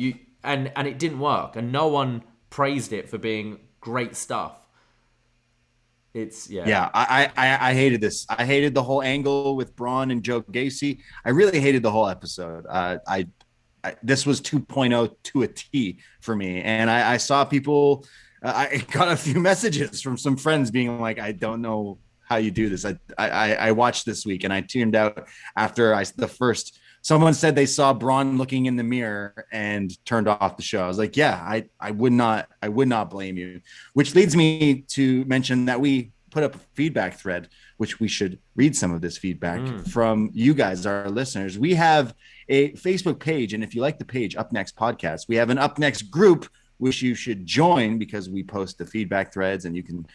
And it didn't work, and no one praised it for being great stuff. I hated this. I hated the whole angle with Braun and Joe Gacy. I really hated the whole episode. This was 2.0 to a T for me, and I saw people. I got a few messages from some friends being like, I don't know how you do this. I watched this week and I tuned out after someone said they saw Braun looking in the mirror and turned off the show. I was like, I would not blame you, which leads me to mention that we put up a feedback thread, which we should read some of this feedback from you guys, our listeners. We have a Facebook page. And if you like the page, upNXT Podcast, we have an upNXT group, which you should join because we post the feedback threads and you can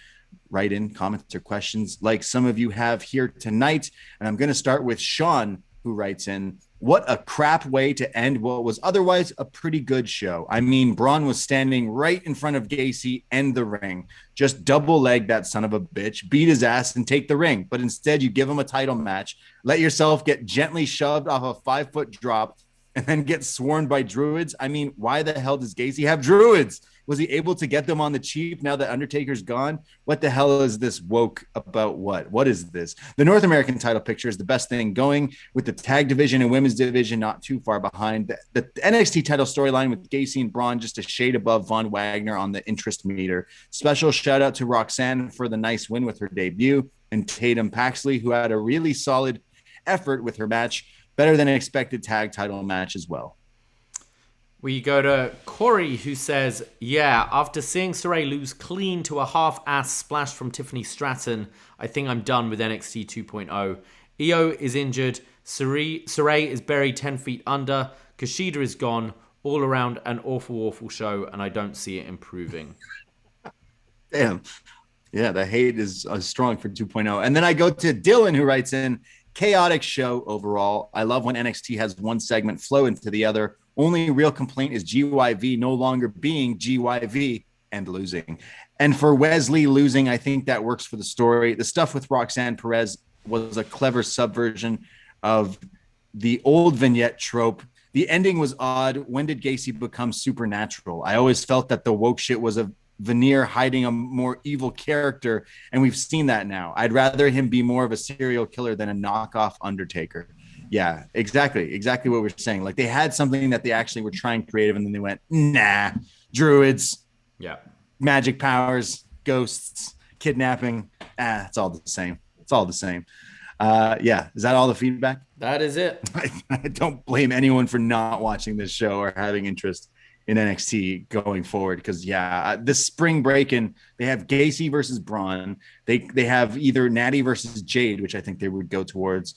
write in comments or questions like some of you have here tonight. And I'm going to start with Sean, who writes in, what a crap way to end what was otherwise a pretty good show. I mean, Braun was standing right in front of Gacy and the ring. Just double leg that son of a bitch, beat his ass and take the ring. But instead you give him a title match, let yourself get gently shoved off a 5-foot drop and then get sworn by druids. I mean, why the hell does Gacy have druids? Was he able to get them on the cheap now that Undertaker's gone? What the hell is this woke about what? What is this? The North American title picture is the best thing going, with the tag division and women's division not too far behind. The NXT title storyline with Gacy and Braun just a shade above Von Wagner on the interest meter. Special shout out to Roxanne for the nice win with her debut, and Tatum Paxley, who had a really solid effort with her match. Better than expected tag title match as well. We go to Corey, who says, after seeing Suray lose clean to a half-ass splash from Tiffany Stratton, I think I'm done with NXT 2.0. Io is injured. Suray is buried 10 feet under. Kushida is gone. All around an awful, awful show, and I don't see it improving. Damn. Yeah, the hate is strong for 2.0. And then I go to Dylan, who writes in, chaotic show overall. I love when NXT has one segment flow into the other. Only real complaint is GYV no longer being GYV and losing. And for Wesley losing, I think that works for the story. The stuff with Roxanne Perez was a clever subversion of the old vignette trope. The ending was odd. When did Gacy become supernatural? I always felt that the woke shit was a veneer hiding a more evil character, and we've seen that now. I'd rather him be more of a serial killer than a knockoff Undertaker. Yeah, exactly what we're saying. Like they had something that they actually were trying creative, and then they went, nah, druids, Yeah. magic powers, ghosts, kidnapping. It's all the same. It's all the same. Yeah, is that all the feedback? That is it. I don't blame anyone for not watching this show or having interest in NXT going forward, because this spring break-in, they have Gacy versus Braun. They have either Natty versus Jade, which I think they would go towards,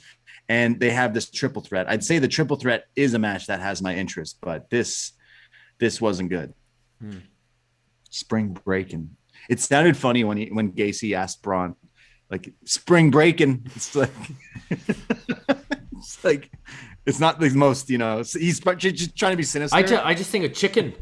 and they have this triple threat. I'd say the triple threat is a match that has my interest, but this wasn't good. Spring break-in. It sounded funny when Gacy asked Braun, like, spring break-in. It's like it's not the most, he's just trying to be sinister. I just think of chicken.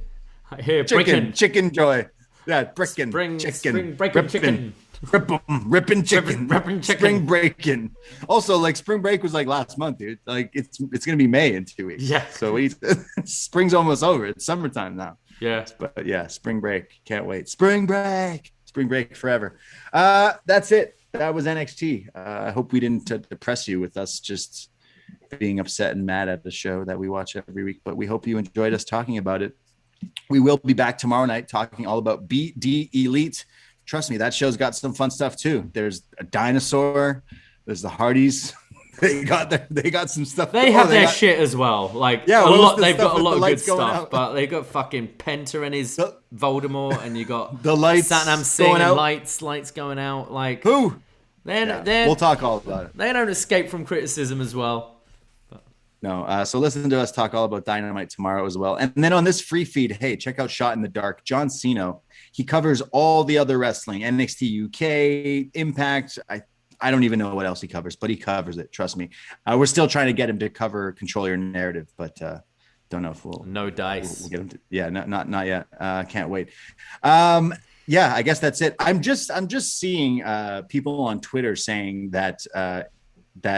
I hear chicken joy. Yeah, brickin', spring breaking chicken. Ripping chicken. Ripping chicken. Spring breaking. Also, like, spring break was like last month, dude. Like it's gonna be May in 2 weeks. Yeah. So spring's almost over. It's summertime now. Yeah. But yeah, spring break. Can't wait. Spring break forever. That's it. That was NXT. I hope we didn't depress you with us just being upset and mad at the show that we watch every week, but we hope you enjoyed us talking about it. We will be back tomorrow night talking all about BD Elite. Trust me, that show's got some fun stuff too. There's a dinosaur. There's the Hardys. They got some stuff. They have their shit as well. Like, yeah, they've got a lot of good stuff, but they got fucking Penta and his Voldemort, and you got the lights, Satnam Singh and lights going out. Like, who? We'll talk all about it. They don't escape from criticism as well. No, so listen to us talk all about Dynamite tomorrow as well. And then on this free feed, hey, check out Shot in the Dark. John Cena, he covers all the other wrestling, NXT UK, Impact. I don't even know what else he covers, but he covers it. Trust me. We're still trying to get him to cover Control Your Narrative, but don't know if we'll. No dice. We'll get him to. Yeah, not yet. Can't wait. Yeah, I guess that's it. I'm just seeing people on Twitter saying that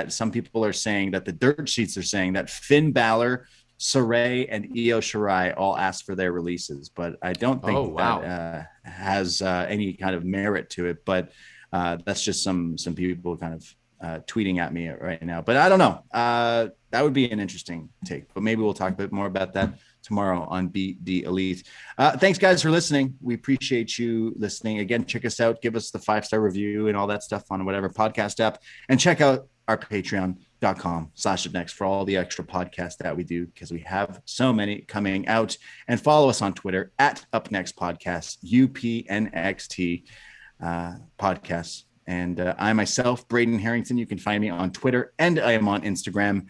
some people are saying that the dirt sheets are saying that Finn Balor, Suray, and Io Shirai all asked for their releases, but I don't think that has any kind of merit to it. But that's just some people kind of tweeting at me right now. But I don't know. That would be an interesting take. But maybe we'll talk a bit more about that tomorrow on BD Elite. Thanks, guys, for listening. We appreciate you listening. Again, check us out. Give us the 5-star review and all that stuff on whatever podcast app. And check out our patreon.com/upnext for all the extra podcasts that we do, because we have so many coming out. And follow us on Twitter at upNXT Podcast, UPNXT podcasts. And I myself, Braden Harrington, you can find me on Twitter, and I am on Instagram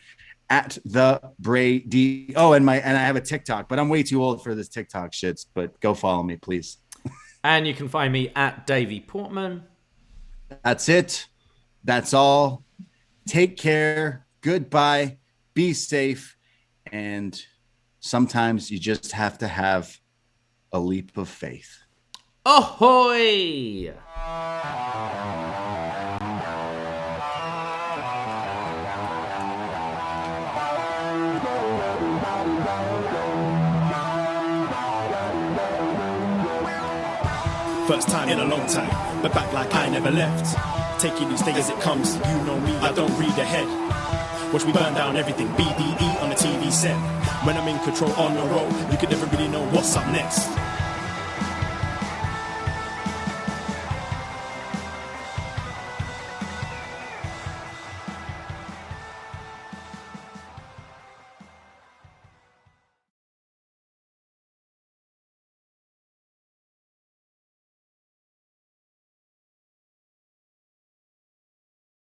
at the Brady. Oh, and I have a TikTok, but I'm way too old for this TikTok shits, but go follow me, please. And you can find me at Davey Portman. That's it. That's all. Take care. Goodbye. Be safe. And sometimes you just have to have a leap of faith. Ahoy! First time in a long time, but back like I never left. Taking these things as it comes, you know me, I don't read ahead. Watch me burn down everything, BDE on the TV set. When I'm in control on the road, you can never really know what's up next.